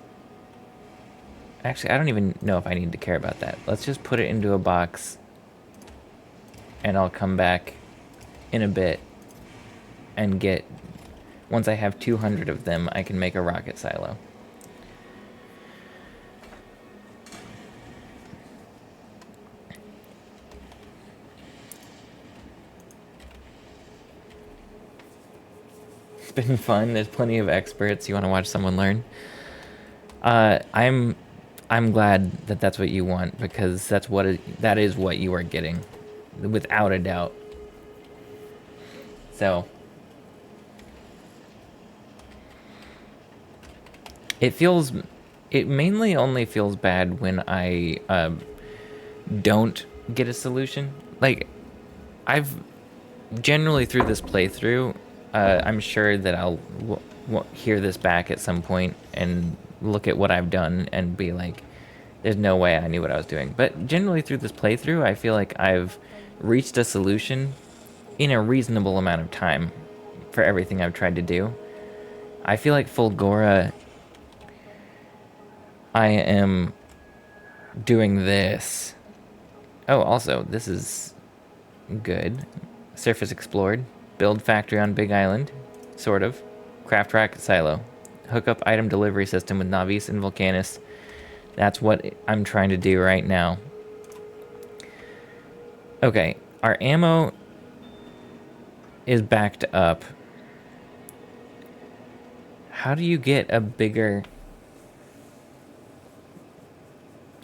Actually, I don't even know if I need to care about that. Let's just put it into a box. And I'll come back in a bit and get... Once I have 200 of them, I can make a rocket silo. It's been fun. There's plenty of experts. You want to watch someone learn? I'm glad that that's what you want, because that is what you are getting, without a doubt. So it mainly only feels bad when I don't get a solution. Like, I've generally through this playthrough, I'm sure that I'll hear this back at some point and look at what I've done and be like, there's no way I knew what I was doing. But generally through this playthrough, I feel like I've reached a solution in a reasonable amount of time for everything I've tried to do. I feel like Fulgora, I am doing this. Oh, also, this is good. Surface explored. Build factory on Big Island. Sort of. Craft rocket silo. Hook up item delivery system with Navis and Vulcanus. That's what I'm trying to do right now. Okay, our ammo is backed up. How do you get a bigger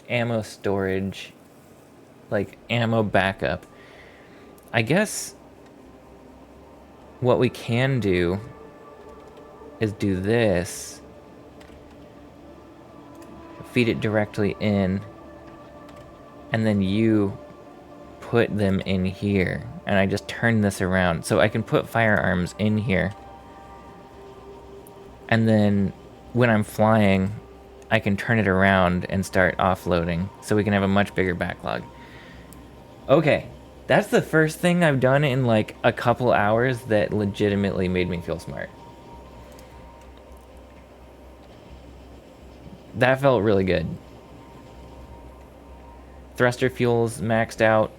ammo storage, like ammo backup? I guess what we can do is do this. Feed it directly in, and then you put them in here, and I just turn this around so I can put firearms in here, and then when I'm flying I can turn it around and start offloading so we can have a much bigger backlog. Okay, that's the first thing I've done in like a couple hours that legitimately made me feel smart. That felt really good. Thruster fuels maxed out.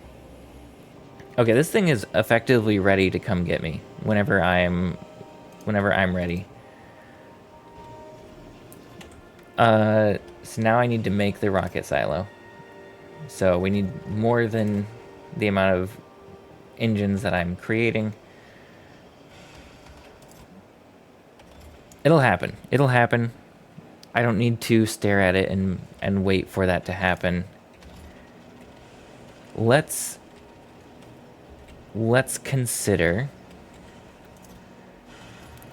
Okay, this thing is effectively ready to come get me whenever I'm ready. So now I need to make the rocket silo. So we need more than the amount of engines that I'm creating. It'll happen. It'll happen. I don't need to stare at it and wait for that to happen. Let's consider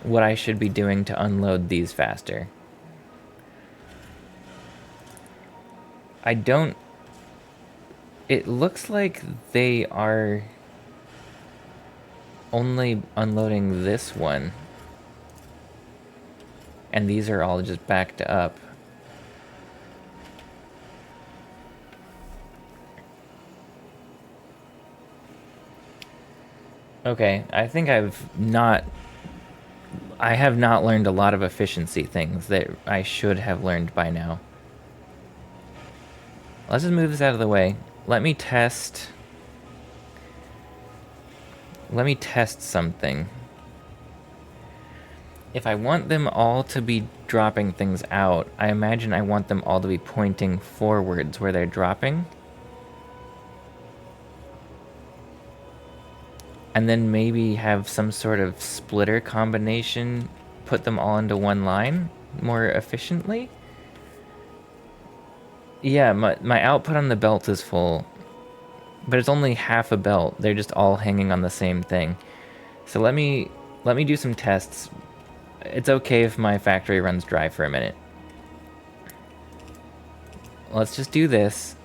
what I should be doing to unload these faster. I don't... It looks like they are only unloading this one. And these are all just backed up. Okay, I think I have not learned a lot of efficiency things that I should have learned by now. Let's just move this out of the way. Let me test something. If I want them all to be dropping things out, I imagine I want them all to be pointing forwards where they're dropping. And then maybe have some sort of splitter combination, put them all into one line more efficiently. Yeah, my output on the belt is full, but it's only half a belt. They're just all hanging on the same thing. So let me do some tests. It's okay if my factory runs dry for a minute. Let's just do this.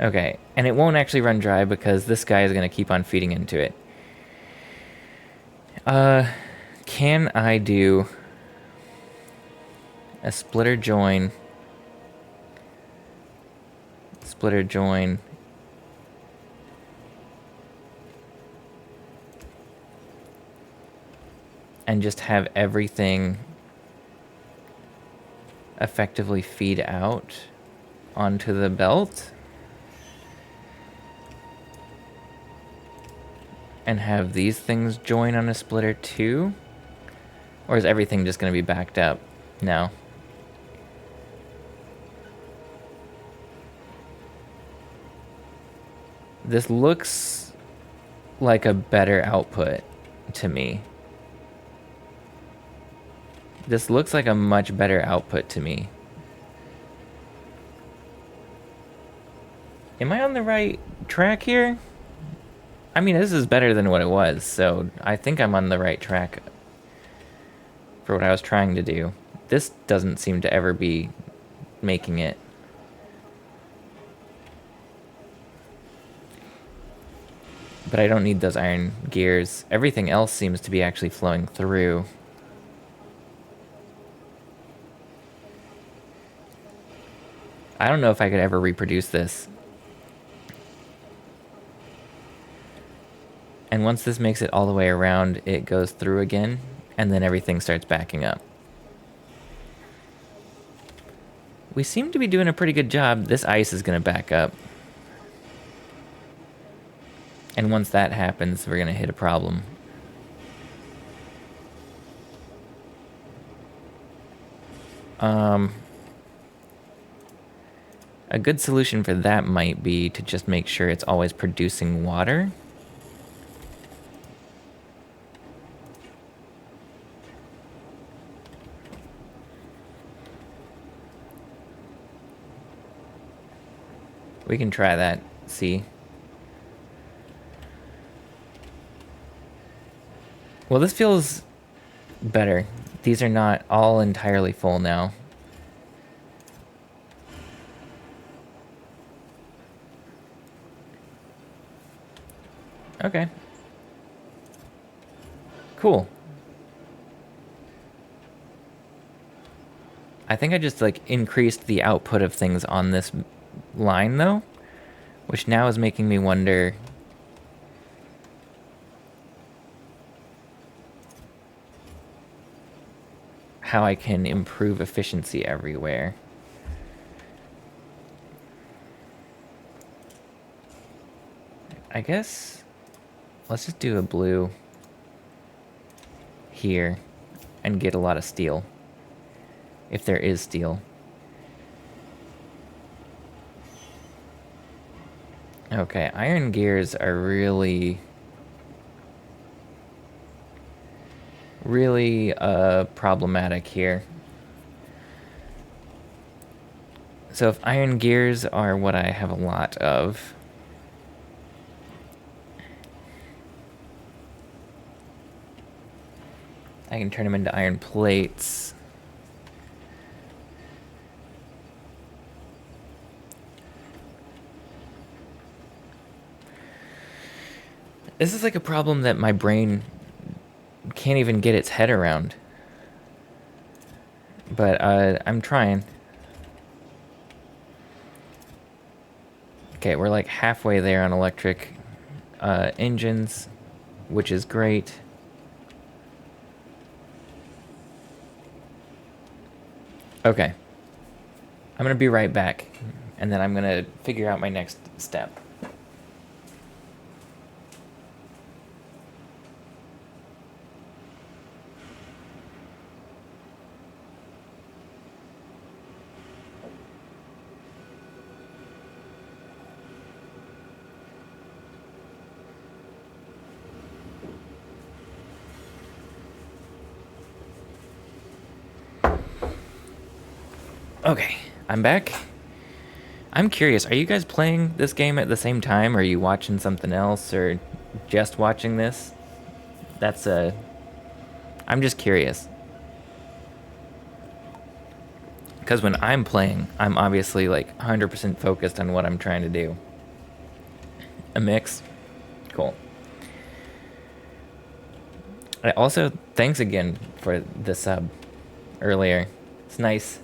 Okay, and it won't actually run dry because this guy is going to keep on feeding into it. Can I do a splitter join, and just have everything effectively feed out onto the belt? And have these things join on a splitter too? Or is everything just going to be backed up? No. This looks like a better output to me. This looks like a much better output to me. Am I on the right track here? I mean, this is better than what it was, so I think I'm on the right track for what I was trying to do. This doesn't seem to ever be making it. But I don't need those iron gears. Everything else seems to be actually flowing through. I don't know if I could ever reproduce this. And once this makes it all the way around, it goes through again, and then everything starts backing up. We seem to be doing a pretty good job. This ice is going to back up. And once that happens, we're going to hit a problem. A good solution for that might be to just make sure it's always producing water. We can try that, see. Well, this feels better. These are not all entirely full now. Okay. Cool. I think I just like increased the output of things on this line though, which now is making me wonder how I can improve efficiency everywhere. I guess let's just do a blue here and get a lot of steel. If there is steel. Okay, iron gears are really problematic here. So if iron gears are what I have a lot of, I can turn them into iron plates. This is like a problem that my brain can't even get its head around. But I'm trying. Okay, we're like halfway there on electric engines, which is great. Okay. I'm gonna be right back, and then I'm gonna figure out my next step. Okay, I'm back. I'm curious, are you guys playing this game at the same time? Or are you watching something else, or just watching this? I'm just curious. Because when I'm playing, I'm obviously like 100% focused on what I'm trying to do. A mix? Cool. Also, thanks again for the sub earlier. It's nice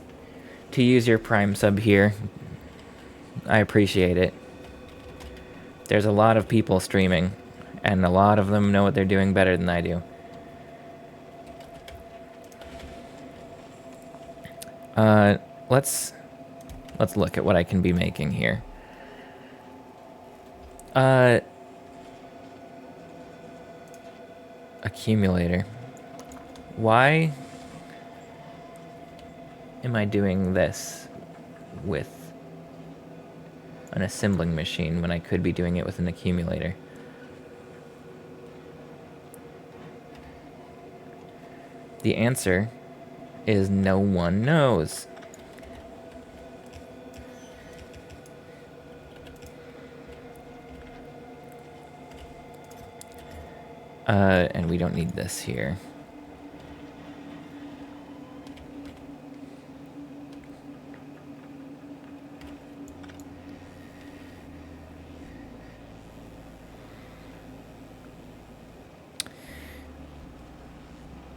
to use your Prime sub here. I appreciate it. There's a lot of people streaming, and a lot of them know what they're doing better than I do. Let's look at what I can be making here. Accumulator. Why am I doing this with an assembling machine when I could be doing it with an accumulator? The answer is no one knows. And we don't need this here.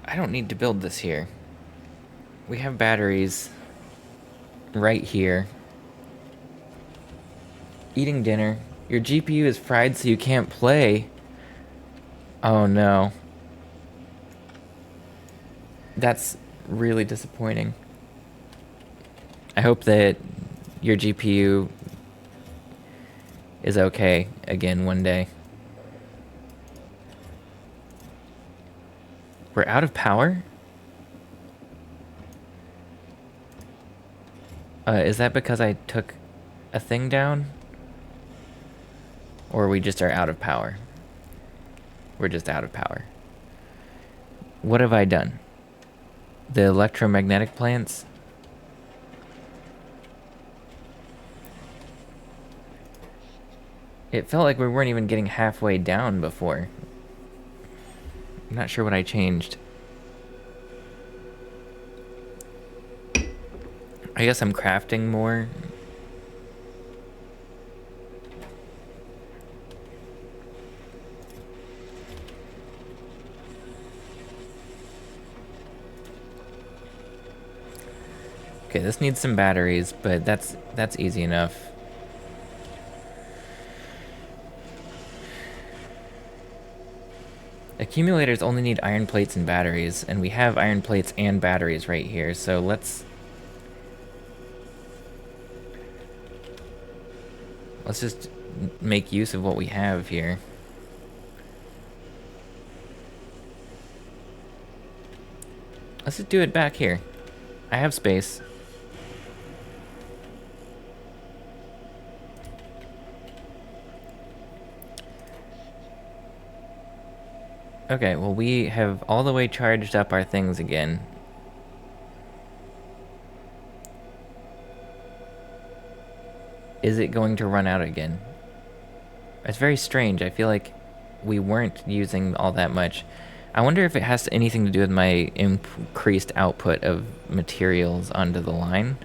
I don't need to build this here. We have batteries right here. Eating dinner. Your GPU is fried so you can't play. Oh no. That's really disappointing. I hope that your GPU is okay again one day. We're out of power? Is that because I took a thing down? Or we just are out of power? We're just out of power. What have I done? The electromagnetic plants? It felt like we weren't even getting halfway down before. I'm not sure what I changed. I guess I'm crafting more. Okay, this needs some batteries, but that's easy enough. Accumulators only need iron plates and batteries, and we have iron plates and batteries right here, so let's just make use of what we have here. Let's just do it back here. I have space. Okay, well, we have all the way charged up our things again. Is it going to run out again? It's very strange. I feel like we weren't using all that much. I wonder if it has anything to do with my increased output of materials onto the line.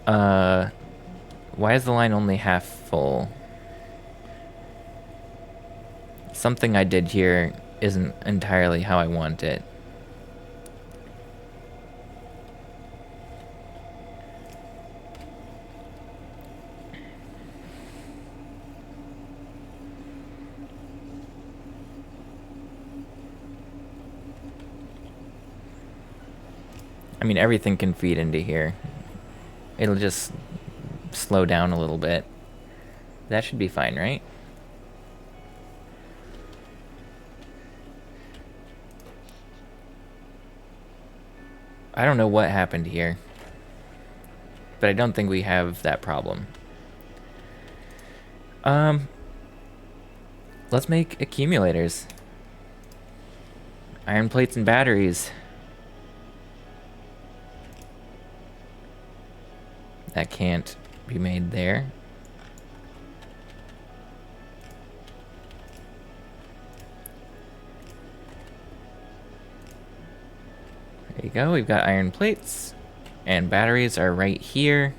Why is the line only half full? Something I did here isn't entirely how I want it. I mean, everything can feed into here. It'll just slow down a little bit. That should be fine, right? I don't know what happened here, but I don't think we have that problem. Let's make accumulators. Iron plates and batteries. That can't be made there. There you go, we've got iron plates, and batteries are right here.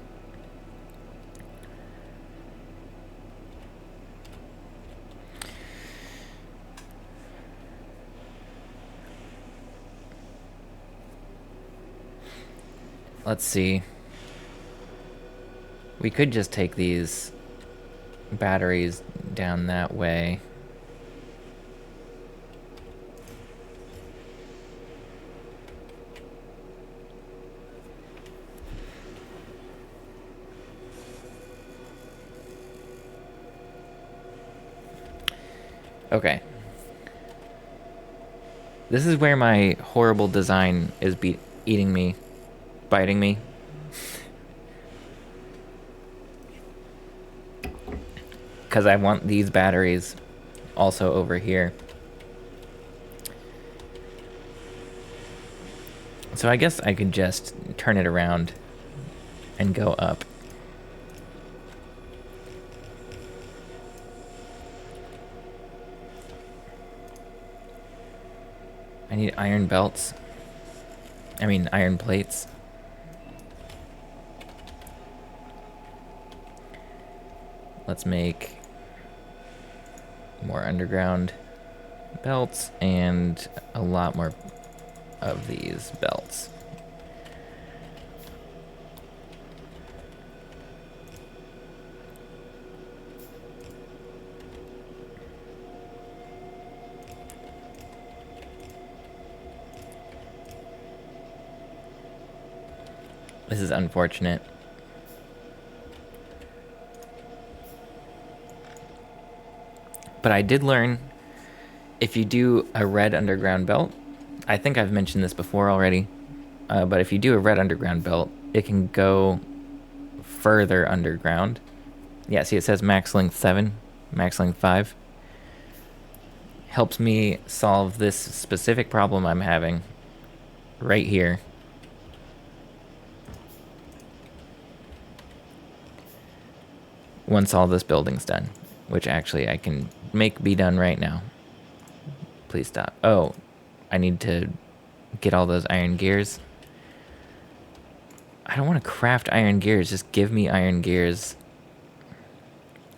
Let's see. We could just take these batteries down that way. Okay. This is where my horrible design is eating me, biting me. Because I want these batteries also over here. So I guess I could just turn it around and go up. I need iron belts. I mean, iron plates. Let's make more underground belts and a lot more of these belts. This is unfortunate. But I did learn, if you do a red underground belt, I think I've mentioned this before already, but if you do a red underground belt, it can go further underground. Yeah, see, it says max length 7, max length 5. Helps me solve this specific problem I'm having right here. Once all this building's done, which actually I can make be done right now. Please stop. Oh, I need to get all those iron gears. I don't want to craft iron gears. Just give me iron gears.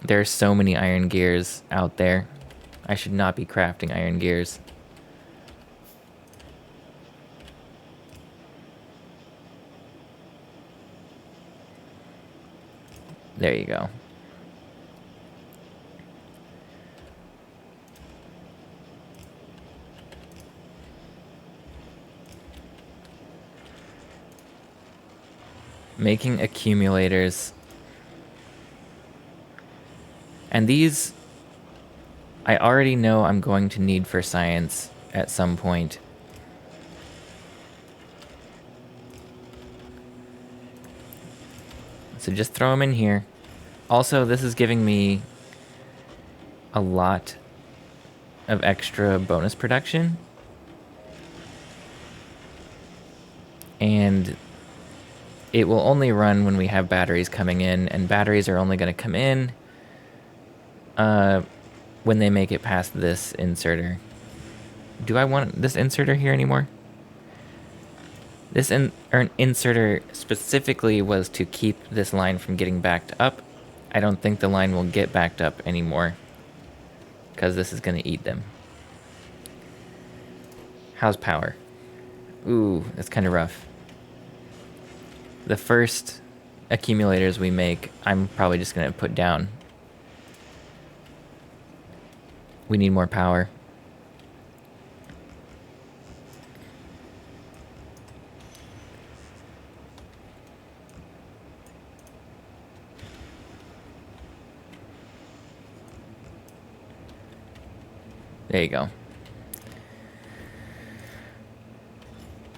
There are so many iron gears out there. I should not be crafting iron gears. There you go. Making accumulators. And these, I already know I'm going to need for science at some point. So just throw them in here. Also, this is giving me a lot of extra bonus production. And it will only run when we have batteries coming in, and batteries are only going to come in when they make it past this inserter. Do I want this inserter here anymore? This inserter specifically was to keep this line from getting backed up. I don't think the line will get backed up anymore because this is going to eat them. How's power? Ooh, that's kind of rough. The first accumulators we make, I'm probably just going to put down. We need more power. There you go.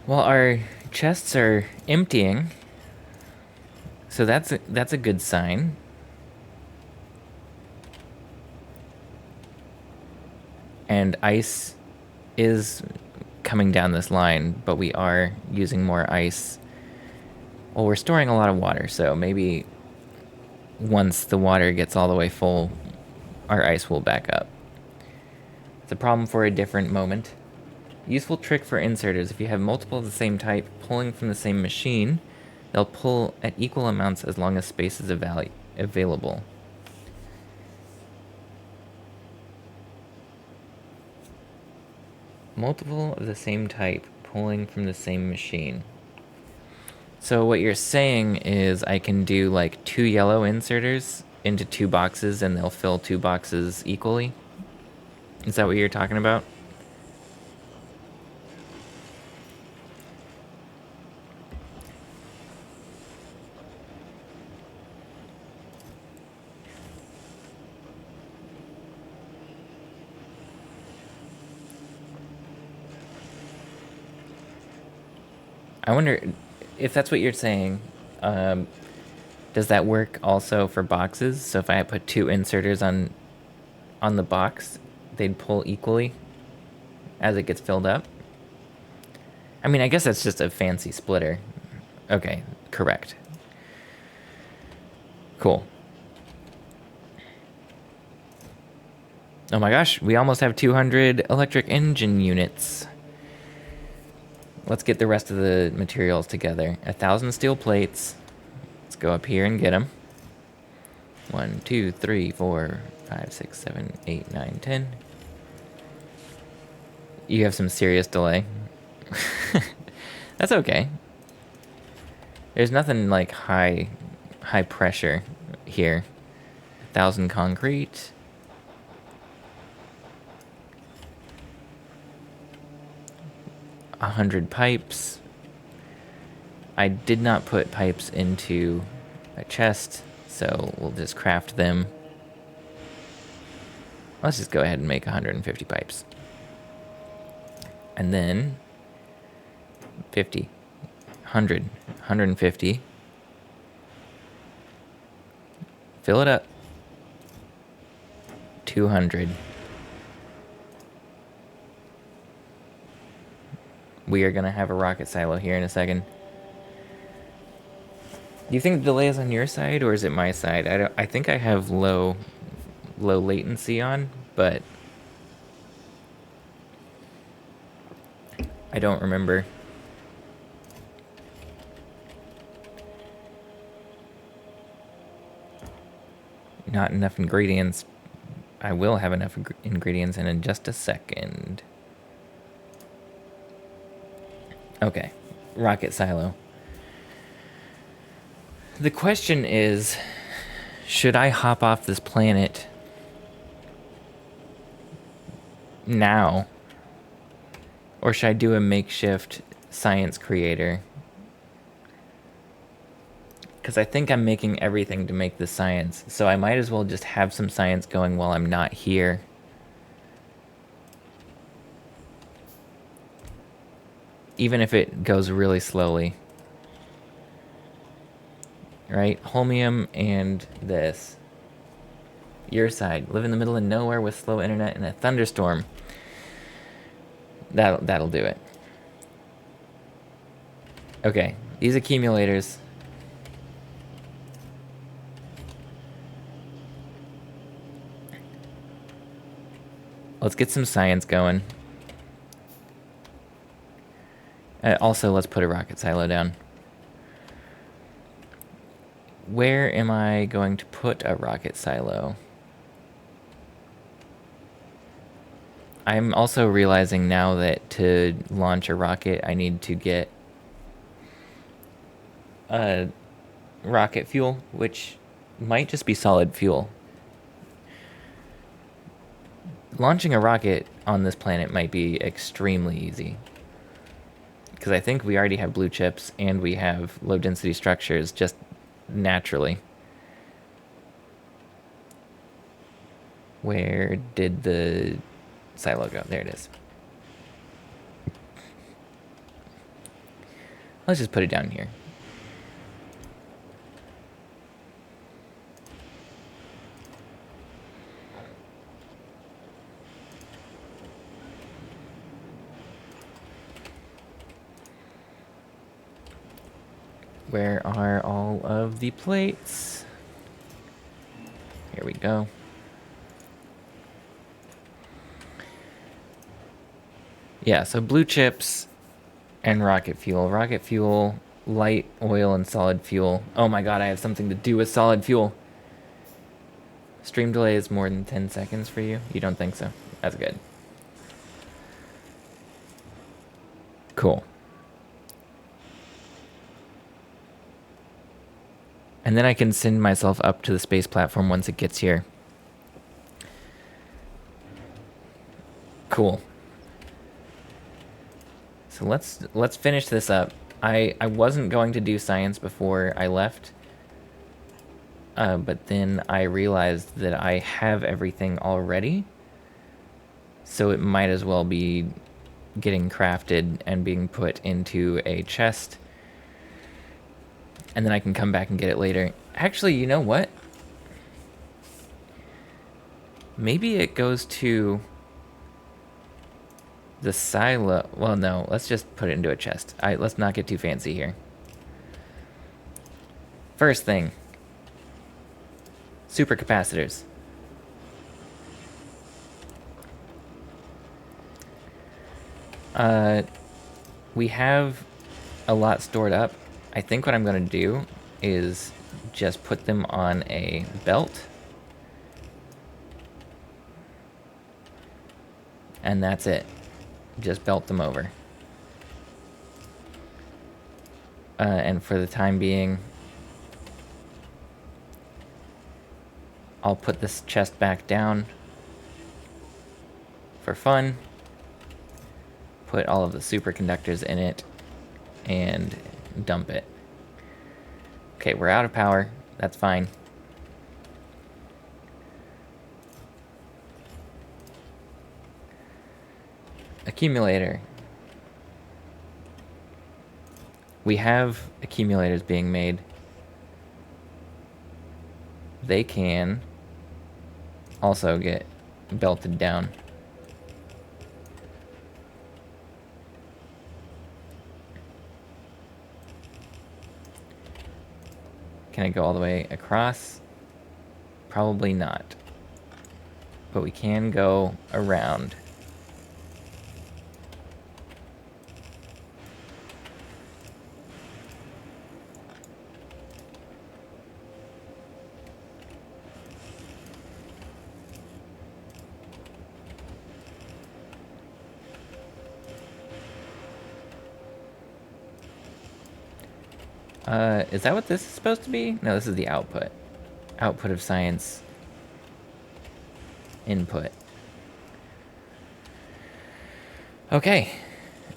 Well, our chests are emptying, so that's a good sign. And ice is coming down this line, but we are using more ice. Well, we're storing a lot of water, so maybe once the water gets all the way full, our ice will back up. It's a problem for a different moment. Useful trick for inserters. If you have multiple of the same type pulling from the same machine, they'll pull at equal amounts as long as space is available. Multiple of the same type pulling from the same machine. So what you're saying is I can do like 2 yellow inserters into 2 boxes and they'll fill 2 boxes equally? Is that what you're talking about? I wonder if that's what you're saying. Does that work also for boxes? So if I put 2 inserters on the box, they'd pull equally as it gets filled up? I mean, I guess that's just a fancy splitter. Okay, correct. Cool. Oh my gosh, we almost have 200 electric engine units. Let's get the rest of the materials together. 1,000 steel plates. Let's go up here and get them. 1, 2, 3, 4, 5, 6, 7, 8, 9, 10. You have some serious delay. That's okay. There's nothing like high pressure here. 1,000 concrete. 100 pipes. I did not put pipes into a chest, so we'll just craft them. Let's just go ahead and make 150 pipes. And then 50, 100, 150. Fill it up. 200. We are going to have a rocket silo here in a second. Do you think the delay is on your side or is it my side? I think I have low latency on, but I don't remember. Not enough ingredients. I will have enough ingredients in just a second. Okay, rocket silo. The question is, should I hop off this planet now? Or should I do a makeshift science creator? because I think I'm making everything to make the science. So I might as well just have some science going while I'm not here. Even if it goes really slowly. Right? Holmium and this. Your side. Live in the middle of nowhere with slow internet and a thunderstorm. That'll do it. Okay. These accumulators. Let's get some science going. Also, let's put a rocket silo down. Where am I going to put a rocket silo? I'm also realizing now that to launch a rocket, I need to get rocket fuel, which might just be solid fuel. Launching a rocket on this planet might be extremely easy. Because I think we already have blue chips and we have low density structures just naturally. Where did the silo go? There it is. Let's just put it down here. Where are all of the plates? Here we go. Yeah, so blue chips and rocket fuel. Rocket fuel, light oil, and solid fuel. Oh my god, I have something to do with solid fuel. Stream delay is more than 10 seconds for you? You don't think so? That's good. Cool. And then I can send myself up to the space platform once it gets here. Cool. So let's finish this up. I wasn't going to do science before I left. But then I realized that I have everything already. So it might as well be getting crafted and being put into a chest. And then I can come back and get it later. Actually, you know what? Maybe it goes to the silo. Well, no, let's just put it into a chest. Let's not get too fancy here. First thing. Supercapacitors. We have a lot stored up. I think what I'm going to do is just put them on a belt. And that's it. Just belt them over. And for the time being, I'll put this chest back down for fun. Put all of the superconductors in it and dump it. Okay, we're out of power. That's fine. Accumulator. We have accumulators being made. They can also get belted down. Can I go all the way across? Probably not. But we can go around. Is that what this is supposed to be? No, this is the output. Output of science. Input. Okay.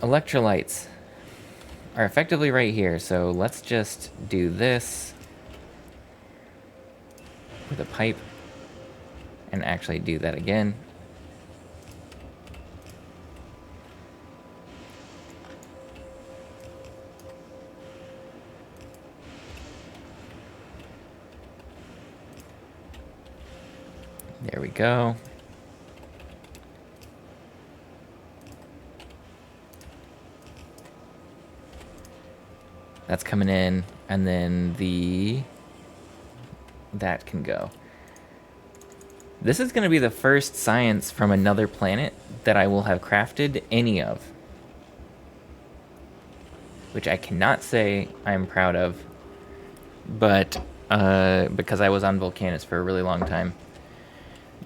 Electrolytes are effectively right here, so let's just do this with a pipe and actually do that again. There we go. That's coming in, and then that can go. This is going to be the first science from another planet that I will have crafted any of, which I cannot say I'm proud of, but because I was on Volcanus for a really long time.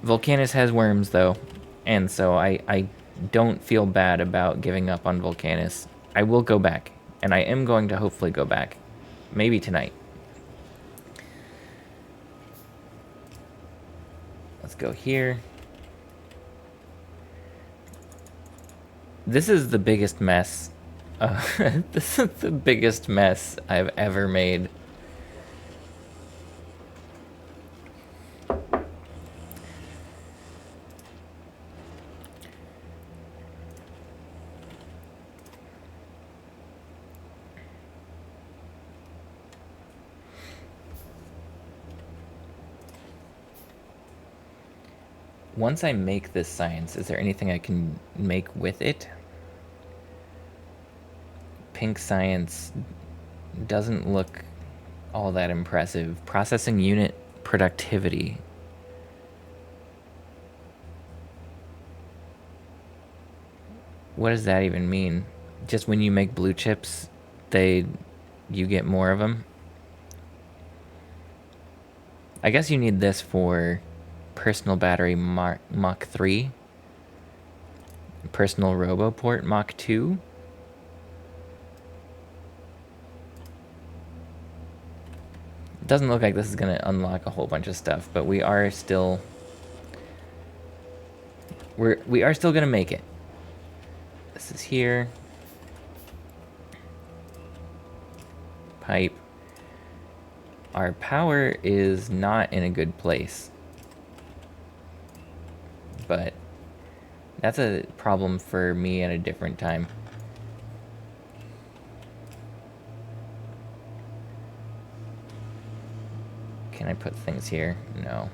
Volcanus has worms, though, and so I don't feel bad about giving up on Volcanus. I will go back, and I am going to hopefully go back. Maybe tonight. Let's go here. This is the biggest mess. This is the biggest mess I've ever made. Once I make this science, is there anything I can make with it? Pink science doesn't look all that impressive. Processing unit productivity. What does that even mean? Just when you make blue chips, you get more of them? I guess you need this for personal battery Mach 3. Personal Roboport Mach 2. It doesn't look like this is going to unlock a whole bunch of stuff, but we are still going to make it. This is here. Pipe. Our power is not in a good place. But that's a problem for me at a different time. Can I put things here? No.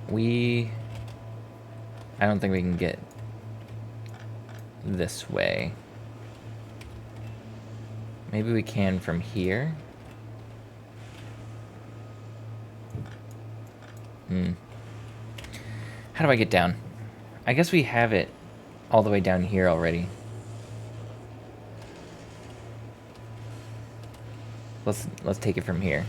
I don't think we can get this way. Maybe we can from here. How do I get down? I guess we have it all the way down here already. Let's take it from here.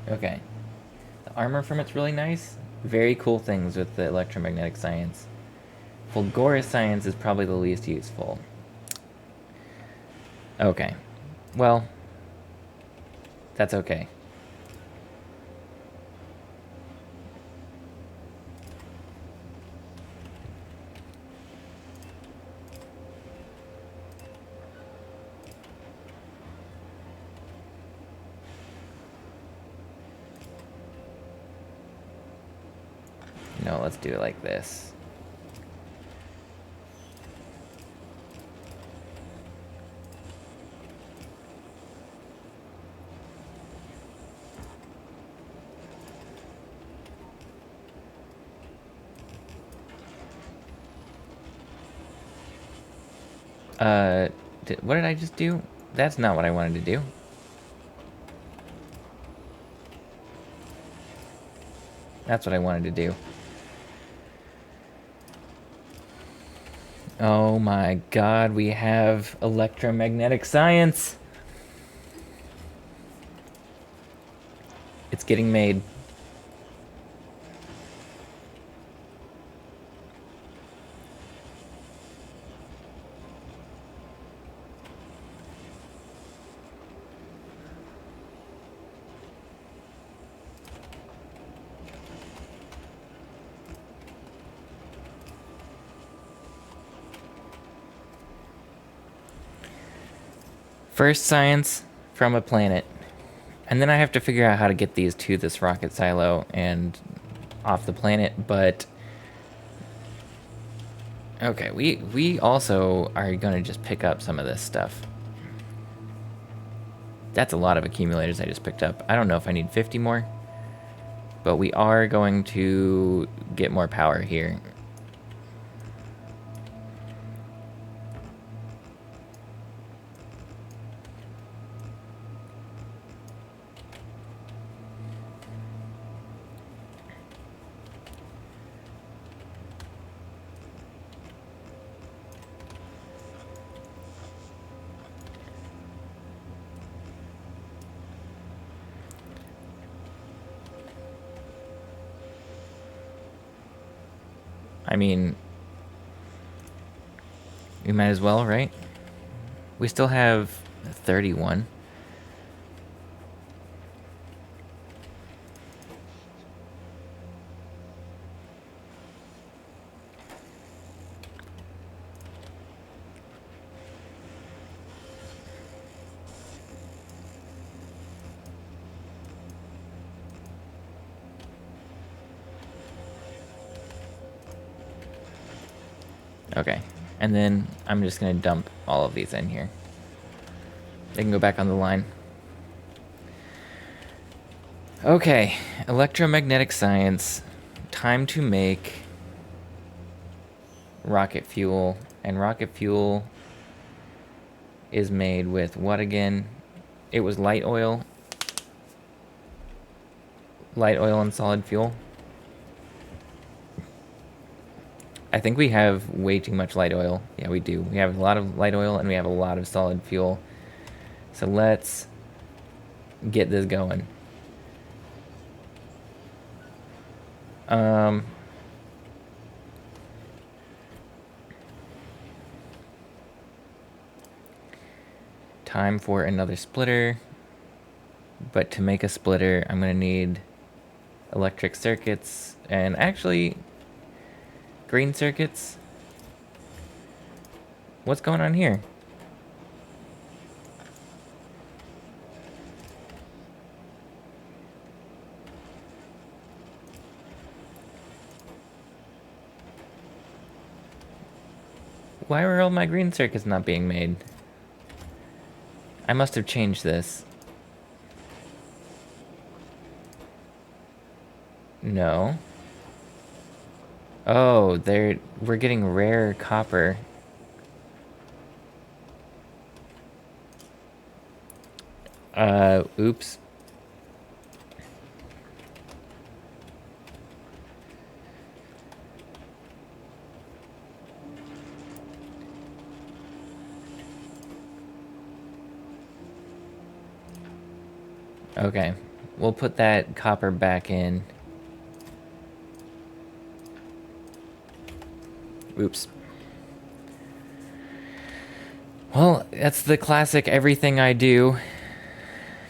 Okay. The armor from it's really nice. Very cool things with the electromagnetic science. Fulgurous science is probably the least useful. Okay. Well, that's okay. No, let's do it like this. What did I just do? That's not what I wanted to do. That's what I wanted to do. Oh my god, we have electromagnetic science! It's getting made. First science from a planet. And then I have to figure out how to get these to this rocket silo and off the planet, but... Okay, we also are going to just pick up some of this stuff. That's a lot of accumulators I just picked up. I don't know if I need 50 more, but we are going to get more power here. I mean, we might as well, right? We still have 31. Okay, and then I'm just gonna dump all of these in here. They can go back on the line. Okay, electromagnetic science. Time to make rocket fuel. And rocket fuel is made with what again? It was light oil. Light oil and solid fuel. I think we have way too much light oil. Yeah, we do. We have a lot of light oil and we have a lot of solid fuel. So let's get this going. Time for another splitter. But to make a splitter, I'm going to need electric circuits and actually green circuits. What's going on here? Why were all my green circuits not being made? I must have changed this. No. Oh, we're getting rare copper. Oops. Okay, we'll put that copper back in. Oops. Well, that's the classic everything I do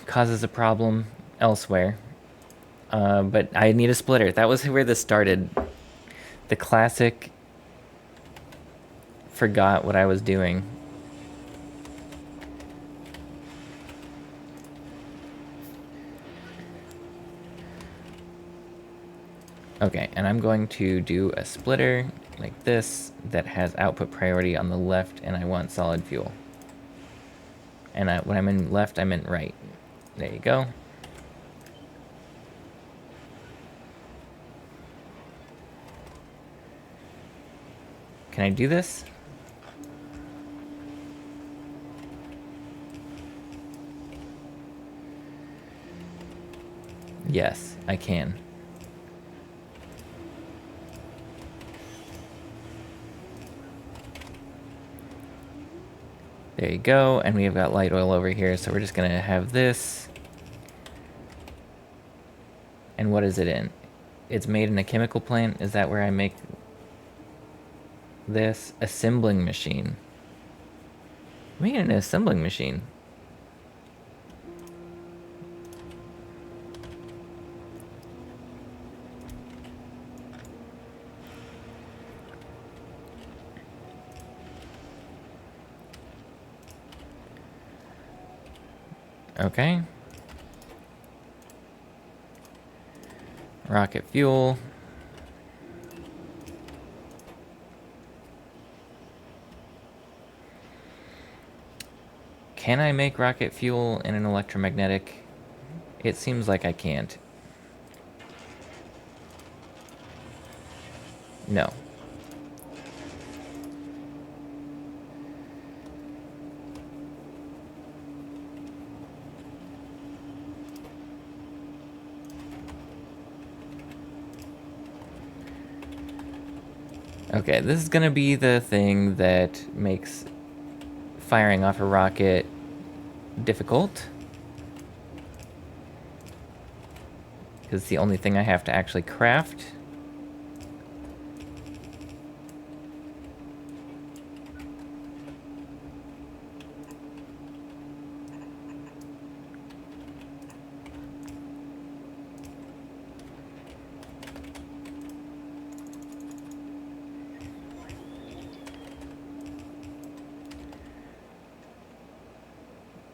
causes a problem elsewhere. But I need a splitter. That was where this started. The classic forgot what I was doing. Okay, and I'm going to do a splitter like this that has output priority on the left, and I want solid fuel. And when I'm in left, I meant right. There you go. Can I do this? Yes, I can. There you go, and we've got light oil over here, so we're just gonna have this. And what is it in? It's made in a chemical plant. Is that where I make this? Assembling machine. I'm making an assembling machine. Okay. Rocket fuel. Can I make rocket fuel in an electromagnetic? It seems like I can't. No. Okay, this is gonna be the thing that makes firing off a rocket difficult. Because it's the only thing I have to actually craft.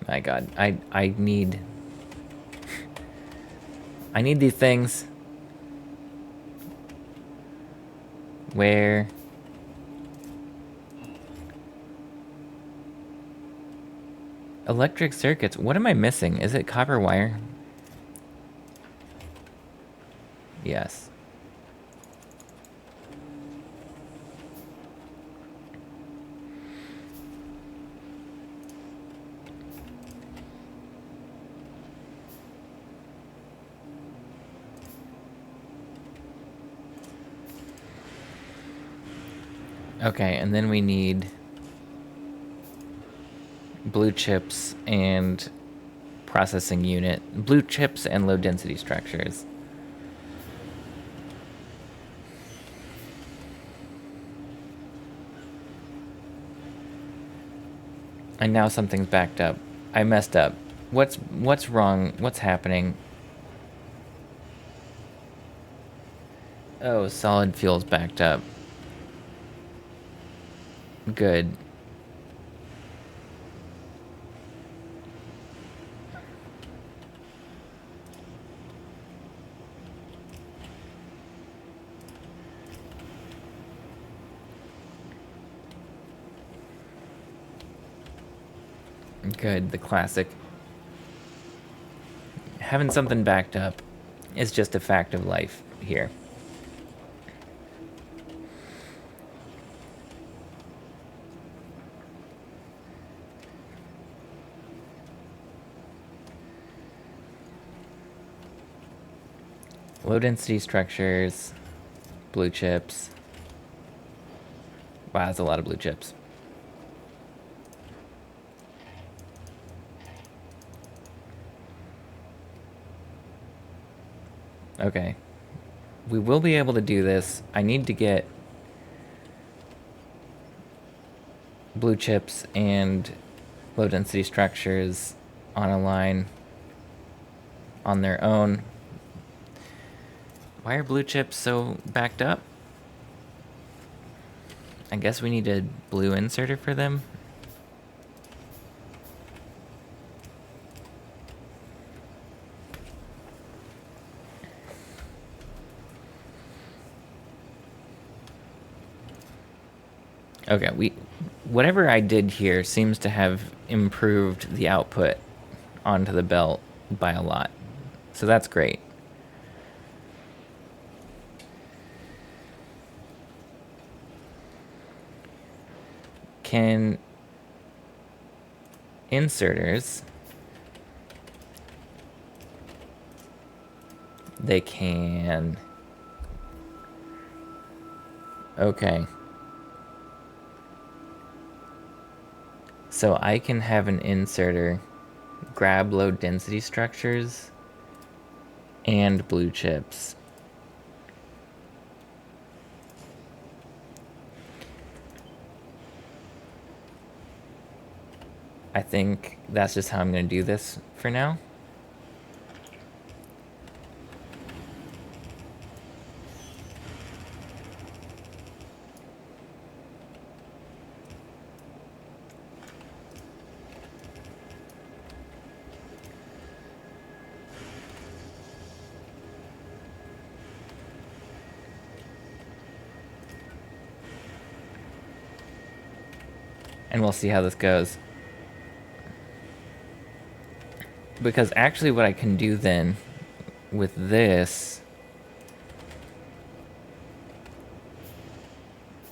My god, I need... I need these things. Where? Electric circuits. What am I missing? Is it copper wire? Yes. Okay, and then we need blue chips and processing unit. Blue chips and low density structures. And now something's backed up. I messed up. What's wrong? What's happening? Oh, solid fuel's backed up. Good. Good, the classic. Having something backed up is just a fact of life here. Low density structures, blue chips. Wow, that's a lot of blue chips. Okay. We will be able to do this. I need to get blue chips and low density structures on a line on their own. Why are blue chips so backed up? I guess we need a blue inserter for them. Okay, whatever I did here seems to have improved the output onto the belt by a lot. So that's great. Can inserters... They can... Okay. So I can have an inserter grab low density structures and blue chips. I think that's just how I'm going to do this for now. and we'll see how this goes. Because actually what I can do then with this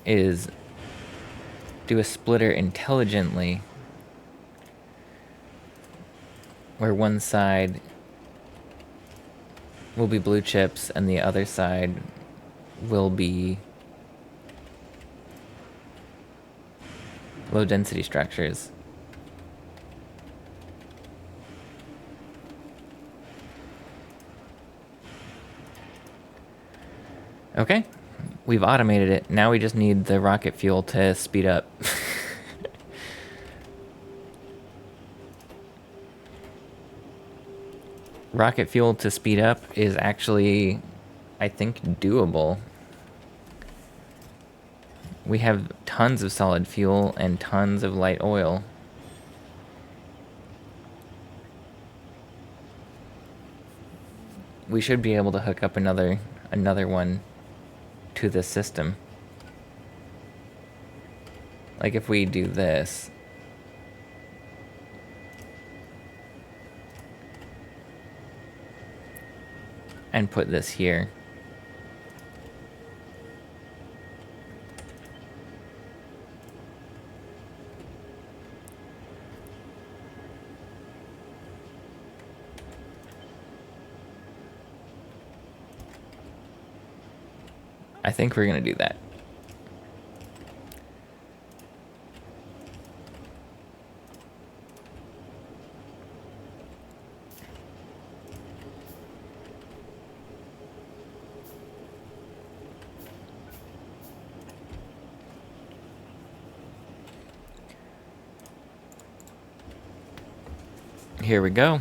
is do a splitter intelligently, where one side will be blue chips and the other side will be low density structures. Okay, we've automated it. Now we just need the rocket fuel to speed up. Rocket fuel to speed up is actually, I think, doable. We have tons of solid fuel and tons of light oil. We should be able to hook up another one to this system. Like if we do this. And put this here. I think we're going to do that. Here we go.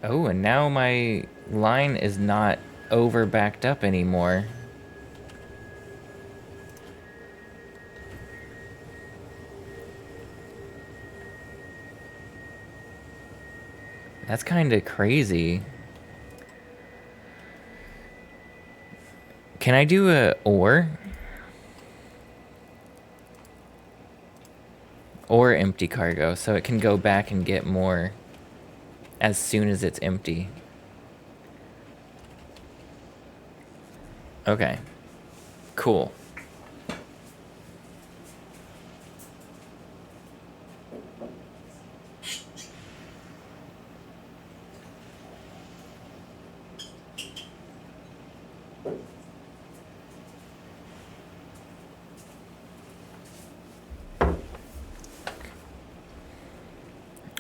Oh, and now my line is not over backed up anymore. That's kind of crazy. Can I do a or empty cargo so it can go back and get more as soon as it's empty? Okay. Cool.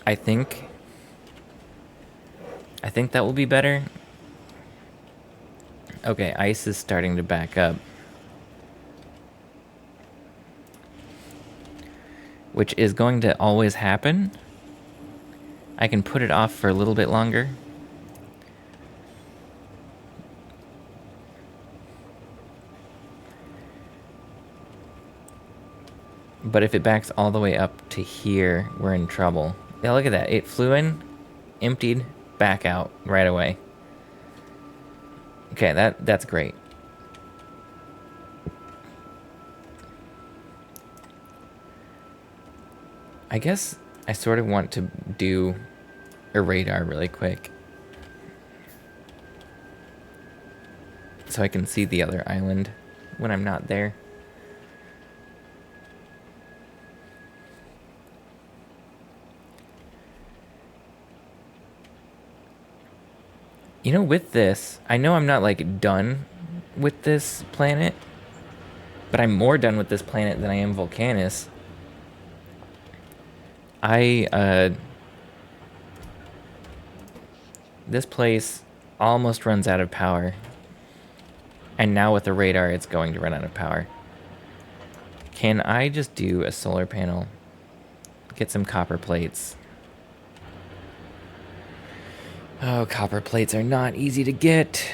I think that will be better. Okay, ice is starting to back up. Which is going to always happen. I can put it off for a little bit longer. But if it backs all the way up to here, we're in trouble. Yeah, look at that. It flew in, emptied, back out right away. Okay, that's great. I guess I sort of want to do a radar really quick. So I can see the other island when I'm not there. You know, with this, I know I'm not, like, done with this planet, but I'm more done with this planet than I am Volcanus. This place almost runs out of power. And now with the radar, it's going to run out of power. Can I just do a solar panel? Get some copper plates. Oh, copper plates are not easy to get.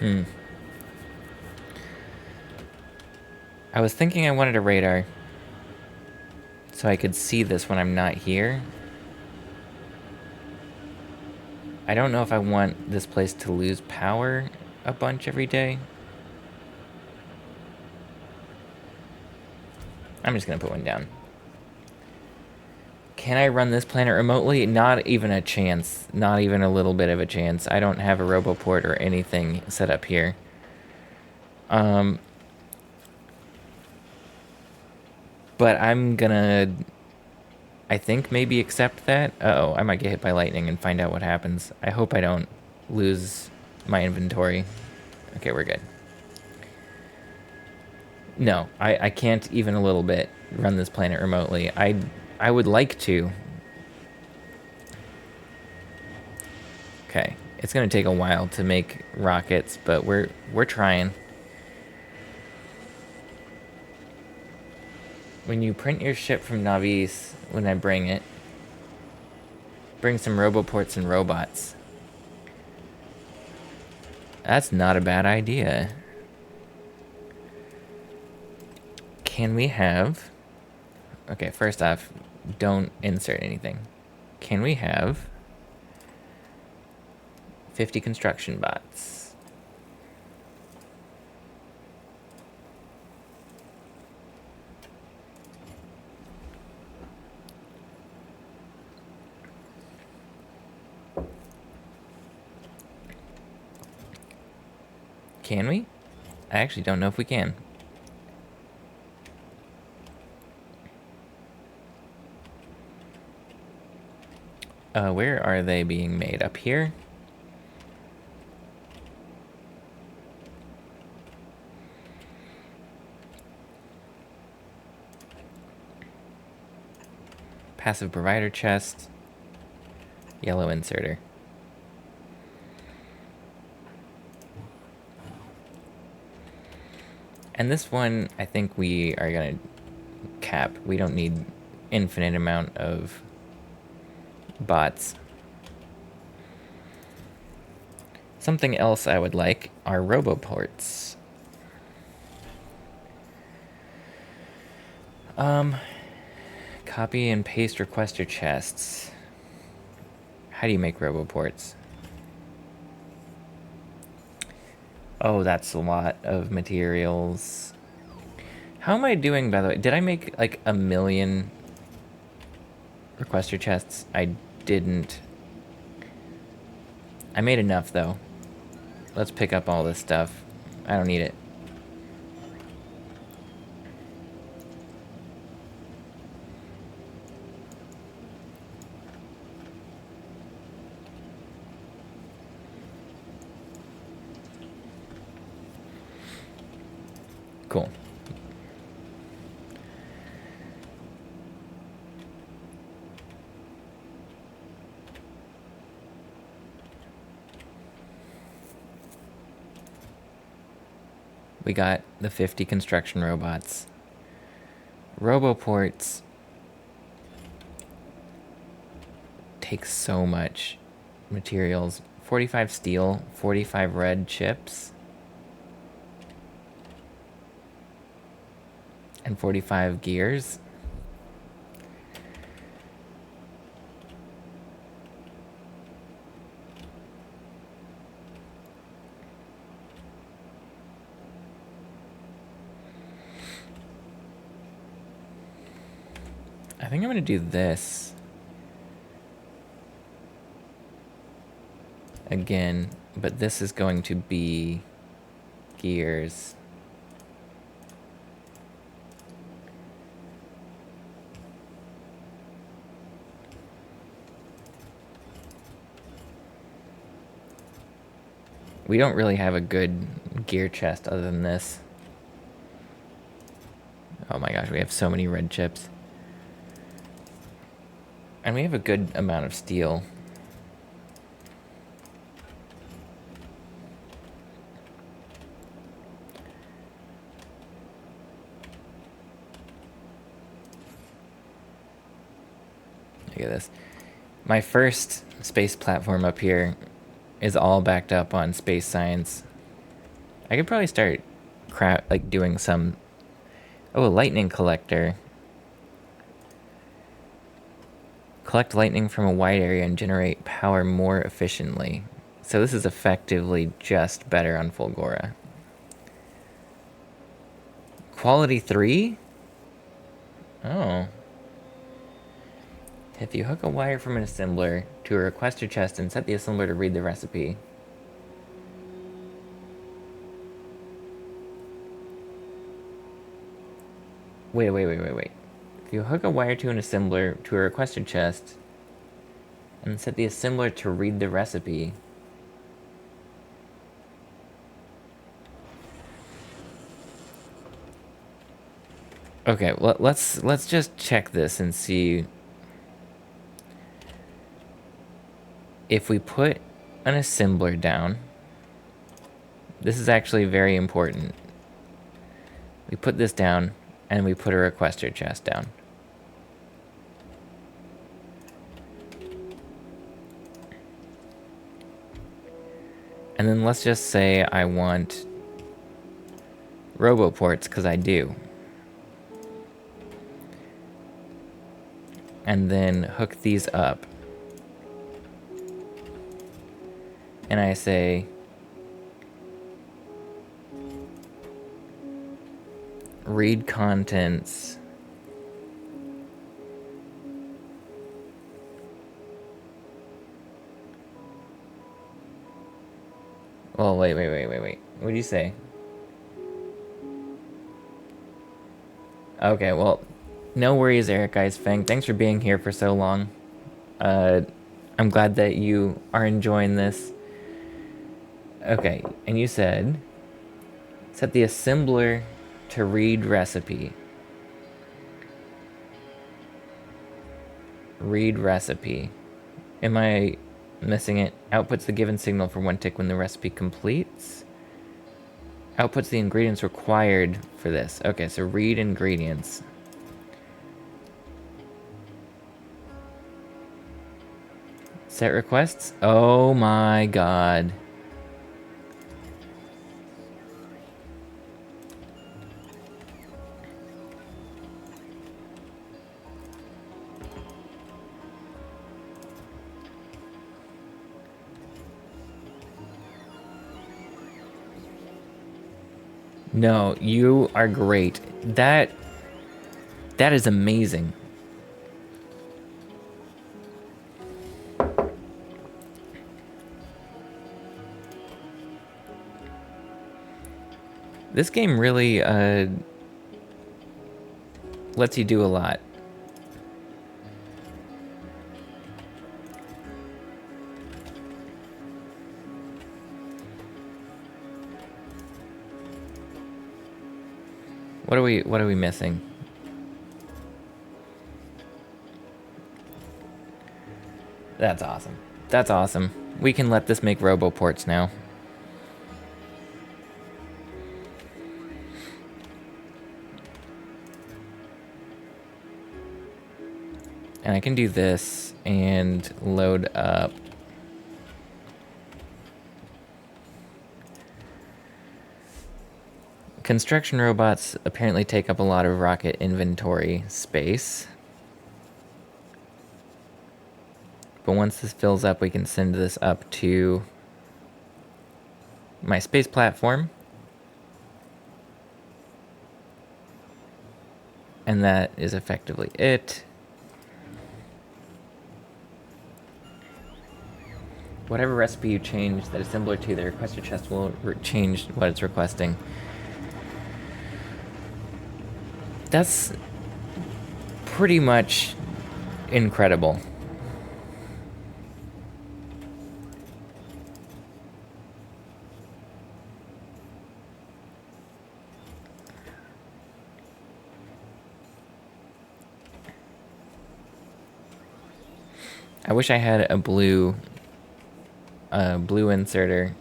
I was thinking I wanted a radar so I could see this when I'm not here. I don't know if I want this place to lose power a bunch every day. I'm just gonna put one down. Can I run this planet remotely? Not even a chance. Not even a little bit of a chance. I don't have a roboport or anything set up here. But I'm gonna, I think, maybe accept that. Uh-oh, I might get hit by lightning and find out what happens. I hope I don't lose my inventory. Okay, we're good. No, I can't even a little bit run this planet remotely. I would like to. Okay, it's gonna take a while to make rockets, but we're trying. When you print your ship from Navis, when I bring it, bring some roboports and robots. That's not a bad idea. Can we have... Okay, first off, don't insert anything. Can we have 50 construction bots? Can we? I actually don't know if we can. Where are they being made? Up here? Passive provider chest. Yellow inserter. And this one, I think we are gonna cap. We don't need infinite amount of bots. Something else I would like are roboports. Copy and paste requester chests. How do you make roboports? Oh, that's a lot of materials. How am I doing, by the way? Did I make like 1,000,000 requester chests? I didn't. I made enough, though. Let's pick up all this stuff. I don't need it. Cool. We got the 50 construction robots. Roboports take so much materials. 45 steel, 45 red chips, and 45 gears. I think I'm gonna do this again, but this is going to be gears. We don't really have a good gear chest other than this. Oh my gosh, we have so many red chips. And we have a good amount of steel. Look at this. My first space platform up here is all backed up on space science. I could probably start like doing some... Oh, a lightning collector. Collect lightning from a wide area and generate power more efficiently. So this is effectively just better on Fulgora. Quality 3? Oh. If you hook a wire from an assembler to a requester chest and set the assembler to read the recipe. Wait. If you hook a wire to an assembler to a requester chest and set the assembler to read the recipe. Okay, well, let's just check this and see if we put an assembler down. This is actually very important. We put this down and we put a requester chest down. And then let's just say I want roboports, because I do. And then hook these up. And I say, read contents. Oh, wait. What do you say? Okay, well, no worries, Eric Eyes Fang. Thanks for being here for so long. I'm glad that you are enjoying this. Okay, and you said, set the assembler to read recipe. Read recipe. Am I missing it? Outputs the given signal for one tick when the recipe completes. Outputs the ingredients required for this. Okay, so read ingredients. Set requests? Oh my god. No, you are great. That is amazing. This game really lets you do a lot. What are we missing? That's awesome. That's awesome. We can let this make roboports now. And I can do this and load up. Construction robots apparently take up a lot of rocket inventory space. But once this fills up, we can send this up to my space platform. And that is effectively it. Whatever recipe you change that is similar to the requester chest will change what it's requesting. That's pretty much incredible. I wish I had a blue inserter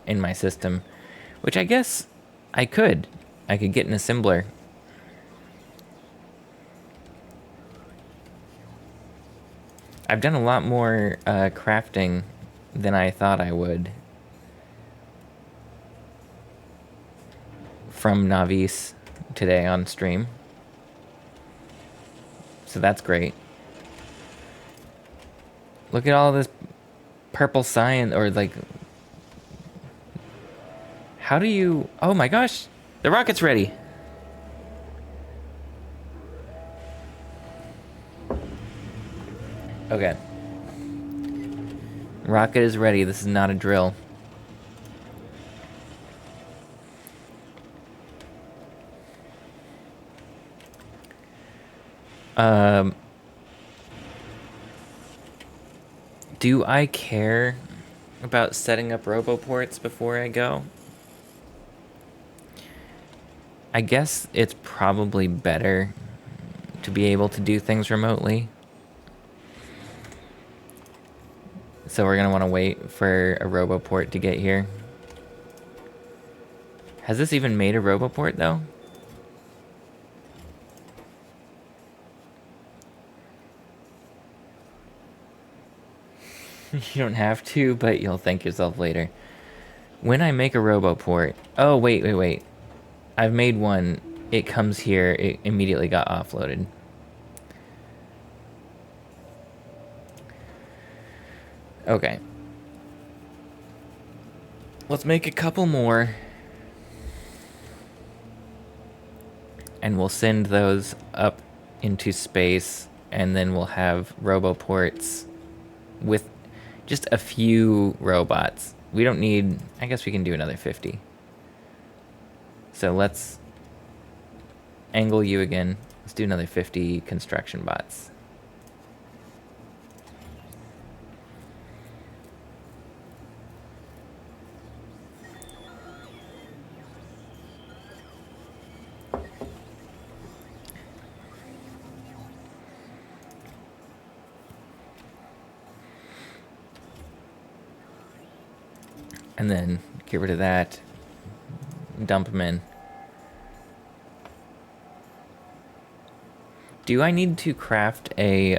in my system, which I guess I could get an assembler. I've done a lot more crafting than I thought I would. from Navis today on stream. So that's great. Look at all this purple science, or like... How do you... Oh my gosh! The rocket's ready! Okay. Rocket is ready. This is not a drill. Do I care about setting up roboports before I go? I guess it's probably better to be able to do things remotely. So we're gonna want to wait for a roboport to get here. Has this even made a roboport though? You don't have to, but you'll thank yourself later. When I make a roboport... Oh, wait. I've made one. It comes here. It immediately got offloaded. Okay. Let's make a couple more. And we'll send those up into space. And then we'll have roboports with just a few robots. We don't need... I guess we can do another 50. So let's angle you again. Let's do another 50 construction bots. And then get rid of that. Dump them in. Do I need to craft a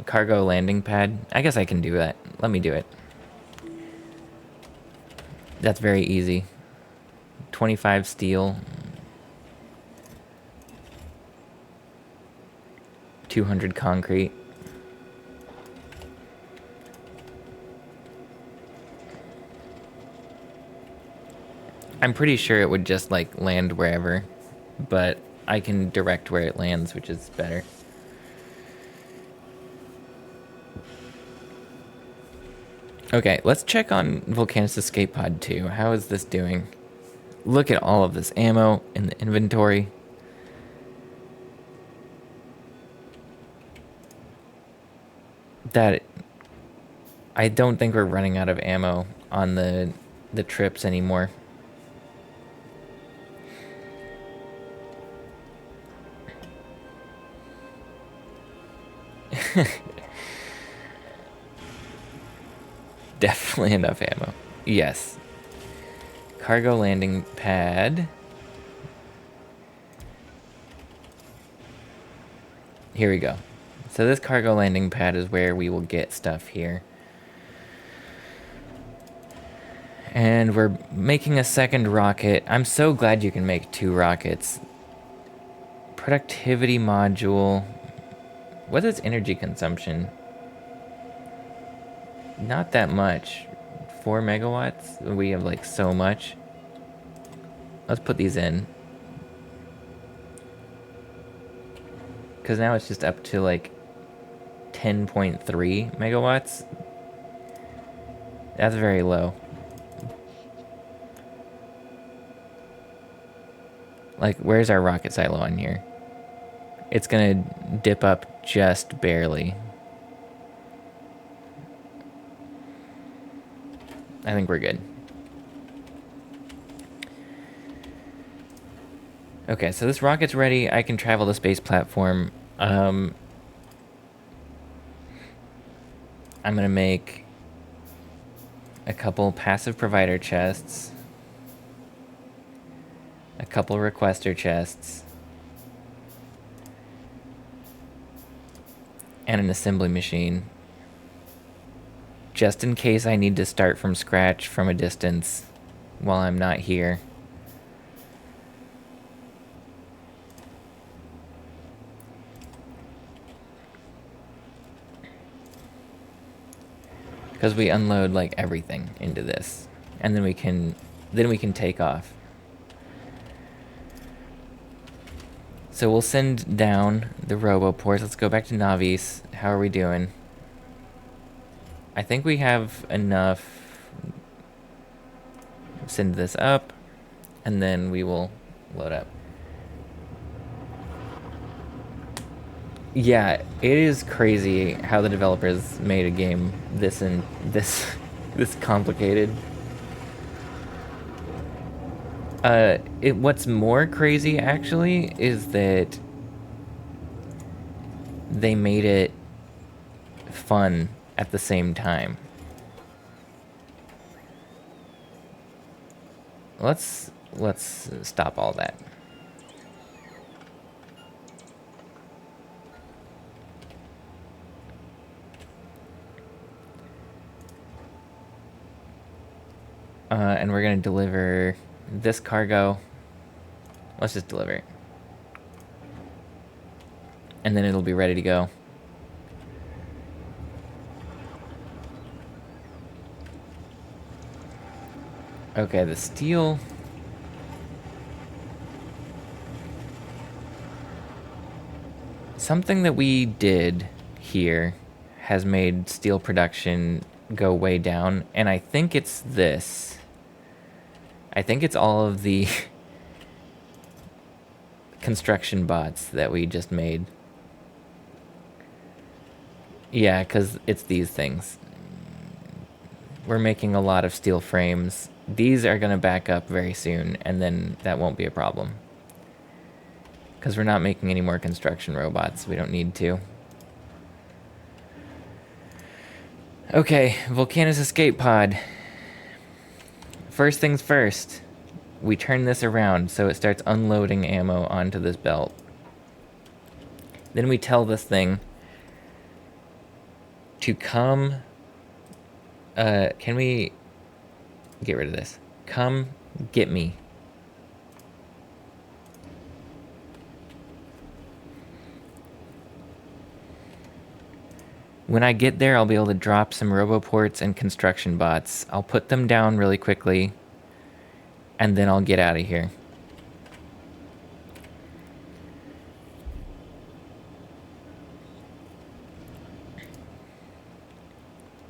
cargo landing pad? I guess I can do that. Let me do it. That's very easy. 25 steel. 200 concrete. I'm pretty sure it would just like land wherever, but I can direct where it lands, which is better. Okay, let's check on Volcanus Escape Pod 2. How is this doing? Look at all of this ammo in the inventory. That... I don't think we're running out of ammo on the trips anymore. Definitely enough ammo. Yes. Cargo landing pad. Here we go. So this cargo landing pad is where we will get stuff here. And we're making a second rocket. I'm so glad you can make 2 rockets. Productivity module. What is energy consumption? Not that much. 4 megawatts? We have like so much. Let's put these in. Because now it's just up to like 10.3 megawatts. That's very low. Like, where's our rocket silo on here? It's gonna dip up just barely. I think we're good. Okay, so this rocket's ready. I can travel the space platform. I'm gonna make a couple passive provider chests, a couple requester chests, and an assembly machine. just in case I need to start from scratch from a distance while I'm not here. Because we unload like everything into this, and then we can take off. So we'll send down the roboports. Let's go back to Navis. How are we doing? I think we have enough. Send this up, and then we will load up. Yeah, it is crazy how the developers made a game this this complicated. What's more crazy actually is that they made it fun at the same time. Let's stop all that. And we're gonna deliver this cargo. Let's just deliver it. And then it'll be ready to go. Okay, the steel. Something that we did here has made steel production go way down, and I think it's this. I think it's all of the construction bots that we just made. Yeah, because it's these things. We're making a lot of steel frames. These are going to back up very soon, and then that won't be a problem. Because we're not making any more construction robots. We don't need to. Okay, Volcanus escape pod. First things first, we turn this around so it starts unloading ammo onto this belt. Then we tell this thing to come... can we get rid of this? Come get me. When I get there, I'll be able to drop some roboports and construction bots. I'll put them down really quickly, and then I'll get out of here.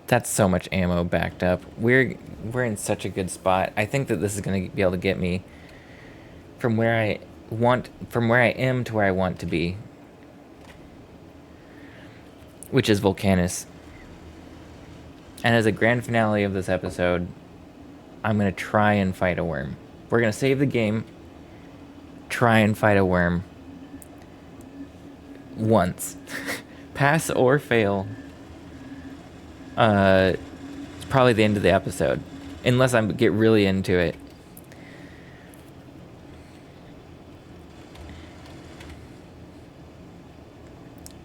That's so much ammo backed up. We're in such a good spot. I think that this is going to be able to get me from where I am to where I want to be, which is Volcanus. And as a grand finale of this episode, I'm going to try and fight a worm. We're going to save the game, try and fight a worm once. Pass or fail. It's probably the end of the episode, unless I get really into it.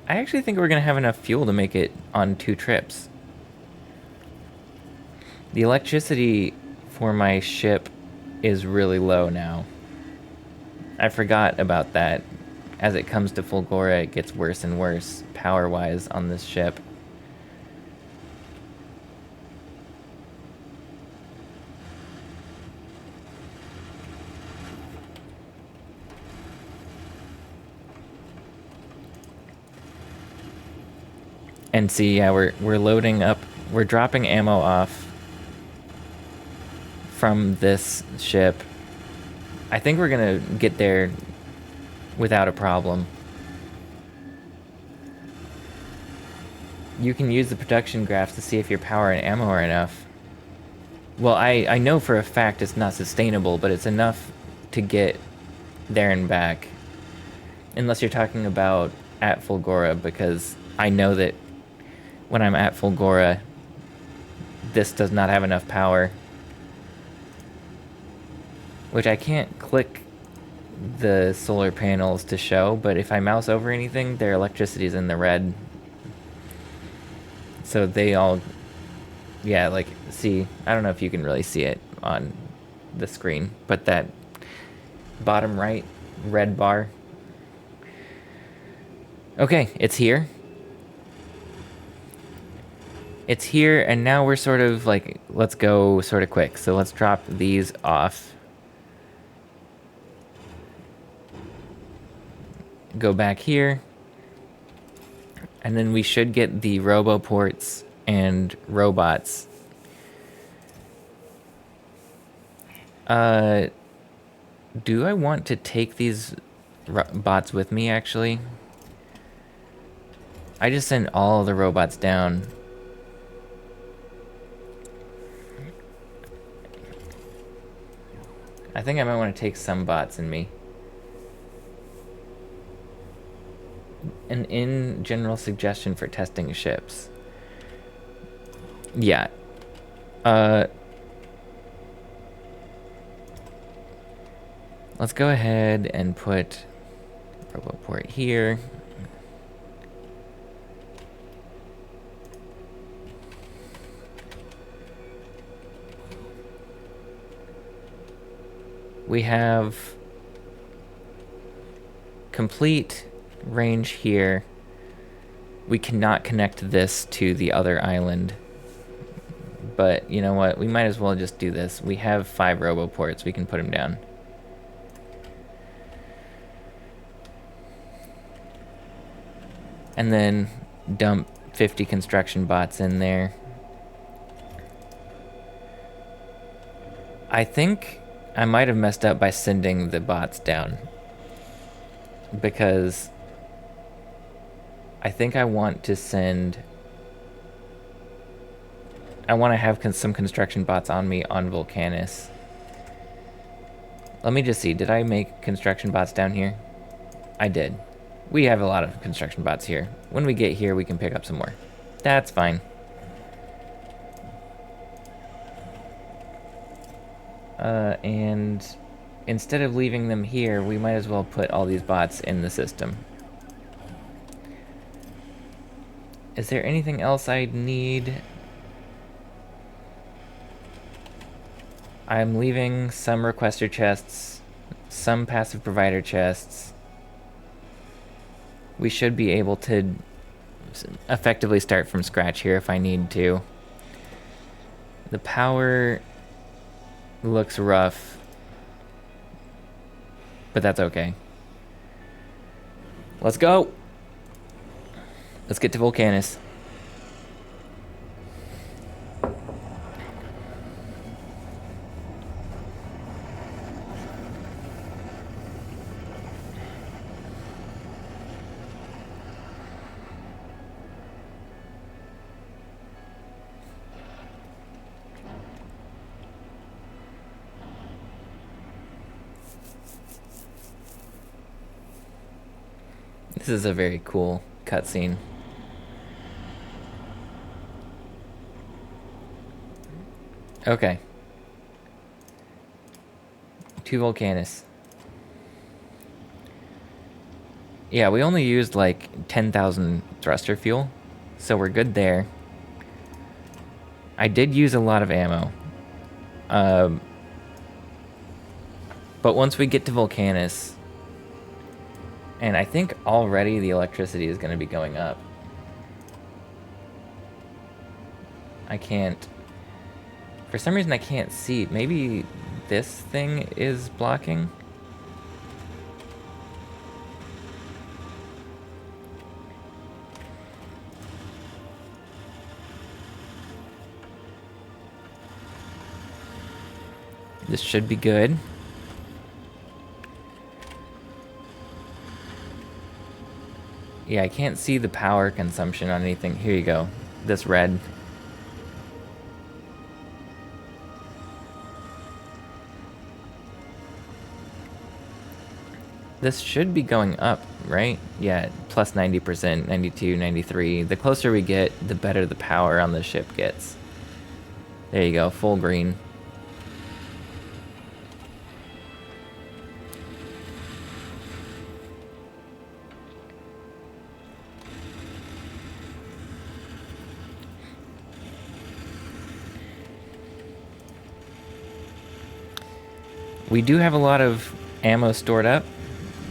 I actually think we're going to have enough fuel to make it on 2 trips. The electricity for my ship is really low now. I forgot about that. As it comes to Fulgora, it gets worse and worse, power-wise, on this ship. And see, yeah, we're loading up, we're dropping ammo off from this ship. I think we're gonna get there without a problem. You can use the production graphs to see if your power and ammo are enough. Well, I know for a fact it's not sustainable, but it's enough to get there and back. Unless you're talking about at Fulgora, because I know that when I'm at Fulgora, this does not have enough power. Which I can't click the solar panels to show, but if I mouse over anything, their electricity is in the red. So they all Yeah, like, see, I don't know if you can really see it on the screen, but that bottom right red bar. Okay, it's here. It's here, and now we're sort of like, let's go sort of quick. So let's drop these off. Go back here. And then we should get the roboports and robots. Do I want to take these bots with me, actually? I just sent all the robots down. I think I might want to take some bots in me. An in general suggestion for testing ships. Yeah. Let's go ahead and put roboport here. We have complete range here. We cannot connect this to the other island. But you know what? We might as well just do this. We have 5 roboports. We can put them down. And then dump 50 construction bots in there. I think I might have messed up by sending the bots down. Because I think I want to send... I want to have some construction bots on me on Volcanus. Let me just see. Did I make construction bots down here? I did. We have a lot of construction bots here. When we get here, we can pick up some more. That's fine. And instead of leaving them here, we might as well put all these bots in the system. Is there anything else I need? I'm leaving some requester chests, some passive provider chests. We should be able to effectively start from scratch here if I need to. The power looks rough, but that's okay. Let's go. Let's get to Volcanus. This is a very cool cutscene. Okay. To Volcanus. Yeah, we only used like 10,000 thruster fuel, so we're good there. I did use a lot of ammo. But once we get to Volcanus, and I think already the electricity is going to be going up. I can't... For some reason I can't see. Maybe this thing is blocking? This should be good. Yeah, I can't see the power consumption on anything. Here you go. This red. This should be going up, right? Yeah, plus 90%, 92, 93. The closer we get, the better the power on the ship gets. There you go, full green. We do have a lot of ammo stored up,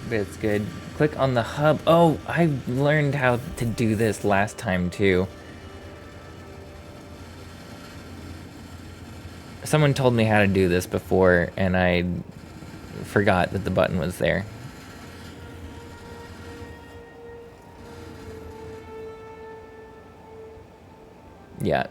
but it's good. Click on the hub. Oh, I learned how to do this last time too. Someone told me how to do this before, and I forgot that the button was there. Yeah.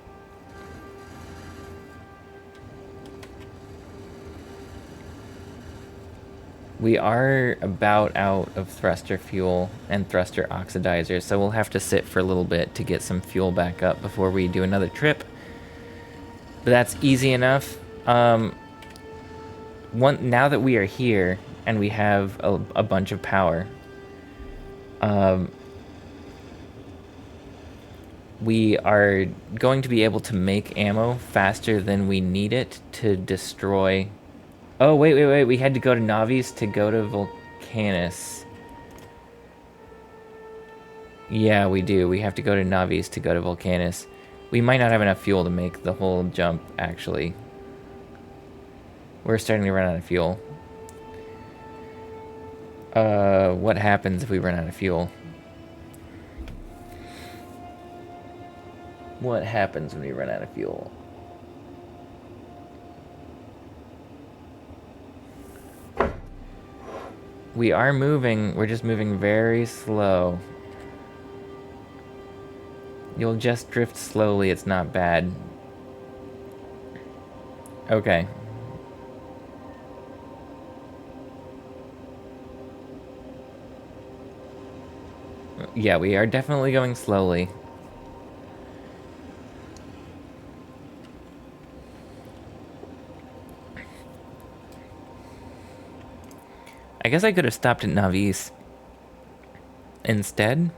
We are about out of thruster fuel and thruster oxidizer, so we'll have to sit for a little bit to get some fuel back up before we do another trip. But that's easy enough. Now that we are here and we have a bunch of power, we are going to be able to make ammo faster than we need it to destroy. Oh, wait. We had to go to Navi's to go to Volcanus. Yeah, we do. We have to go to Navi's to go to Volcanus. We might not have enough fuel to make the whole jump, actually. We're starting to run out of fuel. What happens if we run out of fuel? What happens when we run out of fuel? We are moving. We're just moving very slow. You'll just drift slowly. It's not bad. Okay. Yeah, we are definitely going slowly. I guess I could have stopped at Navis instead.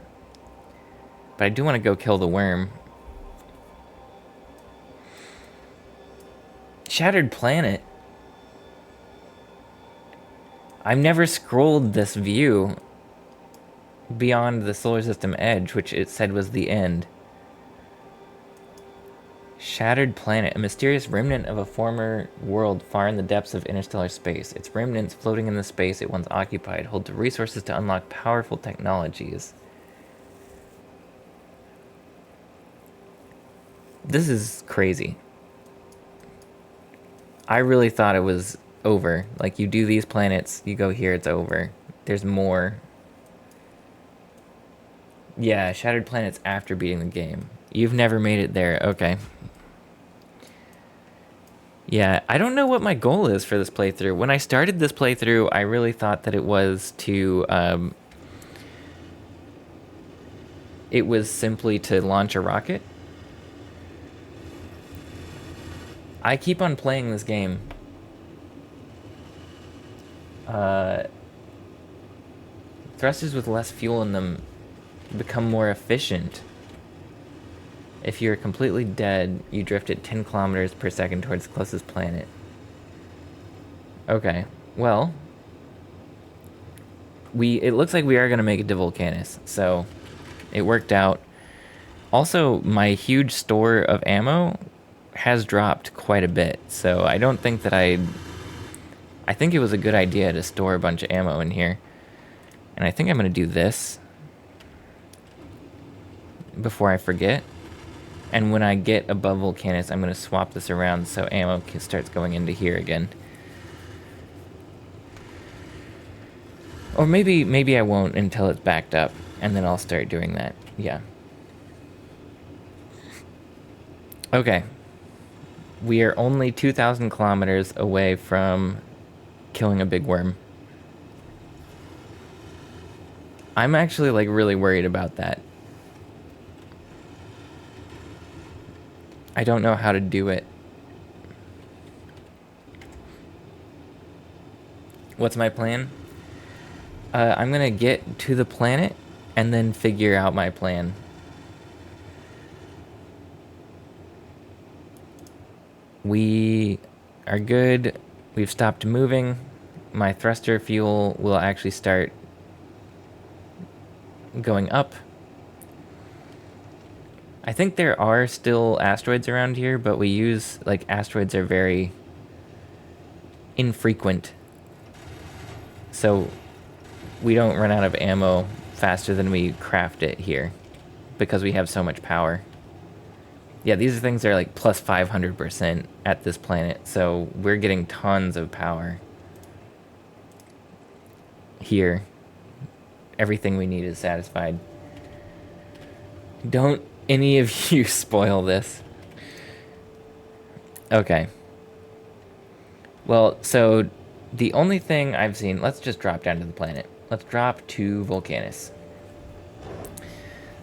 But I do want to go kill the worm. Shattered planet. I've never scrolled this view beyond the solar system edge, which it said was the end. Shattered planet, a mysterious remnant of a former world far in the depths of interstellar space. Its remnants floating in the space it once occupied hold the resources to unlock powerful technologies. This is crazy. I really thought it was over. Like, you do these planets, you go here, it's over. There's more. Yeah, Shattered Planets after beating the game. You've never made it there. Okay. Yeah, I don't know what my goal is for this playthrough. When I started this playthrough, I really thought that it was to... it was simply to launch a rocket. I keep on playing this game. Thrusters with less fuel in them become more efficient. If you're completely dead, you drift at 10 kilometers per second towards the closest planet. Okay, well, it looks like we are going to make it to Volcanus, so it worked out. Also, my huge store of ammo has dropped quite a bit, so I don't think that I think it was a good idea to store a bunch of ammo in here. And I think I'm going to do this before I forget. And when I get above Volcanus, I'm going to swap this around so ammo starts going into here again. Or maybe I won't until it's backed up, and then I'll start doing that. Yeah. Okay. We are only 2,000 kilometers away from killing a big worm. I'm actually, like, really worried about that. I don't know how to do it. What's my plan? I'm gonna get to the planet and then figure out my plan. We are good. We've stopped moving. My thruster fuel will actually start going up. I think there are still asteroids around here, but we use, like, asteroids are very infrequent so we don't run out of ammo faster than we craft it here because we have so much power. Yeah, these things are like plus 500% at this planet, so we're getting tons of power here. Everything we need is satisfied. Don't any of you spoil this. Okay. Well, so the only thing I've seen, let's just drop down to the planet. Let's drop to Volcanus.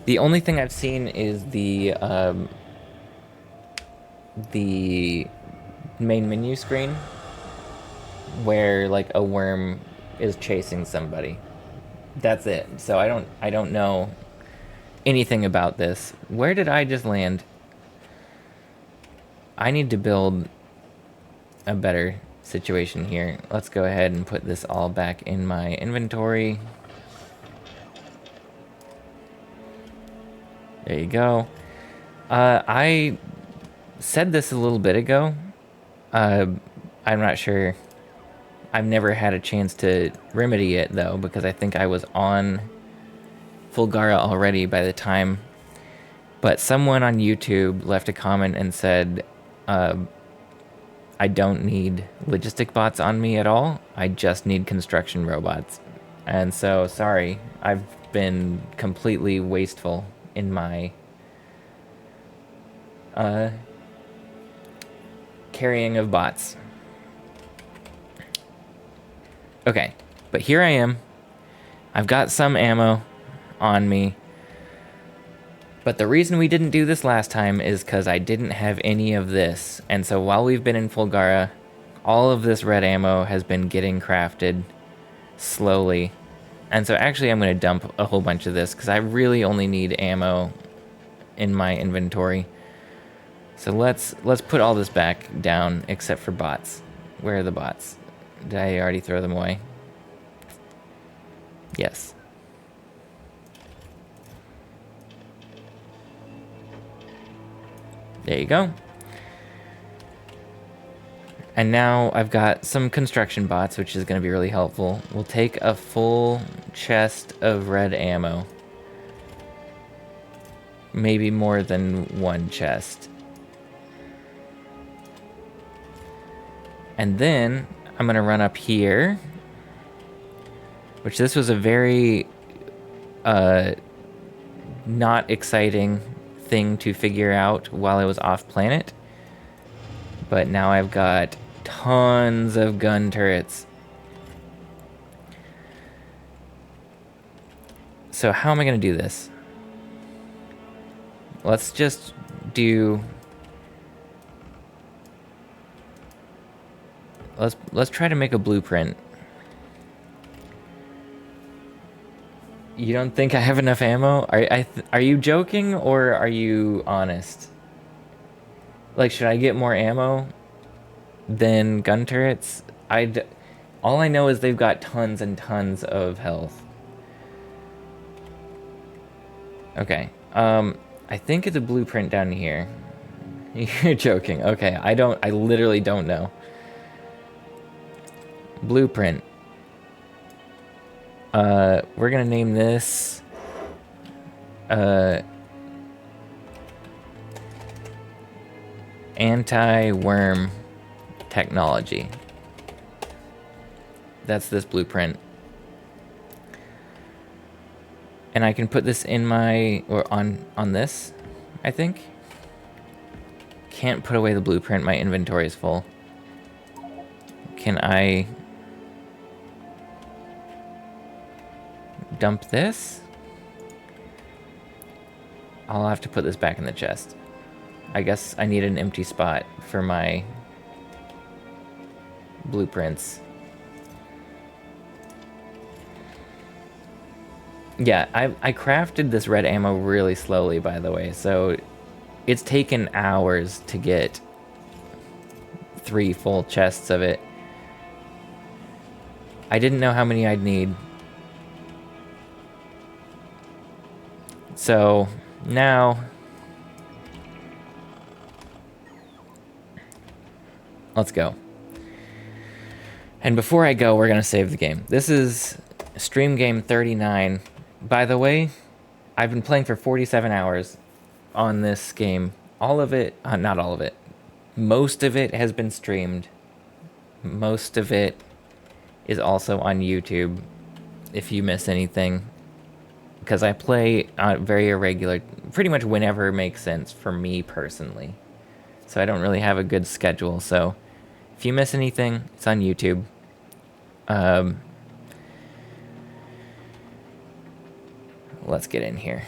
The only thing I've seen is the main menu screen where like a worm is chasing somebody. That's it. So I don't know anything about this. Where did I just land? I need to build a better situation here. Let's go ahead and put this all back in my inventory. There you go. I said this a little bit ago. I'm not sure. I've never had a chance to remedy it though, because I think I was on Fulgara already by the time. But someone on YouTube left a comment and said, I don't need logistic bots on me at all. I just need construction robots. And so, sorry, I've been completely wasteful in my carrying of bots. Okay, but here I am. I've got some ammo on me. But the reason we didn't do this last time is because I didn't have any of this. And so while we've been in Fulgara, all of this red ammo has been getting crafted slowly. And so actually I'm going to dump a whole bunch of this because I really only need ammo in my inventory. So let's put all this back down except for bots. Where are the bots? Did I already throw them away? Yes. There you go. And now I've got some construction bots, which is going to be really helpful. We'll take a full chest of red ammo. Maybe more than one chest. And then I'm going to run up here, which this was a very not exciting thing to figure out while I was off planet. But now I've got tons of gun turrets. So how am I going to do this? Let's just do... Let's try to make a blueprint. You don't think I have enough ammo? Are you joking or are you honest? Like, should I get more ammo than gun turrets? All I know is they've got tons and tons of health. Okay. I think it's a blueprint down here. You're joking. Okay, I literally don't know. Blueprint. We're gonna name this anti-worm technology. That's this blueprint. And I can put this in my, or on this, I think. Can't put away the blueprint, my inventory is full. Can I dump this? I'll have to put this back in the chest. I guess I need an empty spot for my blueprints. Yeah, I crafted this red ammo really slowly, by the way, so it's taken hours to get 3 full chests of it. I didn't know how many I'd need. So now let's go. And before I go, we're going to save the game. This is stream game 39. By the way, I've been playing for 47 hours on this game. All of it, not all of it, most of it has been streamed. Most of it is also on YouTube if you miss anything. Because I play very irregular, pretty much whenever it makes sense for me personally. So I don't really have a good schedule. So if you miss anything, it's on YouTube. Let's get in here.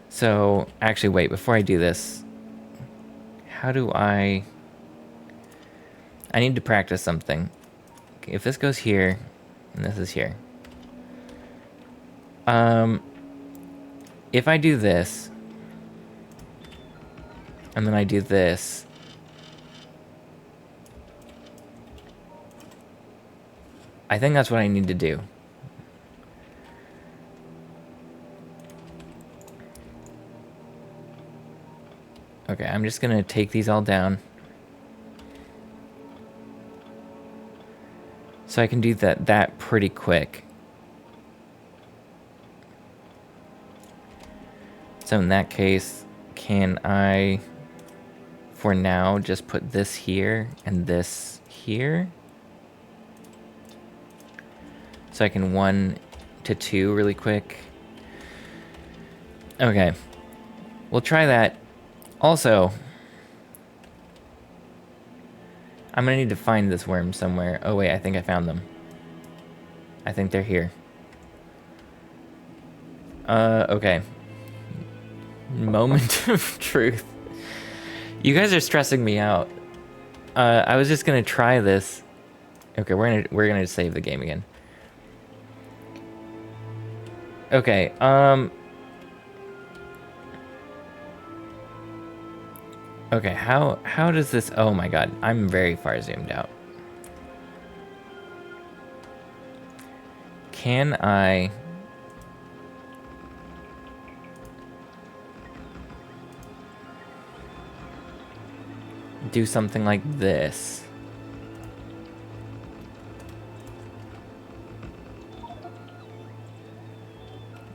So, actually, wait, before I do this, how do I need to practice something. If this goes here, and this is here. If I do this, and then I do this, I think that's what I need to do. Okay, I'm just gonna take these all down. So I can do that pretty quick. So in that case, can I, for now, just put this here and this here? So I can 1 to 2 really quick. Okay, we'll try that. Also, I'm gonna need to find this worm somewhere. Oh wait, I think I found them. I think they're here. Okay. Moment of truth. You guys are stressing me out. I was just gonna try this. Okay, we're gonna save the game again. Okay, okay, how does this... Oh my god, I'm very far zoomed out. Can I... do something like this?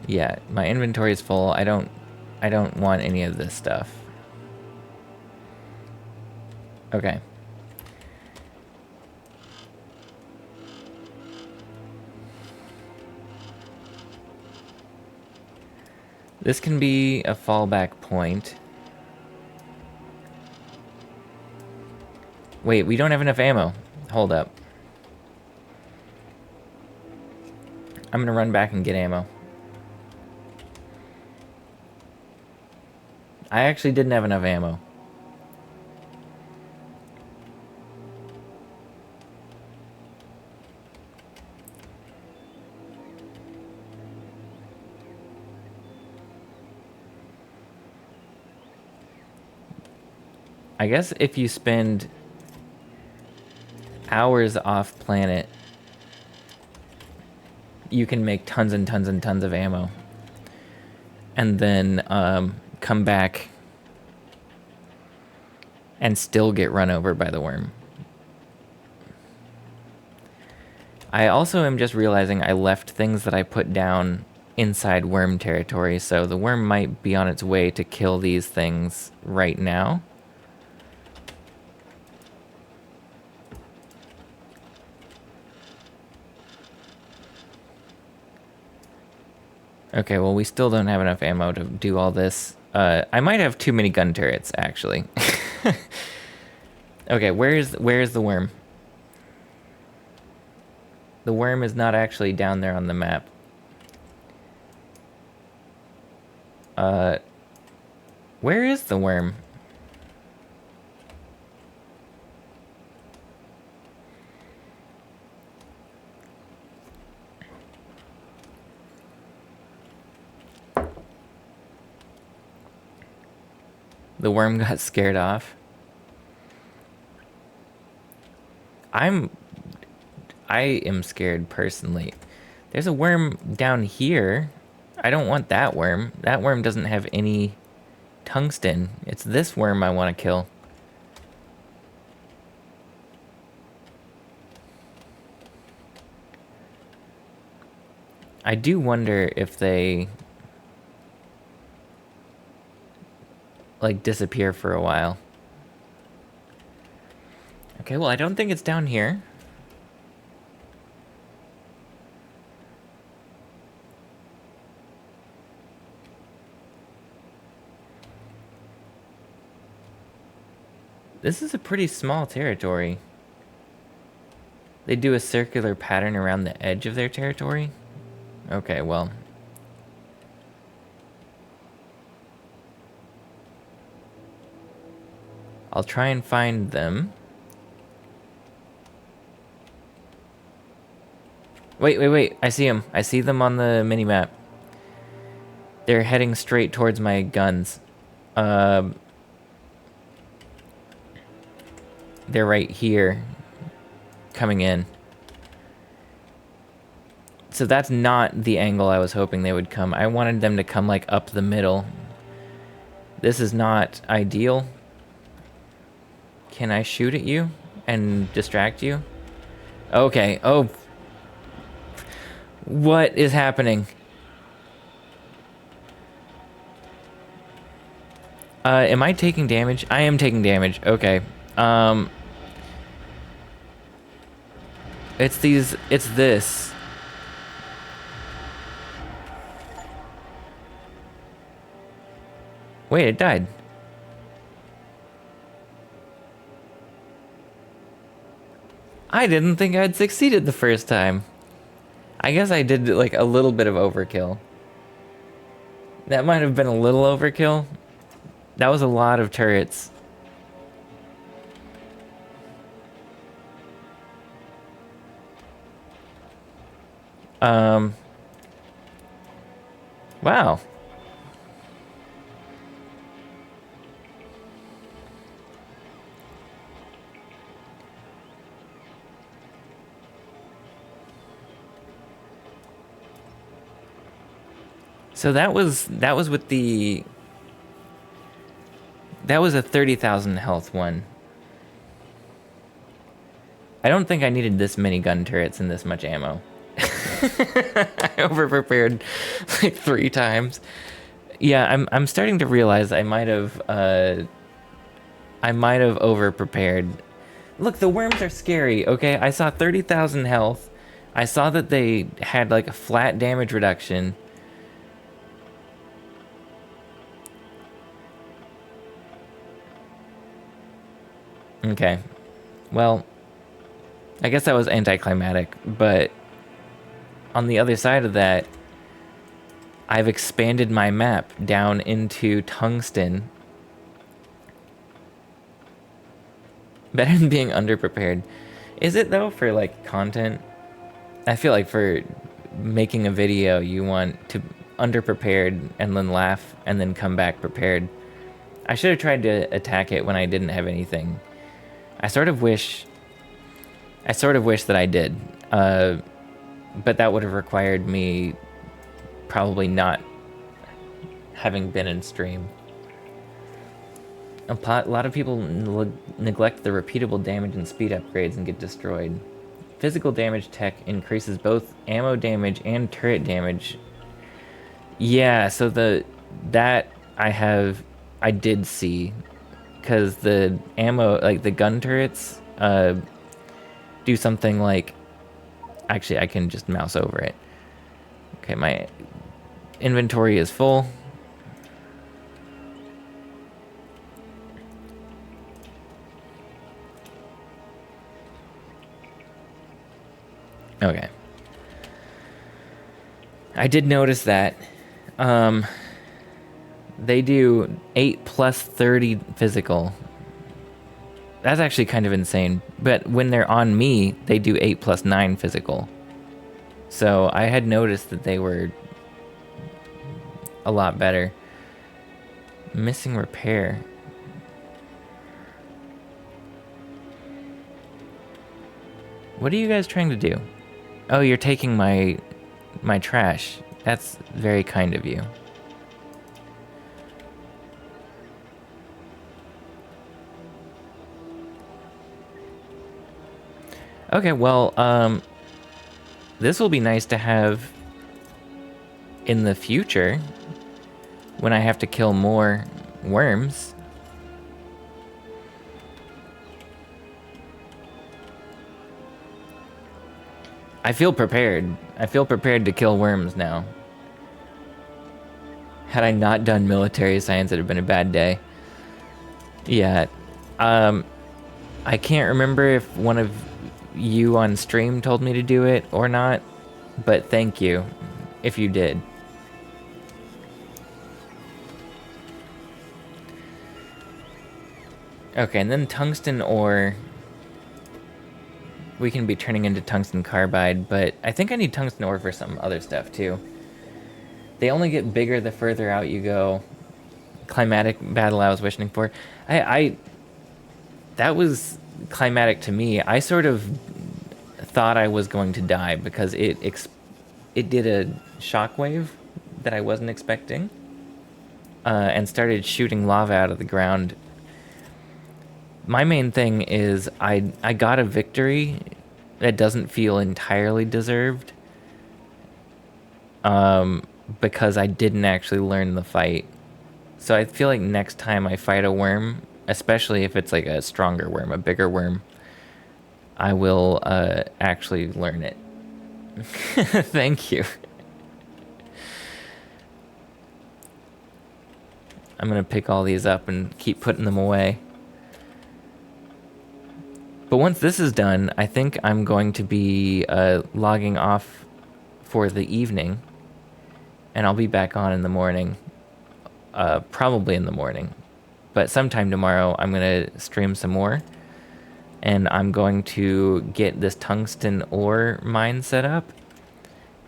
Yeah, my inventory is full. I don't want any of this stuff. Okay. This can be a fallback point. Wait, we don't have enough ammo. Hold up. I'm gonna run back and get ammo. I actually didn't have enough ammo. I guess if you spend hours off planet, you can make tons and tons and tons of ammo. And then come back and still get run over by the worm. I also am just realizing I left things that I put down inside worm territory, so the worm might be on its way to kill these things right now. Okay, well, we still don't have enough ammo to do all this. I might have too many gun turrets, actually. Okay, where's the worm? The worm is not actually down there on the map. Where is the worm? The worm got scared off. I am scared personally. There's a worm down here. I don't want that worm. That worm doesn't have any tungsten. It's this worm I want to kill. I do wonder if they like disappear for a while. Okay, well, I don't think it's down here. This is a pretty small territory. They do a circular pattern around the edge of their territory? Okay, well. I'll try and find them. Wait. I see them. I see them on the mini-map. They're heading straight towards my guns. They're right here. Coming in. So that's not the angle I was hoping they would come. I wanted them to come like up the middle. This is not ideal. Can I shoot at you and distract you? Okay. Oh. What is happening? Am I taking damage? I am taking damage. Okay. It's this. Wait, it died. I didn't think I'd succeeded the first time. I guess I did like a little bit of overkill. That might have been a little overkill. That was a lot of turrets. Wow. So that was with the... That was a 30,000 health one. I don't think I needed this many gun turrets and this much ammo. I overprepared like 3 times. Yeah, I'm starting to realize I might have overprepared. Look, the worms are scary, okay? I saw 30,000 health. I saw that they had like a flat damage reduction. Okay. Well, I guess that was anticlimactic, but on the other side of that, I've expanded my map down into tungsten. Better than being underprepared. Is it though, for like content? I feel like for making a video, you want to underprepared and then laugh and then come back prepared. I should have tried to attack it when I didn't have anything. I sort of wish that I did. But that would have required me probably not having been in stream. A lot of people neglect the repeatable damage and speed upgrades and get destroyed. Physical damage tech increases both ammo damage and turret damage. Yeah, so that I did see, because the ammo, like the gun turrets, do something like... Actually, I can just mouse over it. Okay, my inventory is full. Okay. I did notice that. They do 8 plus 30 physical. That's actually kind of insane. But when they're on me, they do 8 plus 9 physical. So I had noticed that they were a lot better. Missing repair. What are you guys trying to do? Oh, you're taking my trash. That's very kind of you. Okay, well, this will be nice to have in the future, when I have to kill more worms. I feel prepared. I feel prepared to kill worms now. Had I not done military science, it'd have been a bad day. Yeah. I can't remember if one of you on stream told me to do it or not, but thank you if you did. Okay, and then tungsten ore. We can be turning into tungsten carbide, but I think I need tungsten ore for some other stuff too. They only get bigger the further out you go. Climatic battle I was wishing for. That was climatic to me. I sort of thought I was going to die because it did a shockwave that I wasn't expecting, and started shooting lava out of the ground. My main thing is I got a victory that doesn't feel entirely deserved, because I didn't actually learn the fight. So I feel like next time I fight a worm, especially if it's like a stronger worm, a bigger worm, I will actually learn it. Thank you. I'm gonna pick all these up and keep putting them away. But once this is done, I think I'm going to be logging off for the evening, and I'll be back on in the morning, probably in the morning. But sometime tomorrow, I'm going to stream some more, and I'm going to get this tungsten ore mine set up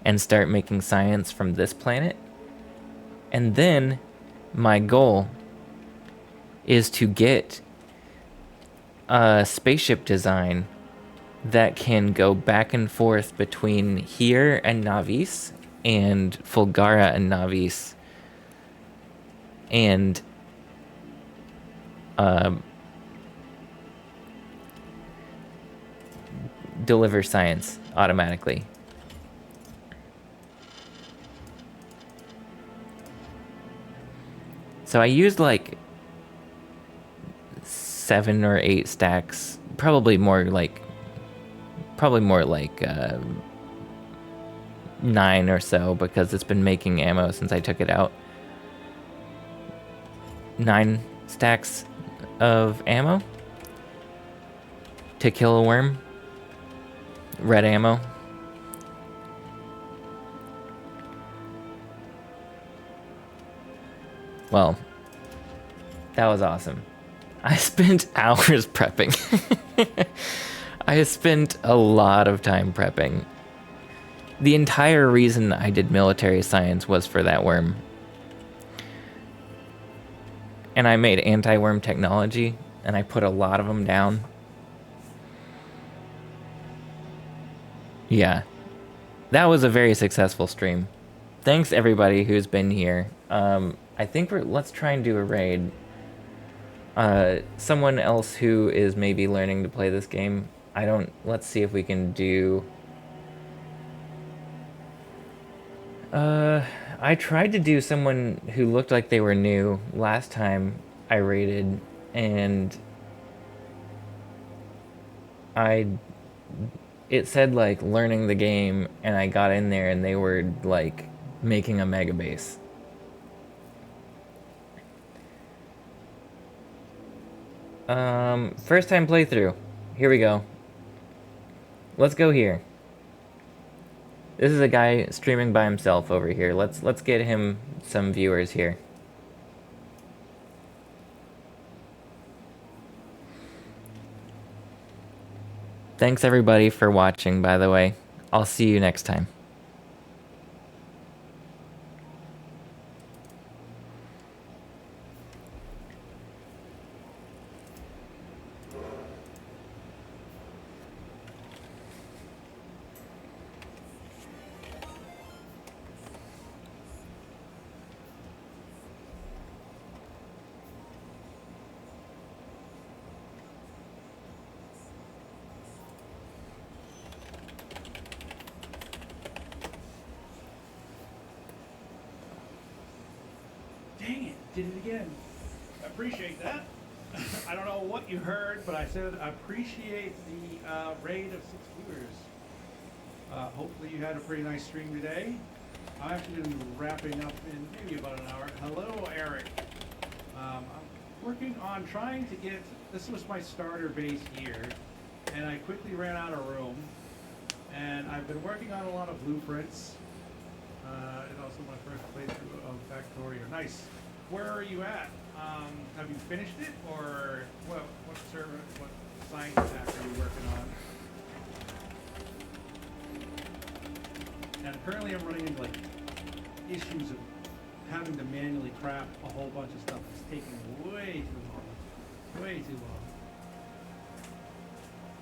and start making science from this planet. And then my goal is to get a spaceship design that can go back and forth between here and Navis and Fulgara and Navis, and deliver science automatically. So I used like 7 or 8 stacks, probably more like 9 or so, because it's been making ammo since I took it out. 9 stacks of ammo to kill a worm. Red ammo. Well, that was awesome. I spent hours prepping. I spent a lot of time prepping. The entire reason I did military science was for that worm. And I made anti-worm technology, and I put a lot of them down. Yeah. That was a very successful stream. Thanks everybody who's been here. I think let's try and do a raid. Someone else who is maybe learning to play this game. Let's see if we can do... I tried to do someone who looked like they were new last time I raided, and it said like learning the game, and I got in there and they were like making a mega base. First time playthrough. Here we go. Let's go here. This is a guy streaming by himself over here. Let's get him some viewers here. Thanks everybody for watching, by the way. I'll see you next time. Did it again. I appreciate that. I don't know what you heard, but I said I appreciate the raid of 6 viewers. Hopefully you had a pretty nice stream today. I'm actually going to be wrapping up in maybe about an hour. Hello, Eric. I'm working on trying to get, this was my starter base here, and I quickly ran out of room. And I've been working on a lot of blueprints, and also my first playthrough of Factorio. Nice. Where are you at? Have you finished it, or what server, what science pack are you working on? And currently I'm running into like issues of having to manually craft a whole bunch of stuff. It's taking way too long. Way too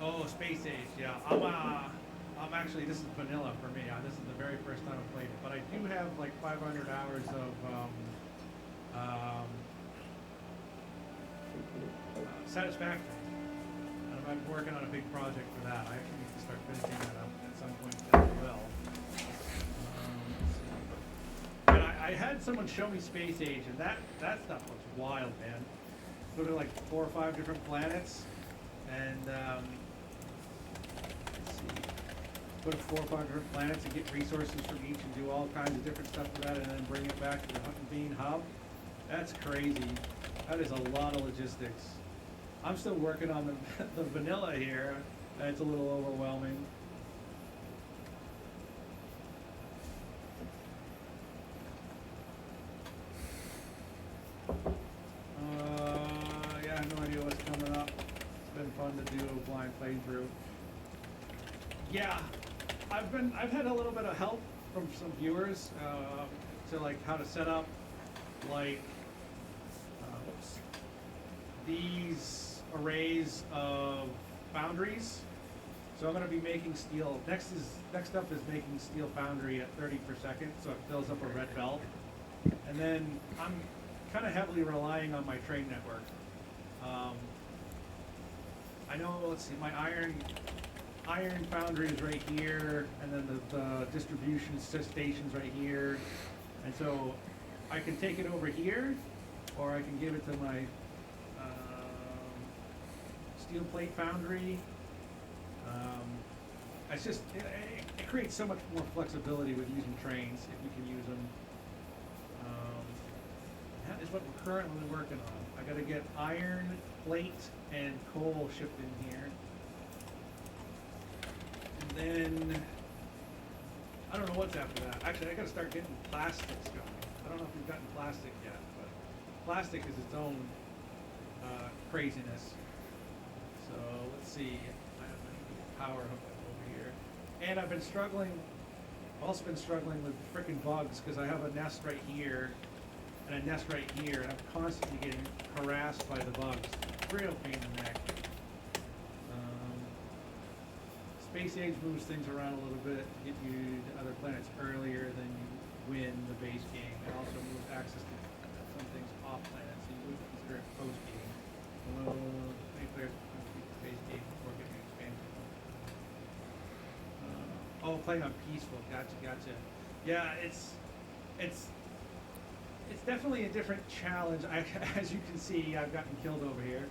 long. Oh, Space Age, yeah. I'm actually, this is vanilla for me. This is the very first time I've played it. But I do have like 500 hours of Satisfactory. And I'm working on a big project for that. I actually need to start finishing that up at some point as well. But I had someone show me Space Age, and that stuff looks wild, man. Go to like 4 or 5 different planets, and let's see, go to 4 or 5 different planets and get resources from each and do all kinds of different stuff with that, and then bring it back to the Hunt and Bean hub. That's crazy. That is a lot of logistics. I'm still working on the vanilla here, and it's a little overwhelming. Yeah, I have no idea what's coming up. It's been fun to do a blind playthrough. Yeah, I've had a little bit of help from some viewers to like how to set up like these arrays of foundries. So I'm going to be making steel. Next up is making steel foundry at 30 per second, so it fills up a red belt. And then I'm kind of heavily relying on my train network. I know, let's see, my iron foundry is right here, and then the distribution station's right here. And so I can take it over here, or I can give it to my steel plate foundry. It's just, it creates so much more flexibility with using trains, if you can use them. That is what we're currently working on. I gotta get iron, plate, and coal shipped in here. And then, I don't know what's after that. Actually, I gotta start getting plastics going. I don't know if we've gotten plastic yet, but plastic is its own craziness. So let's see. I have my power hook up over here, and I've been struggling. Also been struggling with frickin' bugs because I have a nest right here and a nest right here, and I'm constantly getting harassed by the bugs. Real pain in the neck. Space Age moves things around a little bit to get you to other planets earlier than you win the base game. It also moves access to some things off planet, so you would consider it post game. Although many players complete the base game before getting expansion. Oh, playing on peaceful. Gotcha. Yeah, it's definitely a different challenge. As you can see, I've gotten killed over here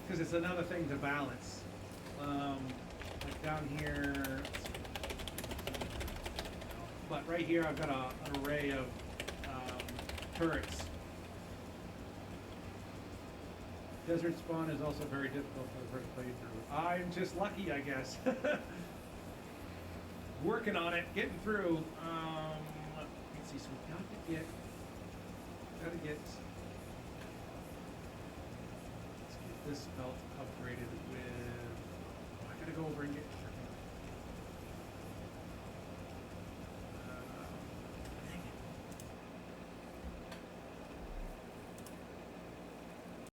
because it's another thing to balance. Like down here, let's see. But right here I've got an array of turrets. Desert spawn is also very difficult for the first playthrough. I'm just lucky, I guess. Working on it, getting through. Let's see, so we've got to get, let's get this belt upgraded with, I gotta go over and get